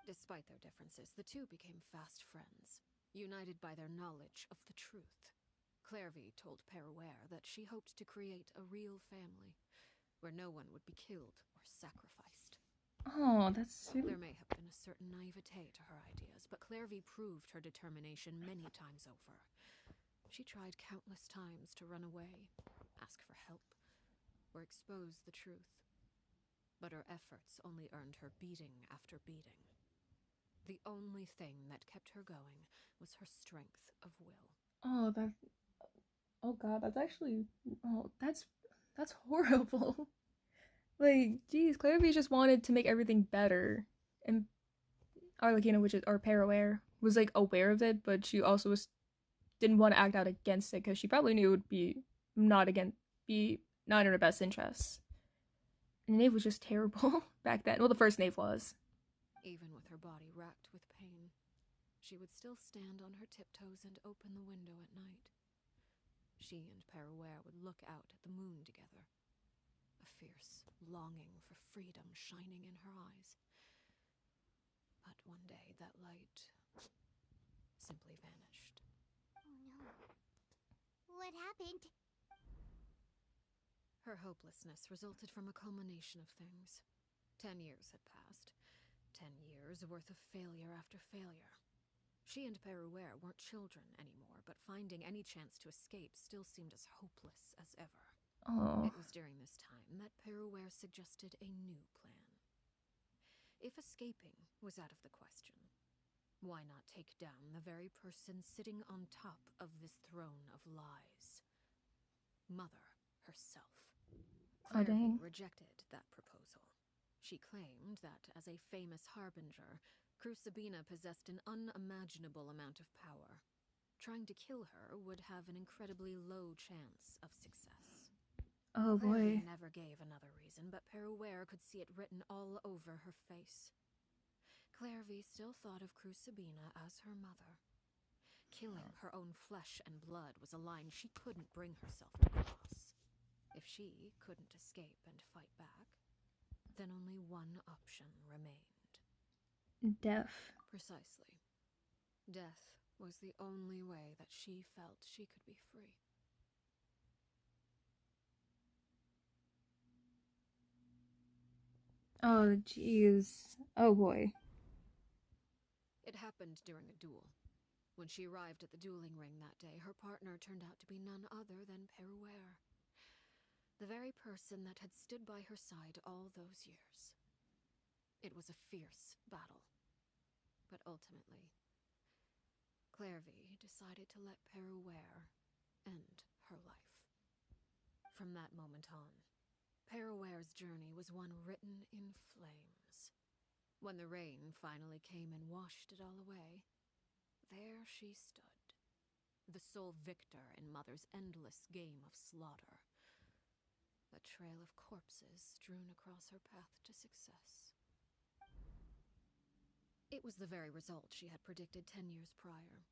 Despite their differences, the two became fast friends, united by their knowledge of the truth. Clairvy told Peruere that she hoped to create a real family, where no one would be killed or sacrificed. Oh, that's really... There may have been a certain naivete to her ideas, but Clairvy proved her determination many times over. She tried countless times to run away, ask for help, or expose the truth. But her efforts only earned her beating after beating. The only thing that kept her going was her strength of will. Oh, that... Oh god, that's actually... Oh, that's horrible. Like, geez, Clairvy just wanted to make everything better. And Arlecchino, which is... Or Peruere, was, like, aware of it, but she also didn't want to act out against it, because she probably knew it would be not in her best interests. And Knave was just terrible back then. Well, the first Knave was. Even with her body racked with pain, she would still stand on her tiptoes and open the window at night. She and Peruere would look out at the moon together, a fierce longing for freedom shining in her eyes. But one day that light simply vanished. Oh no. What happened? Her hopelessness resulted from a culmination of things. 10 years had passed. 10 years worth of failure after failure. She and Peruere weren't children anymore, but finding any chance to escape still seemed as hopeless as ever. Oh. It was during this time that Peruere suggested a new plan. If escaping was out of the question, why not take down the very person sitting on top of this throne of lies? Mother herself. Oh, dang. Rejected that proposal. She claimed that, as a famous harbinger, Crucibina possessed an unimaginable amount of power. Trying to kill her would have an incredibly low chance of success. Oh boy. Clairvy never gave another reason, but Peruere could see it written all over her face. Clairvy still thought of Crucibina as her mother. Killing her own flesh and blood was a line she couldn't bring herself to cross. If she couldn't escape and fight back, then only one option remained. Death. Precisely. Death was the only way that she felt she could be free. Oh, jeez. Oh boy. It happened during a duel. When she arrived at the dueling ring that day, her partner turned out to be none other than Peruere. The very person that had stood by her side all those years. It was a fierce battle. But ultimately, Clairvy decided to let Peruere end her life. From that moment on, Peruere's journey was one written in flames. When the rain finally came and washed it all away, there she stood, the sole victor in Mother's endless game of slaughter. A trail of corpses strewn across her path to success. It was the very result she had predicted 10 years prior.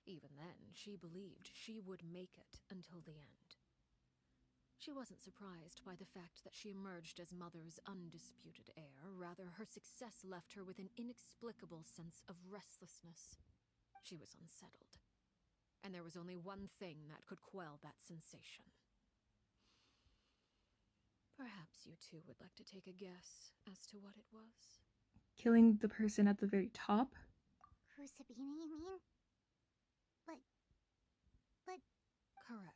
Even then, she believed she would make it until the end. She wasn't surprised by the fact that she emerged as Mother's undisputed heir. Rather, her success left her with an inexplicable sense of restlessness. She was unsettled, and there was only one thing that could quell that sensation. Perhaps you two would like to take a guess as to what it was? Killing the person at the very top? Crucibina, you mean? But... Correct.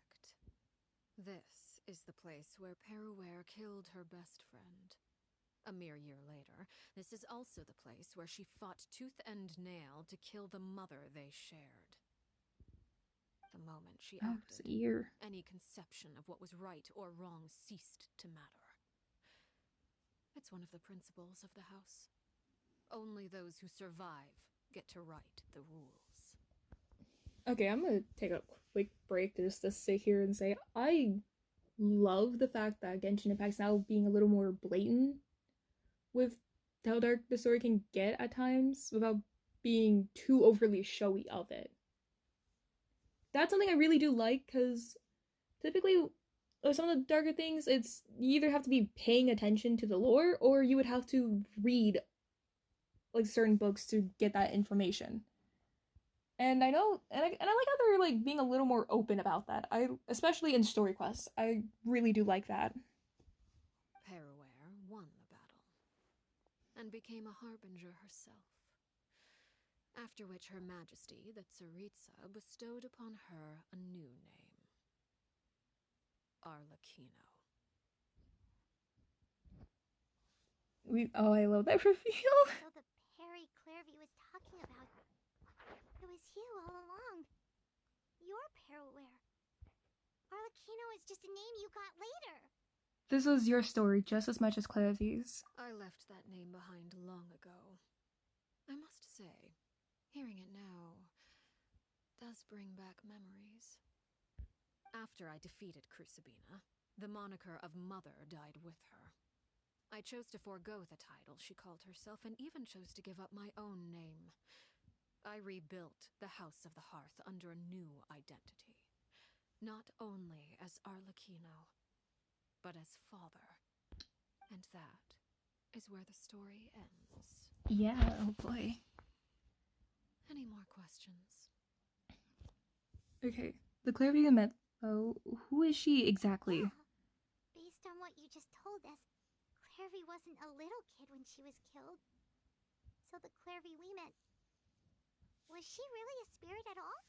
This is the place where Peruere killed her best friend. A mere year later, this is also the place where she fought tooth and nail to kill the mother they shared. The moment she acted, any conception of what was right or wrong ceased to matter. It's one of the principles of the house. Only those who survive get to write the rules. Okay, I'm gonna take a quick break just to sit here and say I love the fact that Genshin Impact's now being a little more blatant with how dark the story can get at times without being too overly showy of it. That's something I really do like, because typically with some of the darker things, it's you either have to be paying attention to the lore or you would have to read like certain books to get that information. And I know, and I like how they're like being a little more open about that. Especially in story quests, I really do like that. Peruere won the battle and became a harbinger herself. After which Her Majesty, the Tsaritsa, bestowed upon her a new name. Arlecchino. I love that reveal. So the Perry Clairvy was talking about, it was you all along. You're Peruere. Arlecchino is just a name you got later. This was your story just as much as Clairvy's. I left that name behind long ago. I must say, hearing it now does bring back memories. After I defeated Crucibina, the moniker of Mother died with her. I chose to forego the title she called herself and even chose to give up my own name. I rebuilt the House of the Hearth under a new identity. Not only as Arlecchino, but as father. And that is where the story ends. Yeah, oh boy. Any more questions? Okay, the Clairvy you met, though, who is she exactly? Yeah. Based on what you just told us, Clairvy wasn't a little kid when she was killed. So the Clairvy we met, was she really a spirit at all?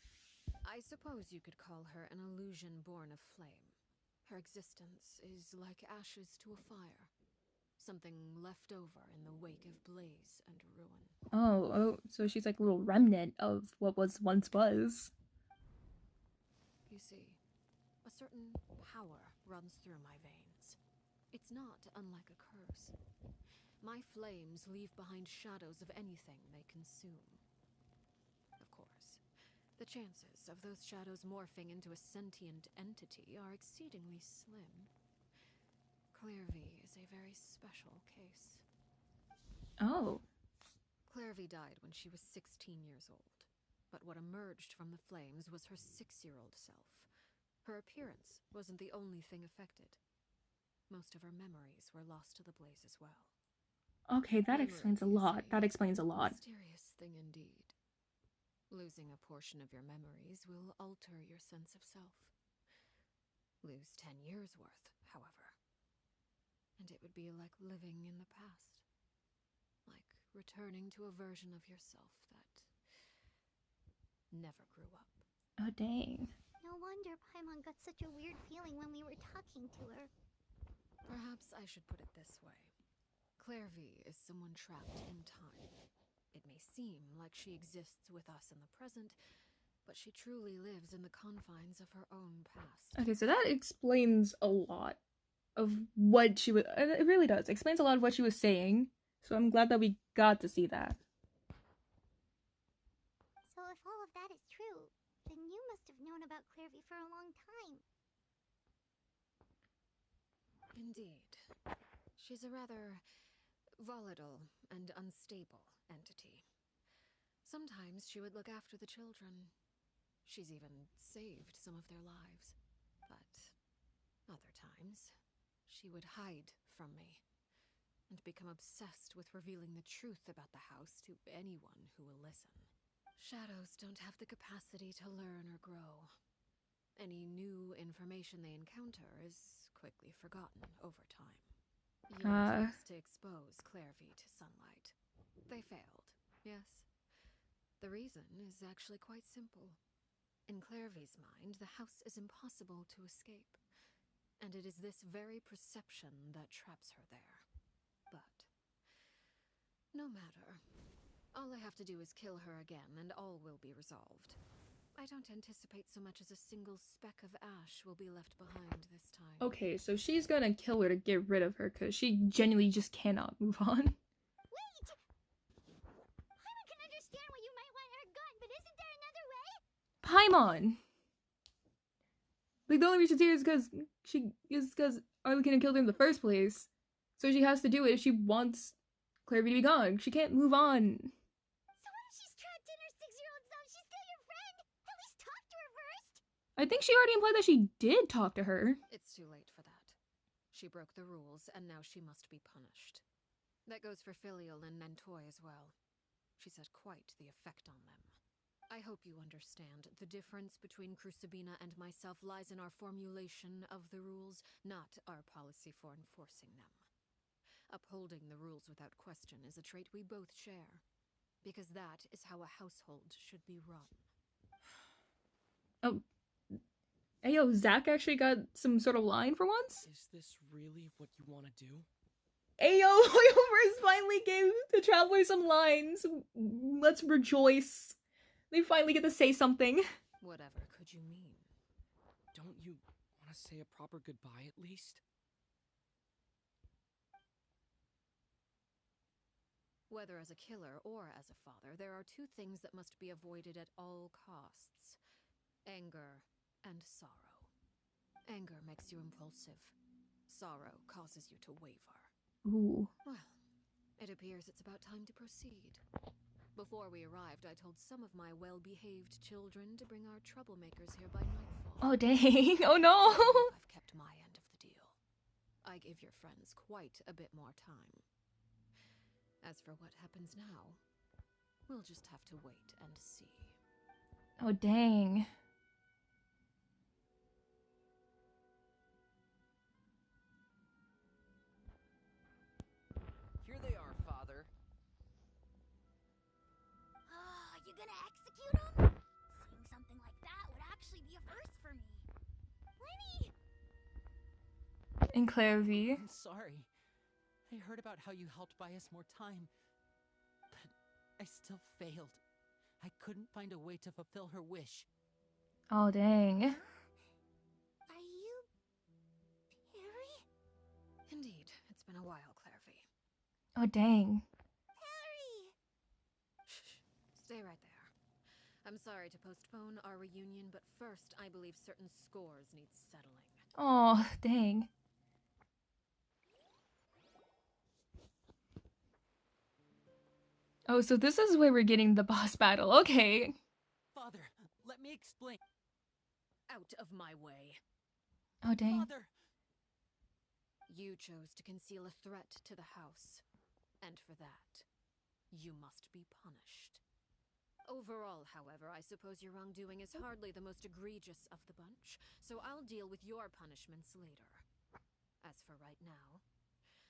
I suppose you could call her an illusion born of flame. Her existence is like ashes to a fire. something left over in the wake of blaze and ruin. Oh, so she's like a little remnant of what once was. You see, a certain power runs through my veins. It's not unlike a curse. My flames leave behind shadows of anything they consume. Of course, the chances of those shadows morphing into a sentient entity are exceedingly slim. Clairvy is a very special case. Oh. Clairvy died when she was 16 years old, but what emerged from the flames was her 6-year-old self. Her appearance wasn't the only thing affected. Most of her memories were lost to the blaze as well. Okay, that explains a lot. That explains a lot. Mysterious thing indeed. Losing a portion of your memories will alter your sense of self. Lose 10 years worth, however, and it would be like living in the past. Like returning to a version of yourself that never grew up. Oh, dang. No wonder Paimon got such a weird feeling when we were talking to her. Perhaps I should put it this way. Clairvy is someone trapped in time. It may seem like she exists with us in the present, but she truly lives in the confines of her own past. Okay, so that explains a lot of what she was. It really does. It explains a lot of what she was saying. So I'm glad that we got to see that. So if all of that is true, then you must have known about Clairvy for a long time. Indeed. She's a rather volatile and unstable entity. Sometimes she would look after the children. She's even saved some of their lives. But other times, she would hide from me and become obsessed with revealing the truth about the house to anyone who will listen. Shadows don't have the capacity to learn or grow. Any new information they encounter is quickly forgotten over time. You attempts to expose Clairvy to sunlight. They failed, yes. The reason is actually quite simple. In Clairvy's mind, the house is impossible to escape, and it is this very perception that traps her there. But no matter. All I have to do is kill her again, and all will be resolved. I don't anticipate so much as a single speck of ash will be left behind this time. Okay, so she's gonna kill her to get rid of her because she genuinely just cannot move on. Wait! Paimon can understand why you might want her gone, but isn't there another way? Paimon! Like, the only reason she's here is because Arlecchino killed her in the first place. So she has to do it if she wants Clairvy to be gone. She can't move on. So what if she's trapped in her 6-year-old self? She's still your friend! At least talk to her first! I think she already implied that she did talk to her. It's too late for that. She broke the rules, and now she must be punished. That goes for Filial and Nantoy as well. She's had quite the effect on them. I hope you understand. The difference between Crucibina and myself lies in our formulation of the rules, not our policy for enforcing them. Upholding the rules without question is a trait we both share, because that is how a household should be run. Oh. Hey, yo, Zach actually got some sort of line for once? Is this really what you want to do? Ayo, Hoyoverse finally gave the Traveler some lines. Let's rejoice. They finally get to say something. Whatever could you mean? Don't you want to say a proper goodbye at least? Whether as a killer or as a father, there are two things that must be avoided at all costs. Anger and sorrow. Anger makes you impulsive. Sorrow causes you to waver. Ooh. Well, it appears it's about time to proceed. Before we arrived, I told some of my well-behaved children to bring our troublemakers here by nightfall. Oh, dang. Oh, no. I've kept my end of the deal. I give your friends quite a bit more time. As for what happens now, we'll just have to wait and see. Oh, dang. Here they are, Father. You gonna execute him? Seeing something like that would actually be a first for me. Lenny! And Clairvy. I'm sorry. I heard about how you helped buy us more time, but I still failed. I couldn't find a way to fulfill her wish. Oh, dang. Are you... Perry? Indeed, it's been a while, Clairvy. Oh, dang. Perry! Shh. Stay right there. I'm sorry to postpone our reunion, but first I believe certain scores need settling. Oh, dang. Oh, so this is where we're getting the boss battle. Okay. Father, let me explain. Out of my way. Oh, dang. Father! You chose to conceal a threat to the house, and for that, you must be punished. Overall, however, I suppose your wrongdoing is hardly the most egregious of the bunch, so I'll deal with your punishments later. As for right now,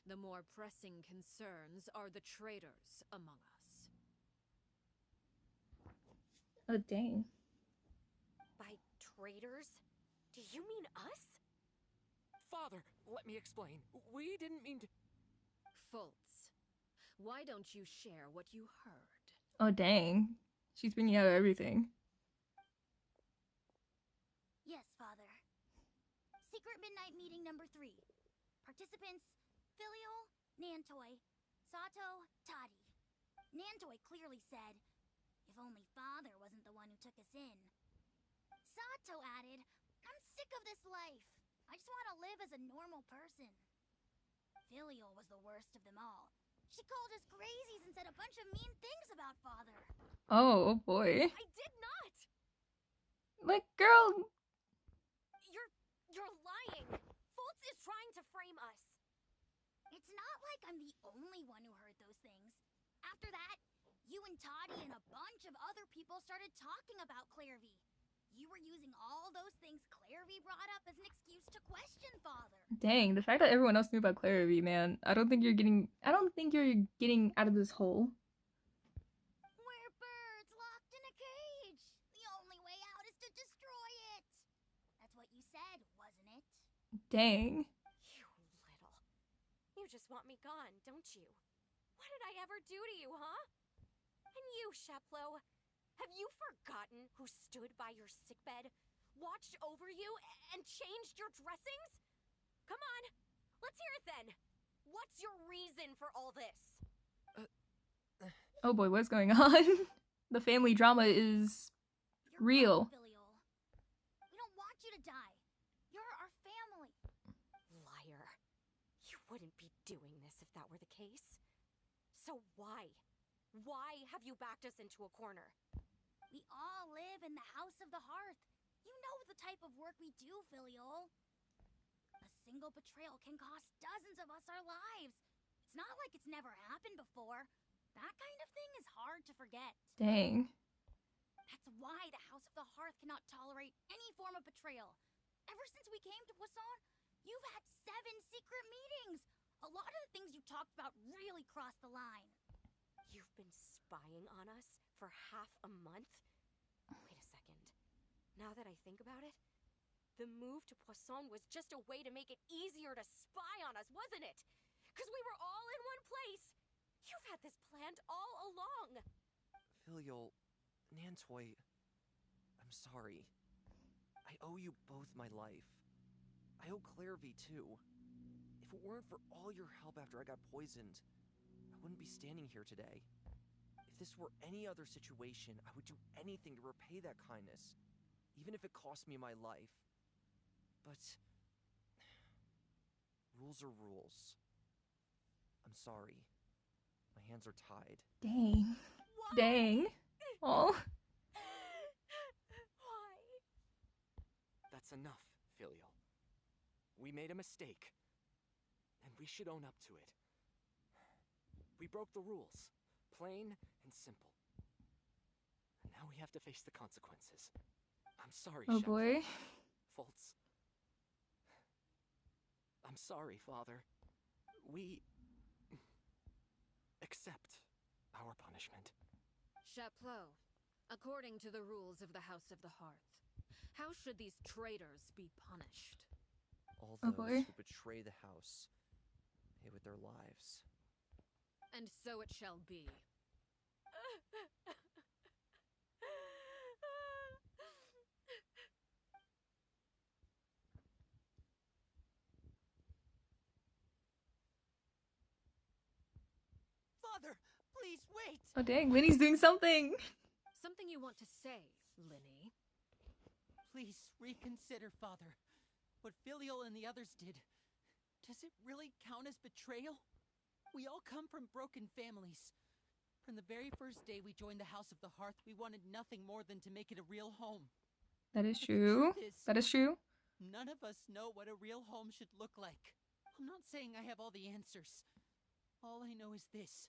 the more pressing concerns are the traitors among us. Oh, dang. By traitors? Do you mean us? Father, let me explain. We didn't mean to... Fultz, why don't you share what you heard? Oh, dang. She's bringing out everything. Yes, Father. Secret Midnight Meeting number 3. Participants, Filial, Nantoy, Sato, Toddy. Nantoy clearly said, if only Father wasn't the one who took us in. Sato added, I'm sick of this life. I just want to live as a normal person. Filial was the worst of them all. She called us crazies and said a bunch of mean things about Father. Oh, boy. I did not! Like, girl. You're lying! Fultz is trying to frame us! It's not like I'm the only one who heard those things. After that, you and Toddy and a bunch of other people started talking about Clairvy. You were using all those things Clairvy brought up as an excuse to question Father. Dang, the fact that everyone else knew about Clairvy, man. I don't think you're getting out of this hole. We're birds locked in a cage. The only way out is to destroy it. That's what you said, wasn't it? Dang. You little... You just want me gone, don't you? What did I ever do to you, huh? And you, Sheplo, have you forgotten who stood by your sickbed, watched over you, and changed your dressings? Come on, let's hear it then. What's your reason for all this? Oh boy, what's going on? The family drama is real. Wrong, Filial. We don't want you to die. You're our family. Liar. You wouldn't be doing this if that were the case. So why? Why have you backed us into a corner? We all live in the House of the Hearth. You know the type of work we do, Filial. A single betrayal can cost dozens of us our lives. It's not like it's never happened before. That kind of thing is hard to forget. Dang. That's why the House of the Hearth cannot tolerate any form of betrayal. Ever since we came to Poisson, you've had 7 secret meetings. A lot of the things you talked about really crossed the line. You've been spying on us for half a month? Wait a second. Now that I think about it, the move to Poisson was just a way to make it easier to spy on us, wasn't it? Because we were all in one place. You've had this planned all along. Filial, Nantoy, I'm sorry. I owe you both my life. I owe Clairvy too. If it weren't for all your help after I got poisoned, I wouldn't be standing here today. If this were any other situation, I would do anything to repay that kindness, even if it cost me my life. But rules are rules. I'm sorry. My hands are tied. Dang. Why? Dang. Oh. Why? That's enough, Filial. We made a mistake, and we should own up to it. We broke the rules, plain and simple. And now we have to face the consequences. I'm sorry, Oh Shepard. boy. Fultz. I'm sorry, Father. We accept our punishment. Chaplot, according to the rules of the House of the Hearth, how should these traitors be punished? All Oh, those boy. who betray the house pay with their lives. And so it shall be. Father, please wait! Oh dang, Linny's doing something! Something you want to say, Linny? Please reconsider, Father. What Filial and the others did, does it really count as betrayal? We all come from broken families. From the very first day we joined the House of the Hearth, we wanted nothing more than to make it a real home. That is But the true. truth is, That is true. none of us know what a real home should look like. I'm not saying I have all the answers. All I know is this.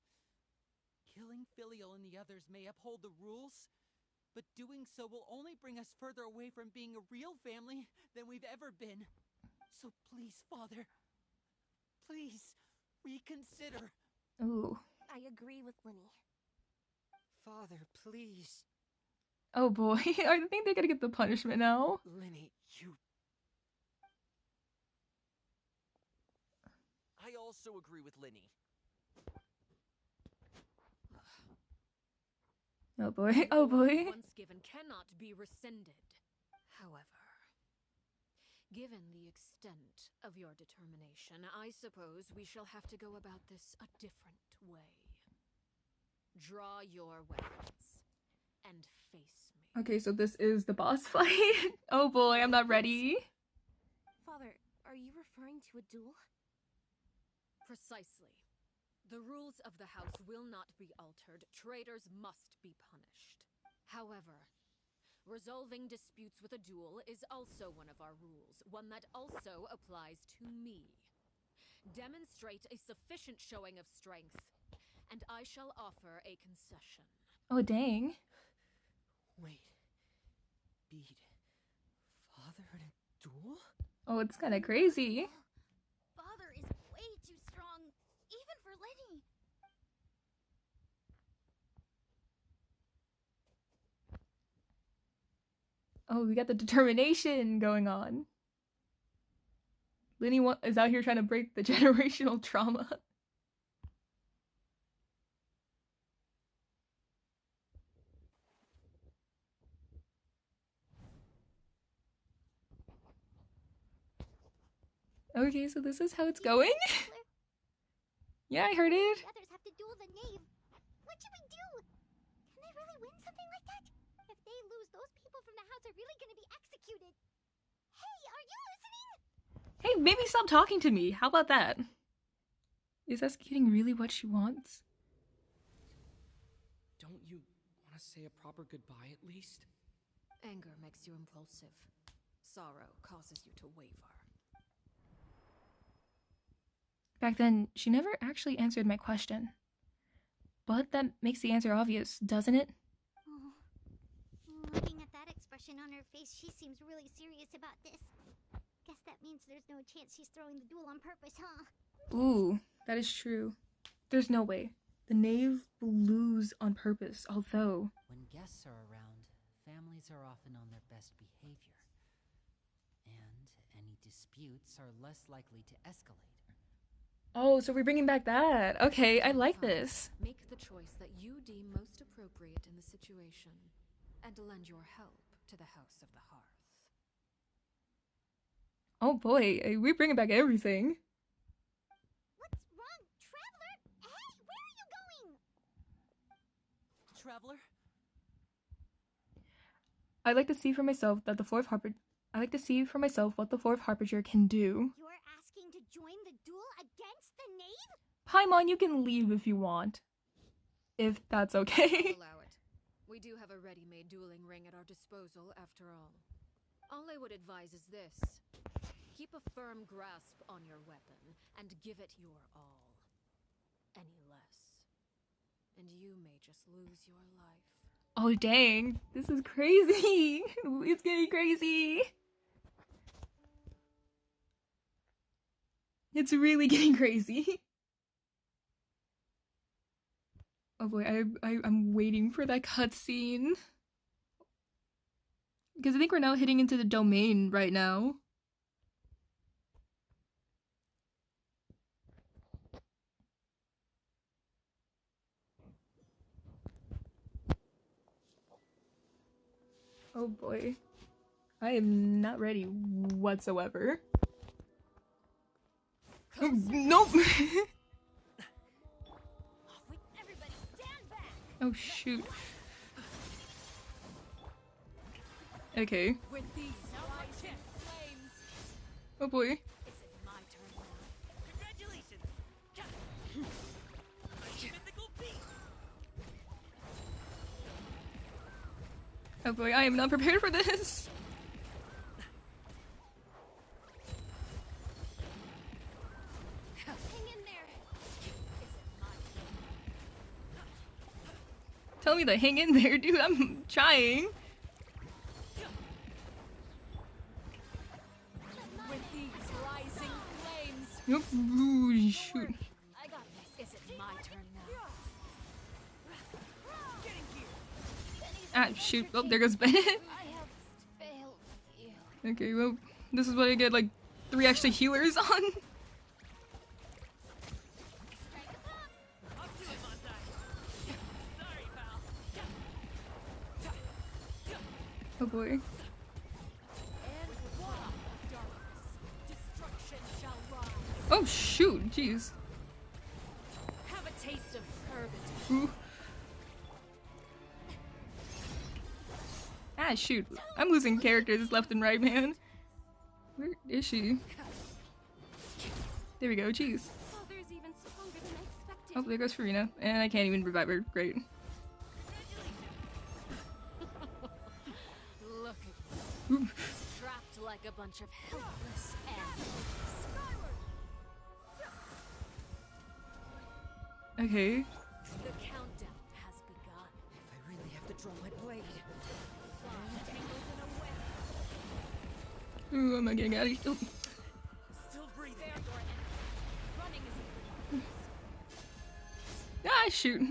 Killing Filial and the others may uphold the rules, but doing so will only bring us further away from being a real family than we've ever been. So please, Father, please reconsider. Ooh. I agree with Linny. Father, please. Oh boy, I think they're gonna get the punishment now. Linny, you... I also agree with Linny. Oh boy, oh boy. Once given cannot be rescinded. However, given the extent of your determination, I suppose we shall have to go about this a different way. Draw your weapons and face me. Okay, so this is the boss fight. Oh boy, I'm not ready. Father, are you referring to a duel? Precisely. The rules of the house will not be altered. Traitors must be punished. However, resolving disputes with a duel is also one of our rules, one that also applies to me. Demonstrate a sufficient showing of strength, and I shall offer a concession. Oh dang. Wait. Beat Father in a duel? Oh, it's kind of crazy. Father is way too strong, even for Linny. Oh, we got the determination going on. Linny is out here trying to break the generational trauma. Okay, so this is how it's going? Yeah, I heard it. The others have to duel the knave. What should we do? Can they really win something like that? If they lose, those people from the house are really gonna be executed. Hey, are you listening? Hey, maybe stop talking to me. How about that? Is executing really what she wants? Don't you want to say a proper goodbye at least? Anger makes you impulsive. Sorrow causes you to waver. Back then, she never actually answered my question. But that makes the answer obvious, doesn't it? Oh, looking at that expression on her face, she seems really serious about this. Guess that means there's no chance she's throwing the duel on purpose, huh? Ooh, that is true. There's no way. The knave will lose on purpose, although... When guests are around, families are often on their best behavior. And any disputes are less likely to escalate. Oh, so we're bringing back that. Okay, I like this. Make the choice that you deem most appropriate in the situation, and lend your help to the House of the Hearth. Oh boy, we're bringing back everything. What's wrong, Traveler? Hey, where are you going? Traveler? I'd like to see for myself that the fourth Harbinger. I like to see for myself what the fourth Harbinger can do. You're asking to join the duel against the knave? Paimon, you can leave if you want. If that's okay. Allow it. We do have a ready-made dueling ring at our disposal, after all. All I would advise is this. Keep a firm grasp on your weapon, and give it your all. Any less, and you may just lose your life. Oh dang, this is crazy. It's getting crazy. It's really getting crazy. Oh boy, I'm waiting for that cutscene. Because I think we're now hitting into the domain right now. Oh boy. I am not ready whatsoever. Oh, nope! Oh shoot. Okay. Oh boy. Oh boy, I am not prepared for this! Tell me to hang in there, dude, I'm trying! With these rising flames. Nope. Ooh, shoot. I got this. Is it my turn now? Ah, shoot. Oh, there goes Bennett. I have failed you. Okay, well, this is what I get, like, 3 extra healers on. Oh boy. Oh shoot, jeez. Have a taste of purgatory. Ooh. Ah, shoot. I'm losing characters left and right, man. Where is she? There we go, jeez. Oh, there goes Farina. And I can't even revive her. Great. Look at you. Trapped like a bunch of helpless animals. Okay. The countdown has begun. If I really have to draw my blade. Ooh, I'm not getting out of here. Oh. Still breathing. Running is Ah, shoot.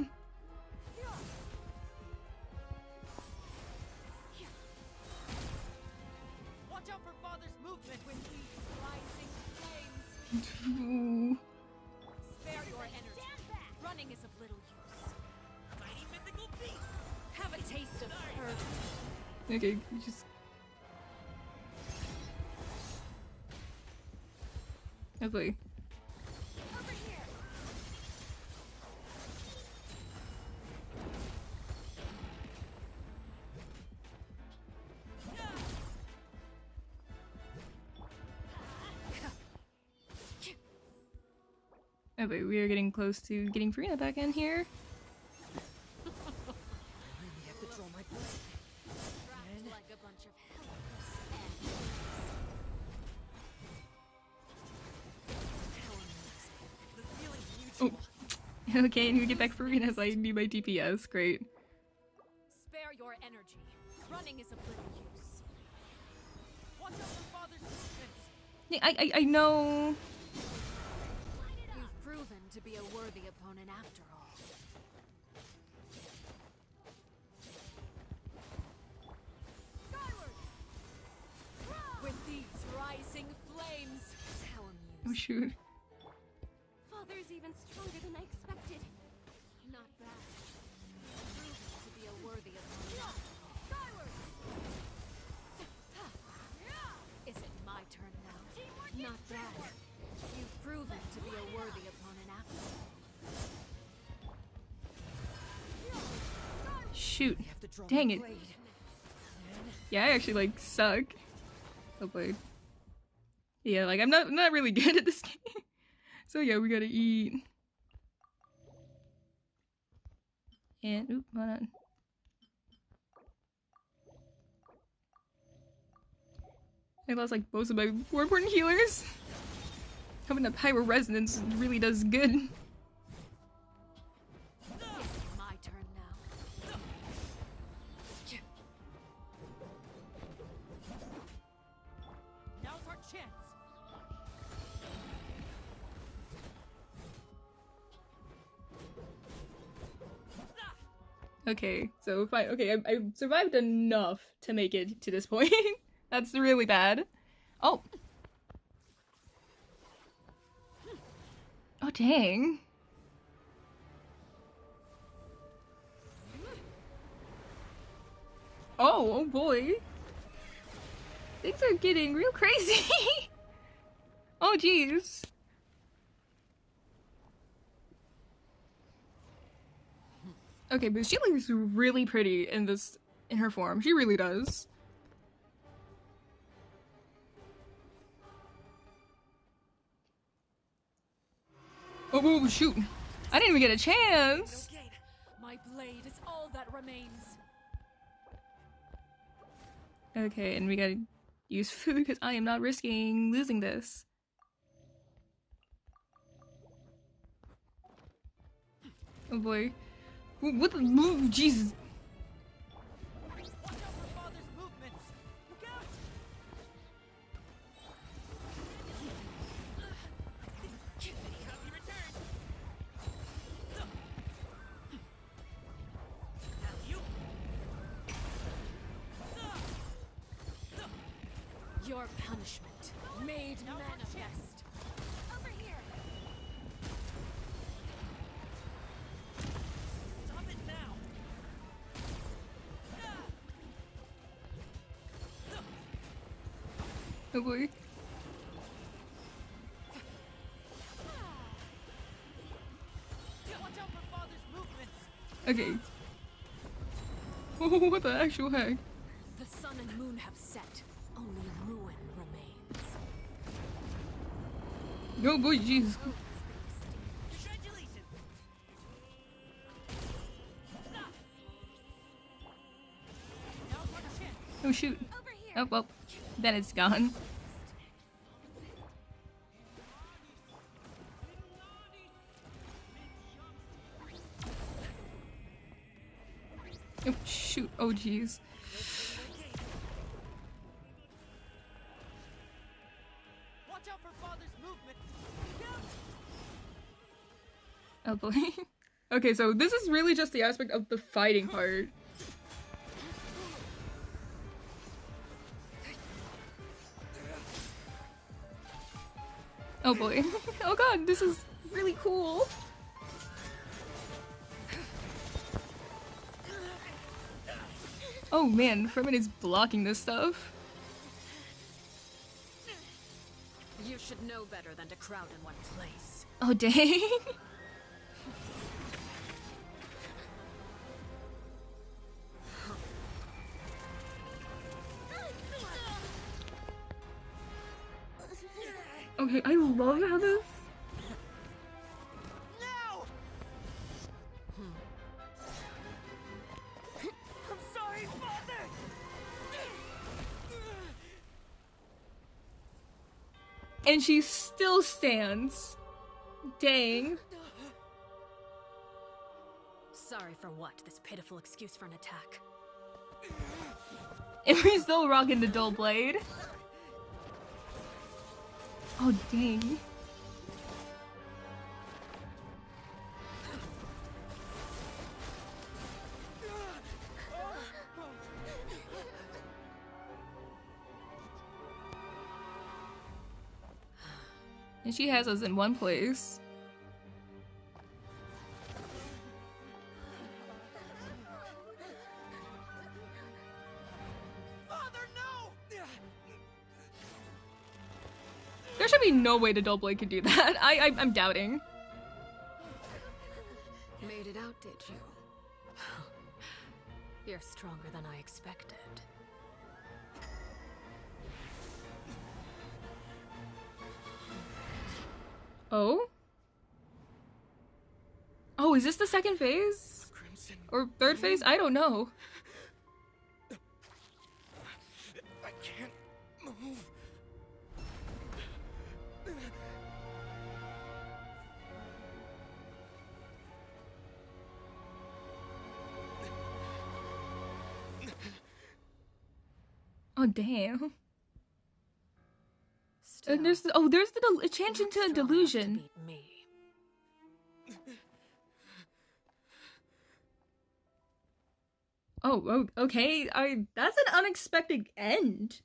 Watch out for Father's movement with these rising flames. Ooh. Spare your energy. Running is of little use. Mighty mythical beast. Have a taste of purgatory. Okay, just... Okay. Over here. Okay, we are getting close to getting Farina back in here. I really have to draw my blade. Trapped like a bunch of helpless animals. Oh. Okay, and we get back Farina if I need my DPS. Great. Spare your energy. Running is of little use. Watch out for Father's movements. Yeah, I know. You've proven to be a worthy opponent after all. With these rising flames, how amusing. Oh shoot. Father's even stronger than I expected. Not bad. Proven to be a worthy opponent. Is it my turn now? Not bad. You've proven to be a worthy opponent after all. Shoot. I have to draw Dang my it. blade. Yeah, I actually like suck. Oh boy. Yeah, like I'm not really good at this game. So yeah, we gotta eat. And oop, hold on. I lost like most of my more important healers. Having a pyro resonance really does good. Is it my turn now? Now's our chance. Okay, so fine. Okay, I survived enough to make it to this point. That's really bad. Oh. Oh, dang. Oh boy. Things are getting real crazy. Oh jeez. Okay, but she looks really pretty in her form. She really does. Oh, shoot. I didn't even get a chance. My blade is all that remains. Okay, and we gotta use food because I am not risking losing this. Oh boy. What the move? Jesus. Your punishment made manifest. Over here. Stop it now! Oh boy. Watch out for father's movements! Okay. What the actual heck? The sun and moon have set. Only ruin remains. No boy, Jesus. Congratulations! Now's our chance! Oh shoot. Over here. Oh well. Then it's gone. Oh shoot. Oh jeez. Watch out for father's movement! Oh boy. Okay, so this is really just the aspect of the fighting part. Oh boy. Oh god, this is really cool. Oh man, Furman is blocking this stuff. You should know better than to crowd in one place. Oh dang. Okay, I love how this... Now! I'm sorry, father! And she still stands. Dang. Sorry for what? This pitiful excuse for an attack. And we're still rocking the dull blade. Oh dang. And she has us in one place. Father, no! There should be no way the dull blade could do that. I'm doubting. Made it out, did you? You're stronger than I expected. Oh? Oh, is this the second phase? Crimson. Or third phase? I don't know. I can't move. Oh, damn. Still, And there's the change not into a strong enough to delusion. beat me. Oh, okay. That's an unexpected end.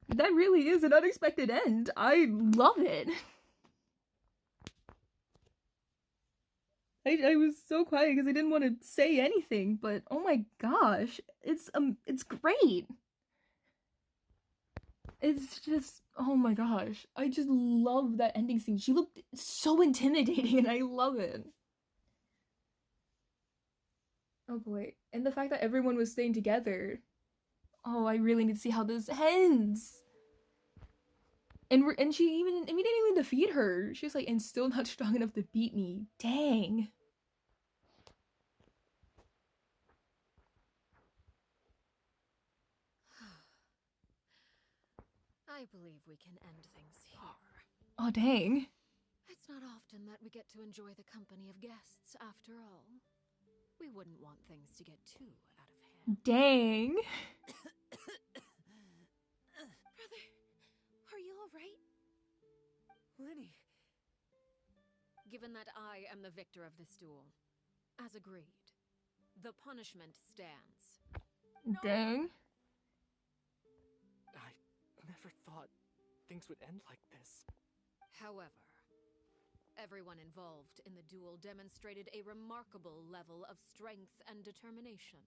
That really is an unexpected end. I love it. I was so quiet because I didn't want to say anything, but oh my gosh, it's great. It's just, oh my gosh, I just love that ending scene. She looked so intimidating, and I love it. Oh boy, and the fact that everyone was staying together. Oh, I really need to see how this ends. And she even didn't even defeat her. She was like, and still not strong enough to beat me. Dang. I believe we can end things here. Oh, dang. It's not often that we get to enjoy the company of guests, after all. We wouldn't want things to get too out of hand. Dang. Brother, are you alright? Lenny. Given that I am the victor of this duel, as agreed, the punishment stands. Dang. I never thought things would end like this. However, everyone involved in the duel demonstrated a remarkable level of strength and determination.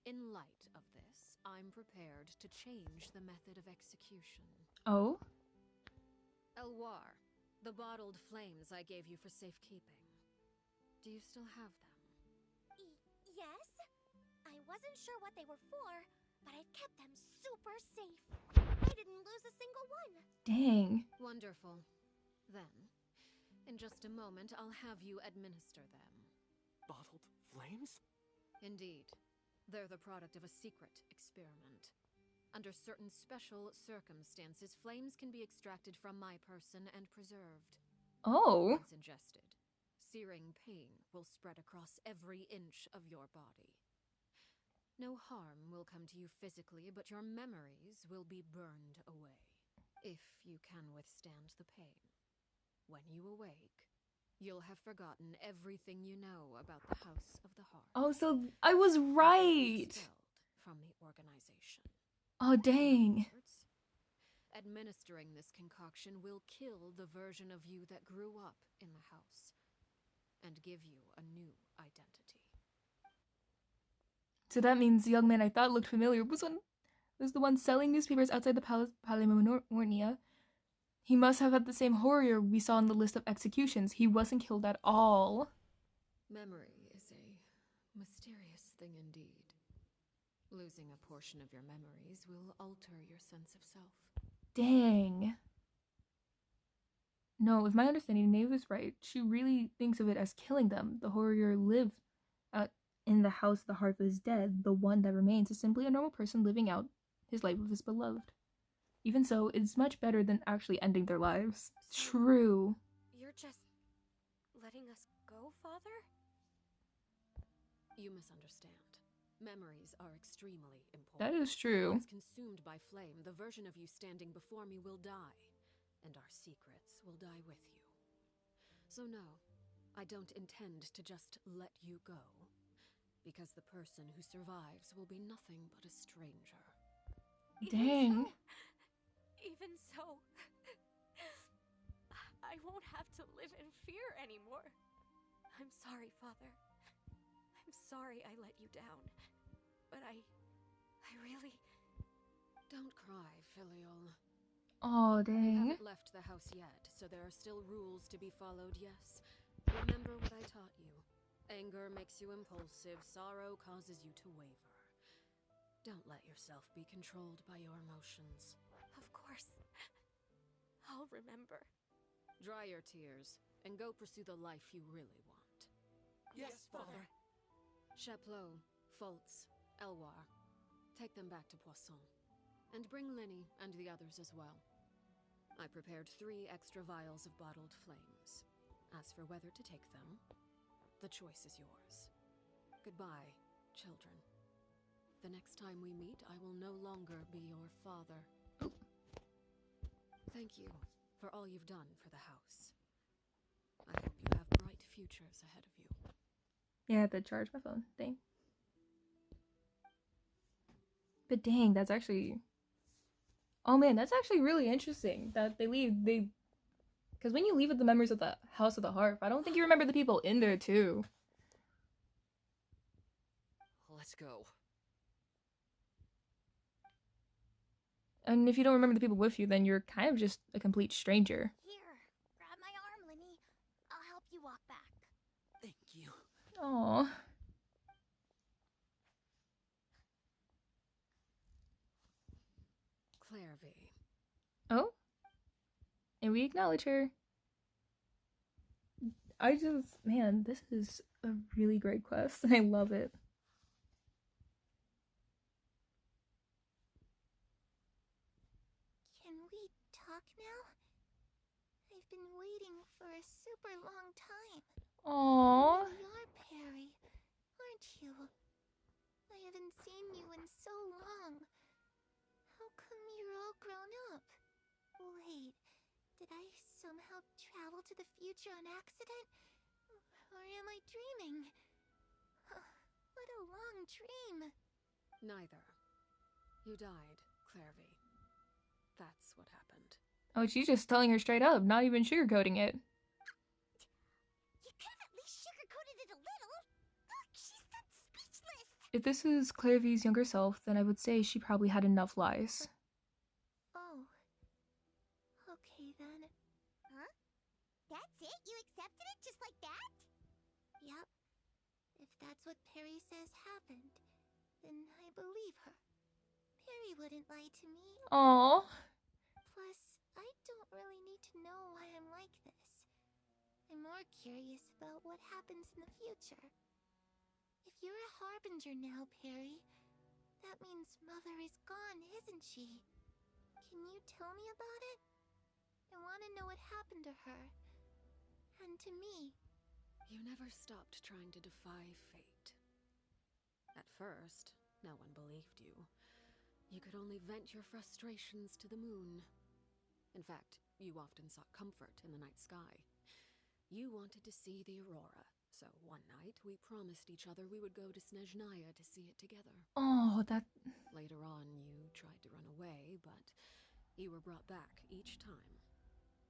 In light of this, I'm prepared to change the method of execution. Oh? Elwar, the bottled flames I gave you for safekeeping. Do you still have them? Yes? I wasn't sure what they were for, but I've kept them super safe. I didn't lose a single one. Dang. Wonderful. Then, in just a moment, I'll have you administer them. Bottled flames? Indeed. They're the product of a secret experiment. Under certain special circumstances, flames can be extracted from my person and preserved. Oh. Once ingested, searing pain will spread across every inch of your body. No harm will come to you physically, but your memories will be burned away, if you can withstand the pain. When you awake, you'll have forgotten everything you know about the House of the Heart. Oh, so I was right. Expelled from the organization. Oh, dang. Administering this concoction will kill the version of you that grew up in the house and give you a new identity. So that means the young man I thought looked familiar was the one selling newspapers outside the Palimornia. He must have had the same horror we saw on the list of executions. He wasn't killed at all. Memory is a mysterious thing indeed. Losing a portion of your memories will alter your sense of self. Dang. No, with my understanding, Nave is right. She really thinks of it as killing them. The horror lived in the house the heart is dead. The one that remains is simply a normal person living out his life with his beloved. Even so, it's much better than actually ending their lives. So, True. You're just letting us go, Father? You misunderstand. Memories are extremely important. That is true. Once consumed by flame, the version of you standing before me will die, and our secrets will die with you. So no, I don't intend to just let you go, because the person who survives will be nothing but a stranger. Dang. Even so, I won't have to live in fear anymore. I'm sorry, Father. I'm sorry I let you down. But I really... Don't cry, Filial. Oh, You dang. haven't left the house yet, so there are still rules to be followed, yes. Remember what I taught you. Anger makes you impulsive, sorrow causes you to waver. Don't let yourself be controlled by your emotions. Of course. I'll remember. Dry your tears, and go pursue the life you really want. Yes, Father. Chaplot, Foltz, Elwar, take them back to Poisson. And bring Linny and the others as well. I prepared 3 extra vials of bottled flames. As for whether to take them, the choice is yours. Goodbye, children. The next time we meet, I will no longer be your father. Thank you for all you've done for the house. I hope you have bright futures ahead of you. Yeah, I had to charge my phone. Dang. But dang, that's actually... Oh man, that's actually really interesting that they leave. Because when you leave with the memories of the House of the Harp, I don't think you remember the people in there too. Let's go. And if you don't remember the people with you, then you're kind of just a complete stranger. Here, grab my arm, Lemmy. I'll help you walk back. Thank you. Aww. Clairvy. Oh? And we acknowledge her. Man, this is a really great quest, and I love it. Can we talk now? I've been waiting for a super long time. Aww. You are Perry, aren't you? I haven't seen you in so long. How come you're all grown up? Wait, did I somehow travel to the future on accident? Or am I dreaming? What a long dream. Neither. You died, Clairvy. That's what happened. Oh, she's just telling her straight up, not even sugarcoating it. You could have at least sugarcoated it a little. Look, she's that speechless. If this is Clairvy's younger self, then I would say she probably had enough lies. Oh. Okay then. Huh? That's it? You accepted it just like that? Yep. If that's what Perry says happened, then I believe her. Perry wouldn't lie to me. Aww. Plus, I don't really need to know why I'm like this. I'm more curious about what happens in the future. If you're a harbinger now, Perry, that means Mother is gone, isn't she? Can you tell me about it? I want to know what happened to her. And to me. You never stopped trying to defy fate. At first, no one believed you. You could only vent your frustrations to the moon. In fact, you often sought comfort in the night sky. You wanted to see the aurora, so one night we promised each other we would go to Snezhnaya to see it together. Oh, that... Later on, you tried to run away, but you were brought back each time.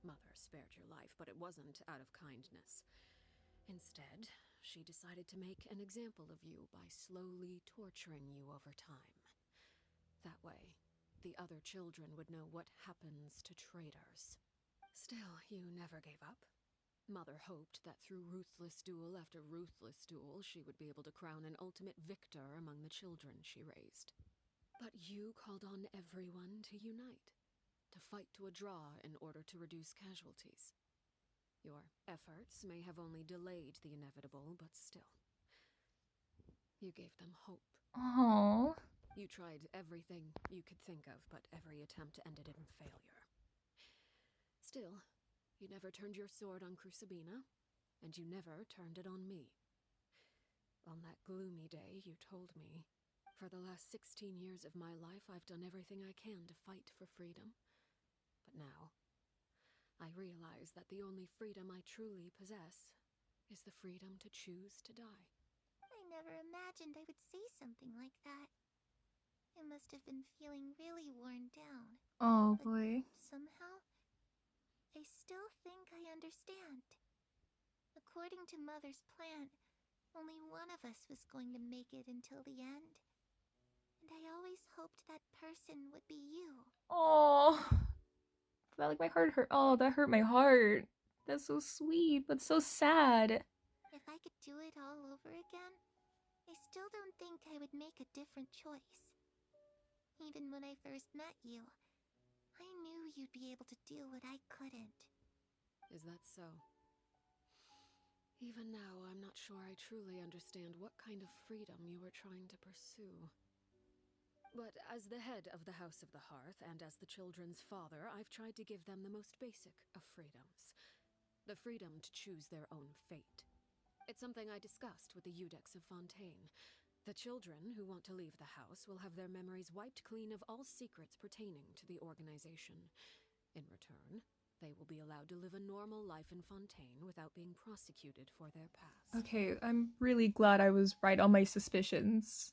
Mother spared your life, but it wasn't out of kindness. Instead, she decided to make an example of you by slowly torturing you over time. That way, the other children would know what happens to traitors. Still, you never gave up. Mother hoped that through ruthless duel after ruthless duel, she would be able to crown an ultimate victor among the children she raised. But you called on everyone to unite, to fight to a draw in order to reduce casualties. Your efforts may have only delayed the inevitable, but still. You gave them hope. Aww. You tried everything you could think of, but every attempt ended in failure. Still, you never turned your sword on Crucibina, and you never turned it on me. On that gloomy day, you told me, for the last 16 years of my life, I've done everything I can to fight for freedom. But now, I realize that the only freedom I truly possess is the freedom to choose to die. I never imagined I would say something like that. I must have been feeling really worn down. Oh, but boy. somehow, I still think I understand. According to Mother's plan, only one of us was going to make it until the end. And I always hoped that person would be you. Oh, that like my heart hurt. Oh, that hurt my heart. That's so sweet, but so sad. If I could do it all over again, I still don't think I would make a different choice. Even when I first met you, I knew you'd be able to do what I couldn't. Is that so? Even now, I'm not sure I truly understand what kind of freedom you were trying to pursue. But as the head of the House of the Hearth, and as the children's father, I've tried to give them the most basic of freedoms. The freedom to choose their own fate. It's something I discussed with the Eudex of Fontaine. The children who want to leave the house will have their memories wiped clean of all secrets pertaining to the organization. In return, they will be allowed to live a normal life in Fontaine without being prosecuted for their past. Okay, I'm really glad I was right on my suspicions.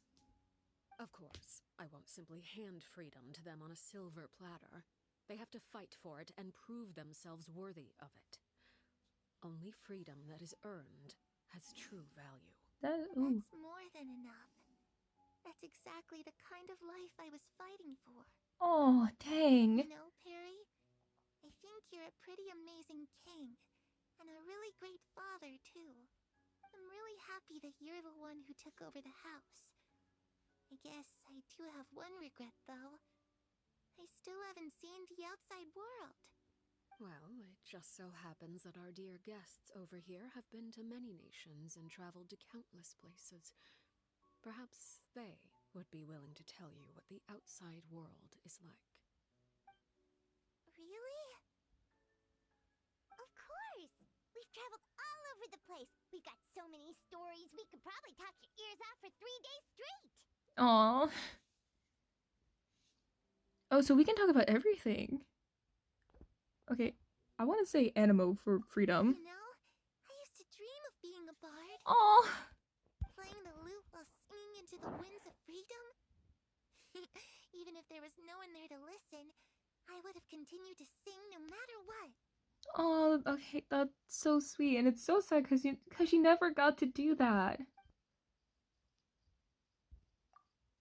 Of course, I won't simply hand freedom to them on a silver platter. They have to fight for it and prove themselves worthy of it. Only freedom that is earned has true value. That's more than enough. That's exactly the kind of life I was fighting for. Oh, dang. You know, Perry, I think you're a pretty amazing king, and a really great father, too. I'm really happy that you're the one who took over the house. I guess I do have one regret, though. I still haven't seen the outside world. Well, it just so happens that our dear guests over here have been to many nations and traveled to countless places. Perhaps they would be willing to tell you what the outside world is like. Really? Of course! We've traveled all over the place. We've got so many stories, we could probably talk your ears off for 3 days straight. Aww. Oh, so we can talk about everything. Okay, I want to say Animo for freedom. You know, I used to dream of being a bard. Oh, Playing the lute while singing into the winds of freedom. Even if there was no one there to listen, I would have continued to sing no matter what. oh, okay, that's so sweet, and it's so sad because you never got to do that.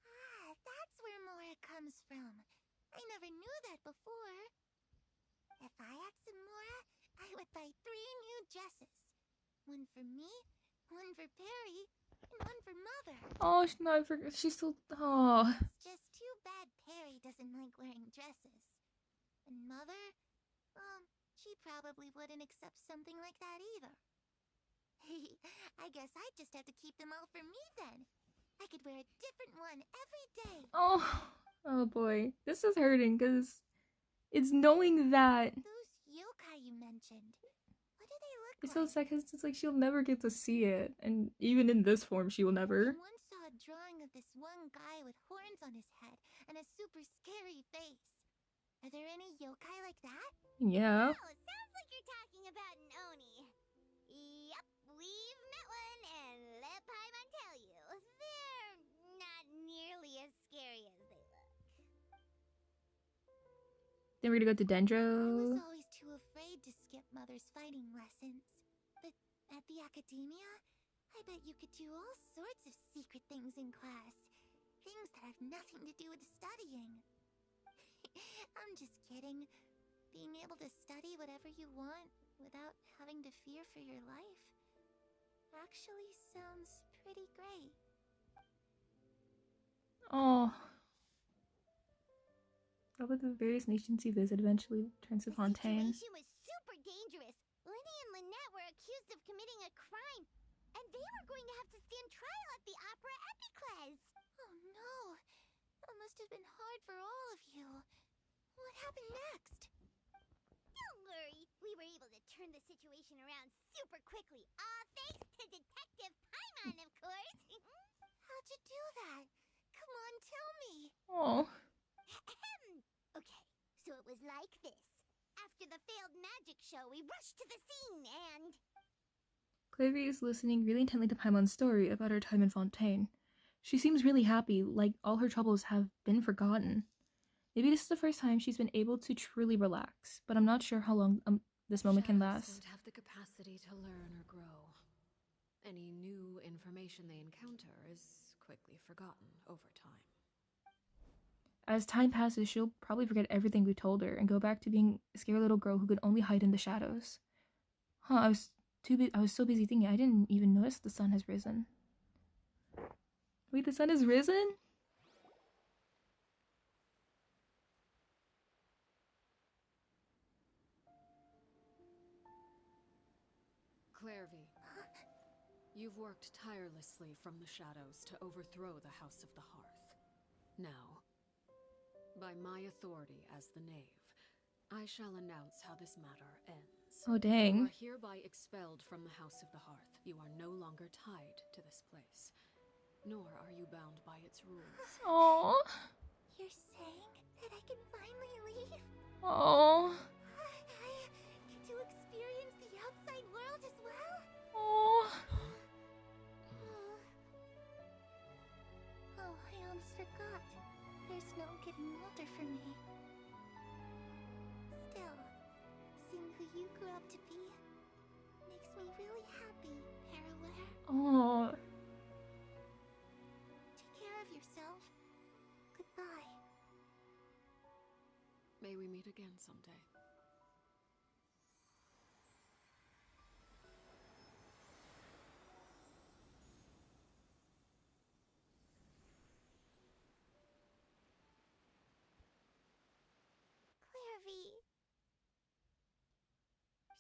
Ah, that's where Mora comes from. I never knew that before. If I had some Mora, I would buy 3 new dresses. One for me, one for Perry, and one for Mother. Oh, she's so. Oh. It's just too bad Perry doesn't like wearing dresses. And Mother, she probably wouldn't accept something like that either. I guess I'd just have to keep them all for me then. I could wear a different one every day. Oh boy, this is hurting because it's knowing that. Those yokai you mentioned, what do they look It's like? so sad because it's like she'll never get to see it, and even in this form, she will never. I once saw a drawing of this one guy with horns on his head and a super scary face. Are there any yokai like that? Yeah. Oh, sounds like you're talking about an Oni. Yep, we've met one, and let Paimon tell you, they're not nearly as scary as they look. Then we're gonna go to I Dendro. was always too afraid to skip Mother's fighting lessons. But at the academia, I bet you could do all sorts of secret things in class. Things that have nothing to do with studying. I'm just kidding. Being able to study whatever you want without having to fear for your life actually sounds pretty great. Oh. How about the various nations you visit eventually turns to Fontaine? The situation was super dangerous. Lenny and Lynette were accused of committing a crime, and they were going to have to stand trial at the Opera Epicles. Oh no, that must have been hard for all of you. What happened next? Don't worry, we were able to turn the situation around super quickly, all thanks to Detective Paimon, of course. How'd you do that? Come on, tell me. Oh. Okay, so it was like this. After the failed magic show, we rushed to the scene and... Clary is listening really intently to Paimon's story about her time in Fontaine. She seems really happy, like all her troubles have been forgotten. Maybe this is the first time she's been able to truly relax, but I'm not sure how long this moment can last. Shadows don't have the capacity to learn or grow. Any new information they encounter is quickly forgotten over time. As time passes, she'll probably forget everything we told her and go back to being a scared little girl who could only hide in the shadows. Huh, I was so busy thinking I didn't even notice the sun has risen. Wait, the sun has risen? Clairvy, you've worked tirelessly from the shadows to overthrow the House of the Hearth. Now, by my authority as the Knave, I shall announce how this matter ends. Oh, You dang. are hereby expelled from the House of the Hearth. You are no longer tied to this place, nor are you bound by its rules. Oh. You're saying that I can finally leave? Oh. I get to experience the outside world as well? Oh. Oh, I almost forgot. There's no getting older for me. Still, seeing who you grew up to be makes me really happy, Parallel. Oh, Take care of yourself. Goodbye. May we meet again someday. Clairvy.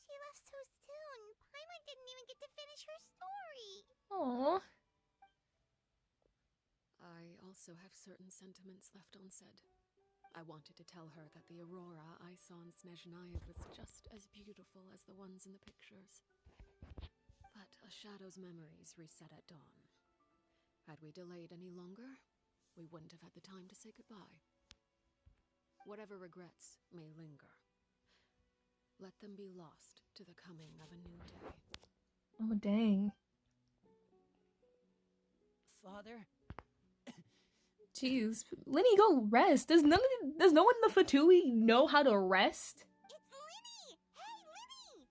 She left so soon. Paimon didn't even get to finish her story. oh. I also have certain sentiments left unsaid. I wanted to tell her that the aurora I saw in Snezhnaya was just as beautiful as the ones in the pictures. But a shadow's memories reset at dawn. Had we delayed any longer, we wouldn't have had the time to say goodbye. Whatever regrets may linger, let them be lost to the coming of a new day. Oh, dang. Father? Jeez. Lenny, go rest. Does no one in the Fatui know how to rest? It's Linny! Hey, Linny!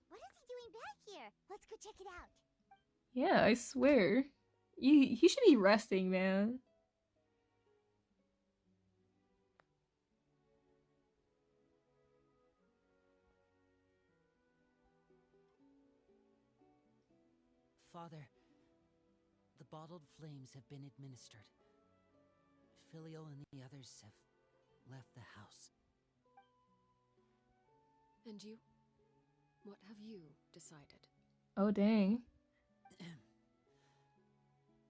What is he doing back here? Let's go check it out. Yeah, I swear. He should be resting, man. Father, the bottled flames have been administered. Filio and the others have left the house. And you? What have you decided? Oh, dang.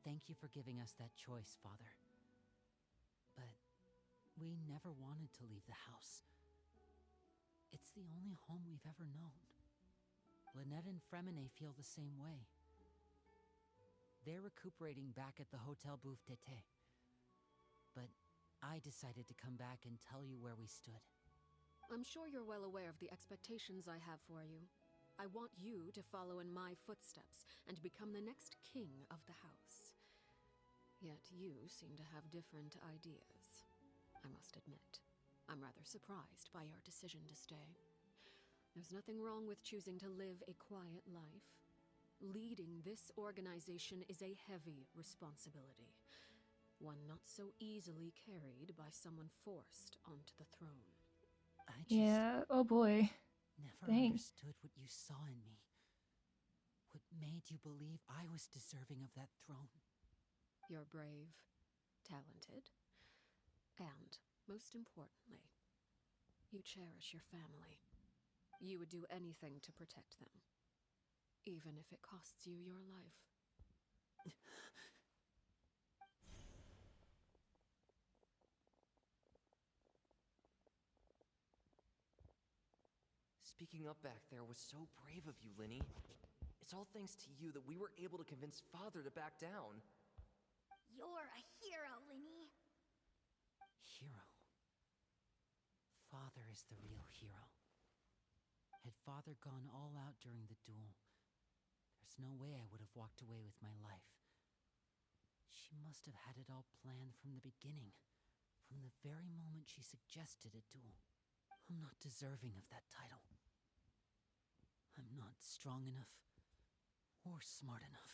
Thank you for giving us that choice, Father. But we never wanted to leave the house. It's the only home we've ever known. Lynette and Fremine feel the same way. They're recuperating back at the Hotel Bouffe d'été. But I decided to come back and tell you where we stood. I'm sure you're well aware of the expectations I have for you. I want you to follow in my footsteps and become the next king of the house. Yet you seem to have different ideas. I must admit, I'm rather surprised by your decision to stay. There's nothing wrong with choosing to live a quiet life. Leading this organization is a heavy responsibility, one not so easily carried by someone forced onto the throne. I just Yeah, oh boy. never Dang. understood what you saw in me. What made you believe I was deserving of that throne? You're brave, talented, and, most importantly, you cherish your family. You would do anything to protect them, even if it costs you your life. Speaking up back there was so brave of you, Linny. It's all thanks to you that we were able to convince Father to back down. You're a hero, Linny. Hero. Father is the real hero. Had Father gone all out during the duel, there's no way I would have walked away with my life. She must have had it all planned from the beginning, from the very moment she suggested a duel. I'm not deserving of that title. I'm not strong enough or smart enough.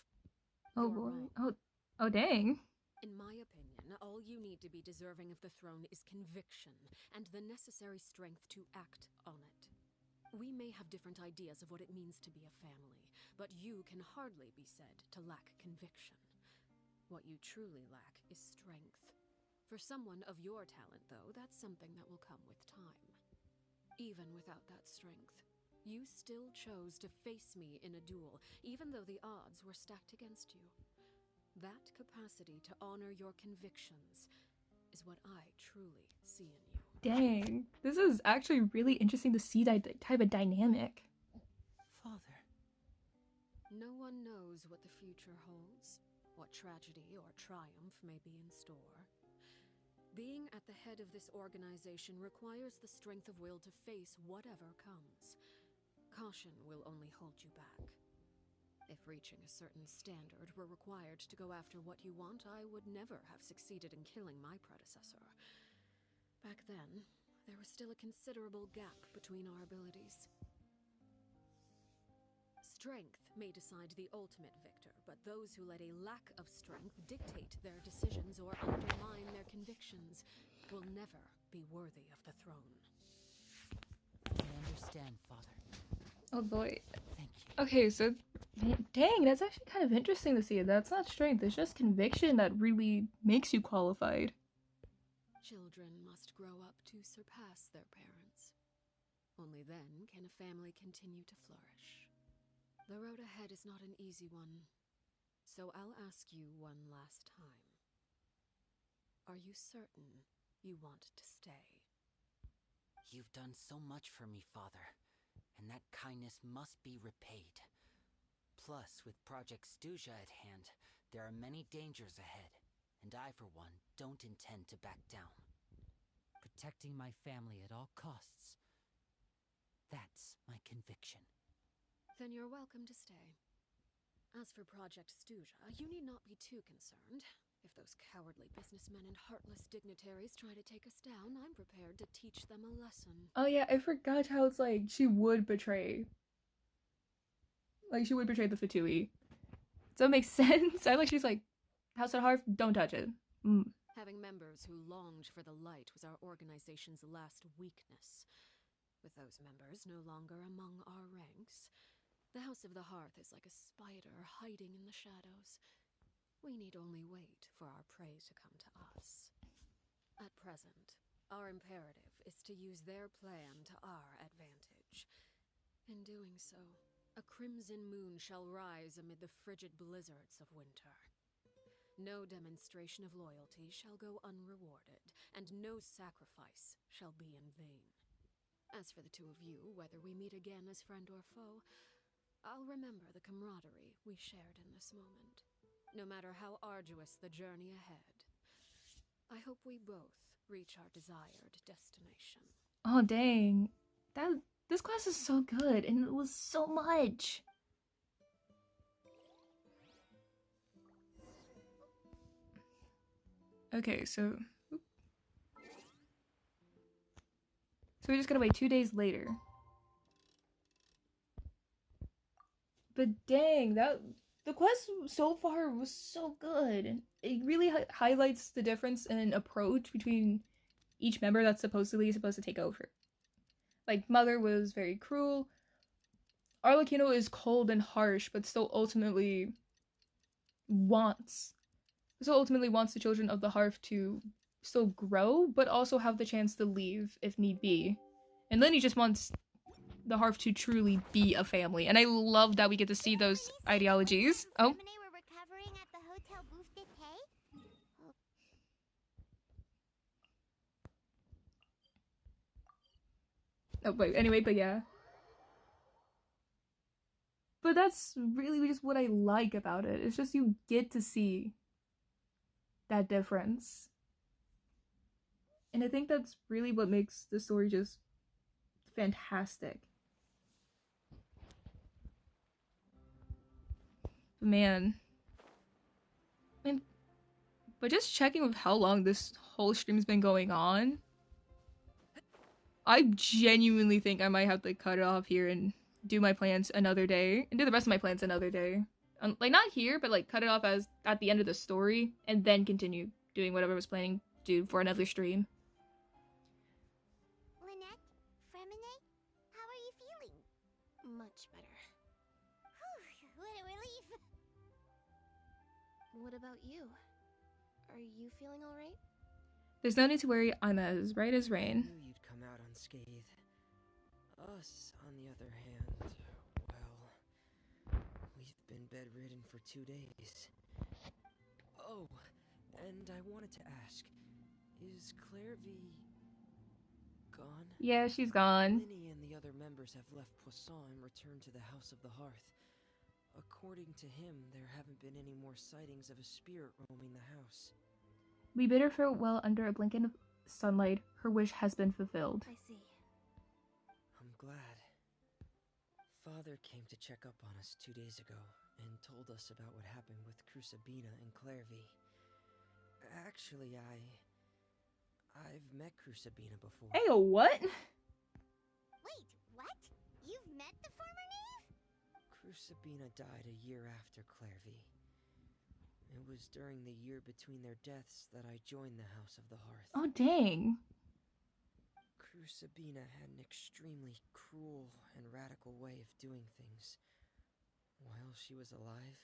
Oh You're boy. wrong. Oh dang. In my opinion, all you need to be deserving of the throne is conviction and the necessary strength to act on it. We may have different ideas of what it means to be a family, but you can hardly be said to lack conviction. What you truly lack is strength. For someone of your talent, though, that's something that will come with time. Even without that strength, you still chose to face me in a duel, even though the odds were stacked against you. That capacity to honor your convictions is what I truly see in you. Dang. This is actually really interesting to see that type of dynamic. Father. No one knows what the future holds, what tragedy or triumph may be in store. Being at the head of this organization requires the strength of will to face whatever comes. Caution will only hold you back. If reaching a certain standard were required to go after what you want, I would never have succeeded in killing my predecessor. Back then, there was still a considerable gap between our abilities. Strength may decide the ultimate victor, but those who let a lack of strength dictate their decisions or undermine their convictions will never be worthy of the throne. I understand, Father. Oh boy. Thank you. Okay, so dang, that's actually kind of interesting to see. That's not strength, it's just conviction that really makes you qualified. Children must grow up to surpass their parents. Only then can a family continue to flourish. The road ahead is not an easy one, so I'll ask you one last time. Are you certain you want to stay? You've done so much for me, Father, and that kindness must be repaid. Plus, with Project Stuja at hand, there are many dangers ahead, and I, for one, don't intend to back down. Protecting my family at all costs. That's my conviction. Then you're welcome to stay. As for Project Stuja, you need not be too concerned. If those cowardly businessmen and heartless dignitaries try to take us down, I'm prepared to teach them a lesson. Oh yeah, I forgot how it's like she would betray. Like, she would betray the Fatui. So it makes sense. I like she's like, House of Harf, don't touch it. Having members who longed for the light was our organization's last weakness. With those members no longer among our ranks, the House of the Hearth is like a spider hiding in the shadows. We need only wait for our prey to come to us. At present, our imperative is to use their plan to our advantage. In doing so, a crimson moon shall rise amid the frigid blizzards of winter. No demonstration of loyalty shall go unrewarded, and no sacrifice shall be in vain. As for the two of you, whether we meet again as friend or foe, I'll remember the camaraderie we shared in this moment, no matter how arduous the journey ahead. I hope we both reach our desired destination. Oh dang. This class is so good, and it was so much. Okay, so we just gotta wait 2 days later. But dang, the quest so far was so good. It really highlights the difference in approach between each member that's supposed to take over. Like, Mother was very cruel. Arlecchino is cold and harsh, but still ultimately wants the children of the Hearth to still grow, but also have the chance to leave if need be. And then he just wants the Hearth to truly be a family. And I love that we get to see those ideologies. Oh. We're recovering at the Hotel Booth d'été? Oh, wait, anyway, but yeah. But that's really just what I like about it. It's just you get to see that difference. And I think that's really what makes the story just fantastic. Man. But just checking with how long this whole stream's been going on, I genuinely think I might have to cut it off here and do my plans another day. And do the rest of my plans another day. Like, not here, but like cut it off as at the end of the story, and then continue doing whatever I was planning to do for another stream. Lynette, Fremine, how are you feeling? Much better. Whew, what a relief. What about you? Are you feeling alright? There's no need to worry, I'm as right as rain. I knew you'd come out unscathed. Us, on the other hand, well, we've been bedridden for 2 days. Oh, and I wanted to ask, is Claire V gone? Yeah, she's gone. Linny and the other members have left Poisson and returned to the House of the Hearth. According to him, there haven't been any more sightings of a spirit roaming the house. We bid her farewell under a blinking of sunlight. Her wish has been fulfilled. I see. I'm glad. Father came to check up on us 2 days ago, and told us about what happened with Crusabina and Clairvy. Actually, I've met Crusabina before. Hey, what? Wait, what? You've met the former knave? Crusabina died a year after Clairvy. It was during the year between their deaths that I joined the House of the Hearth. Oh, dang. Crusabina had an extremely cruel and radical way of doing things. While she was alive,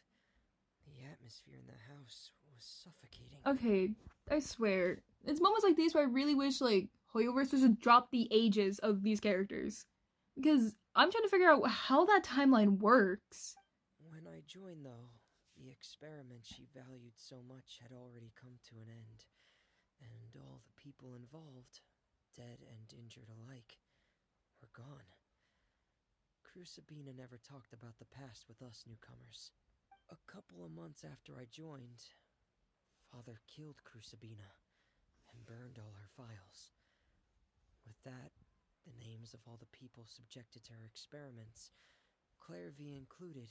the atmosphere in the house was suffocating. Okay, I swear. It's moments like these where I really wish, like, Hoyoverse would drop the ages of these characters. Because I'm trying to figure out how that timeline works. When I joined, though, the experiment she valued so much had already come to an end, and all the people involved, dead and injured alike, were gone. Crusabina never talked about the past with us newcomers. A couple of months after I joined, Father killed Crusabina and burned all her files. With that, the names of all the people subjected to her experiments, Clairvy included,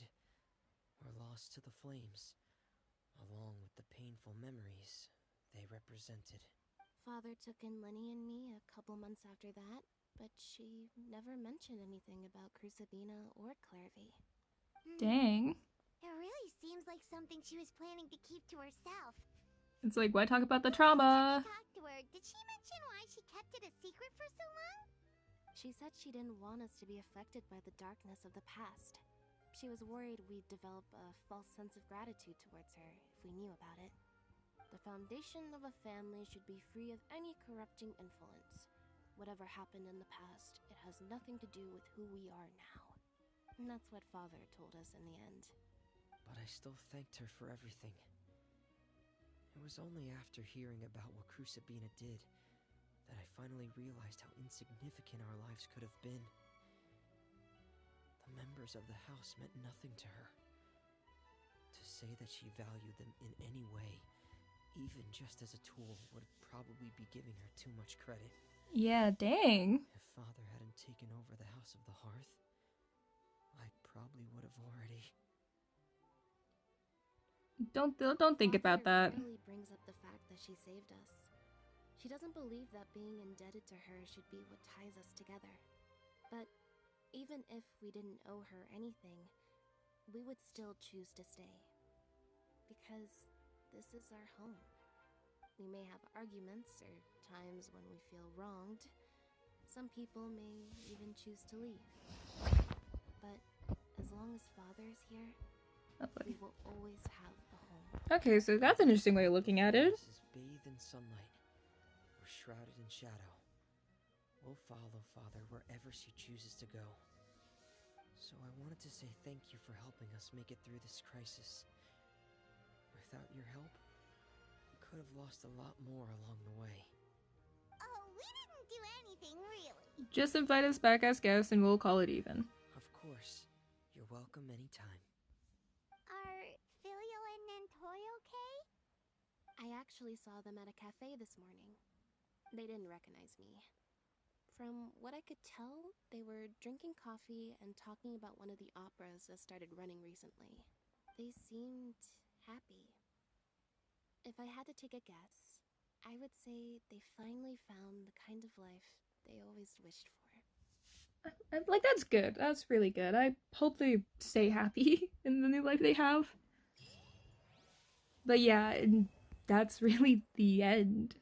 were lost to the flames, along with the painful memories they represented. Father took in Lenny and me a couple months after that, but she never mentioned anything about Crusabina or Clairvy. Dang. It really seems like something she was planning to keep to herself. It's like, why talk about the Last time trauma? we talked to her, did she mention why she kept it a secret for so long? She said she didn't want us to be affected by the darkness of the past. She was worried we'd develop a false sense of gratitude towards her if we knew about it. The foundation of a family should be free of any corrupting influence. Whatever happened in the past, it has nothing to do with who we are now. And that's what Father told us in the end. But I still thanked her for everything. It was only after hearing about what Crusabina did that I finally realized how insignificant our lives could have been. The members of the house meant nothing to her. To say that she valued them in any way, even just as a tool, would probably be giving her too much credit. Yeah, dang. If Father hadn't taken over the House of the Hearth, I probably would have already... Don't think about that. Father rarely brings up the fact that she saved us. She doesn't believe that being indebted to her should be what ties us together. But even if we didn't owe her anything, we would still choose to stay. Because this is our home. We may have arguments or times when we feel wronged. Some people may even choose to leave. But as long as Father is here, we will always have a home. Okay, so that's an interesting way of looking at it. This is bathed in sunlight. We're shrouded in shadow. We'll follow Father wherever she chooses to go. So I wanted to say thank you for helping us make it through this crisis. Without your help, we could have lost a lot more along the way. Oh, we didn't do anything, really. Just invite us back as guests and we'll call it even. Of course. You're welcome anytime. Are Filial and Nantoy okay? I actually saw them at a cafe this morning. They didn't recognize me. From what I could tell, they were drinking coffee and talking about one of the operas that started running recently. They seemed happy. If I had to take a guess, I would say they finally found the kind of life they always wished for. Like, that's good. That's really good. I hope they stay happy in the new life they have. But yeah, and that's really the end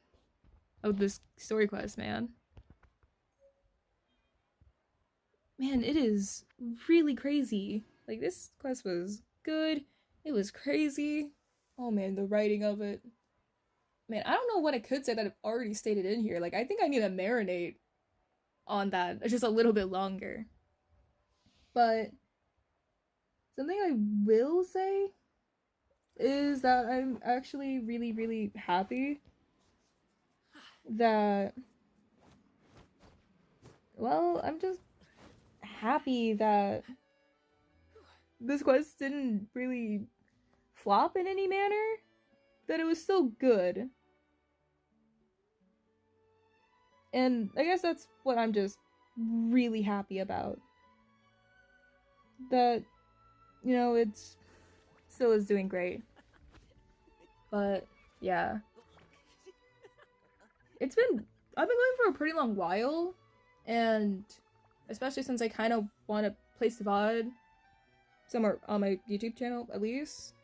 of this story quest, man. Man, it is really crazy. Like, this quest was good. It was crazy. Oh man, the writing of it. Man, I don't know what I could say that I've already stated in here. Like, I think I need to marinate on that just a little bit longer. But something I will say is that I'm actually really, really happy that, well, I'm just happy that this quest didn't really flop in any manner, that it was still good. And I guess that's what I'm just really happy about. That, you know, it's still is doing great. But yeah. I've been going for a pretty long while, and especially since I kind of want to place the VOD somewhere on my YouTube channel, at least,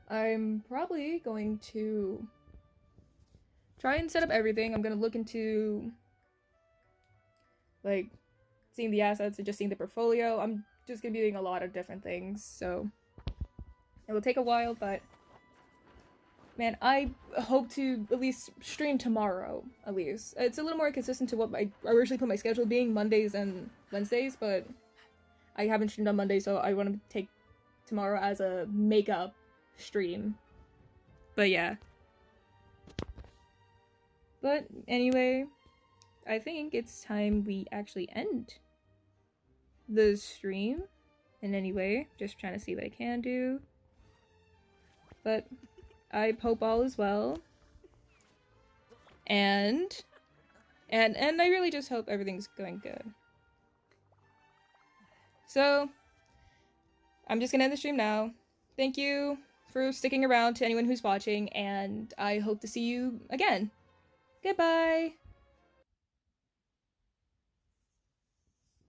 I'm probably going to try and set up everything. I'm going to look into, like, seeing the assets and just seeing the portfolio. I'm just going to be doing a lot of different things, so it will take a while, but man, I hope to at least stream tomorrow, at least. It's a little more consistent to what I originally put my schedule being, Mondays and Wednesdays, but I haven't streamed on Monday, so I want to take tomorrow as a makeup stream. But yeah. But anyway, I think it's time we actually end the stream in any way. Just trying to see what I can do. But I hope all is well. And I really just hope everything's going good. So, I'm just gonna end the stream now. Thank you for sticking around, to anyone who's watching, and I hope to see you again. Goodbye!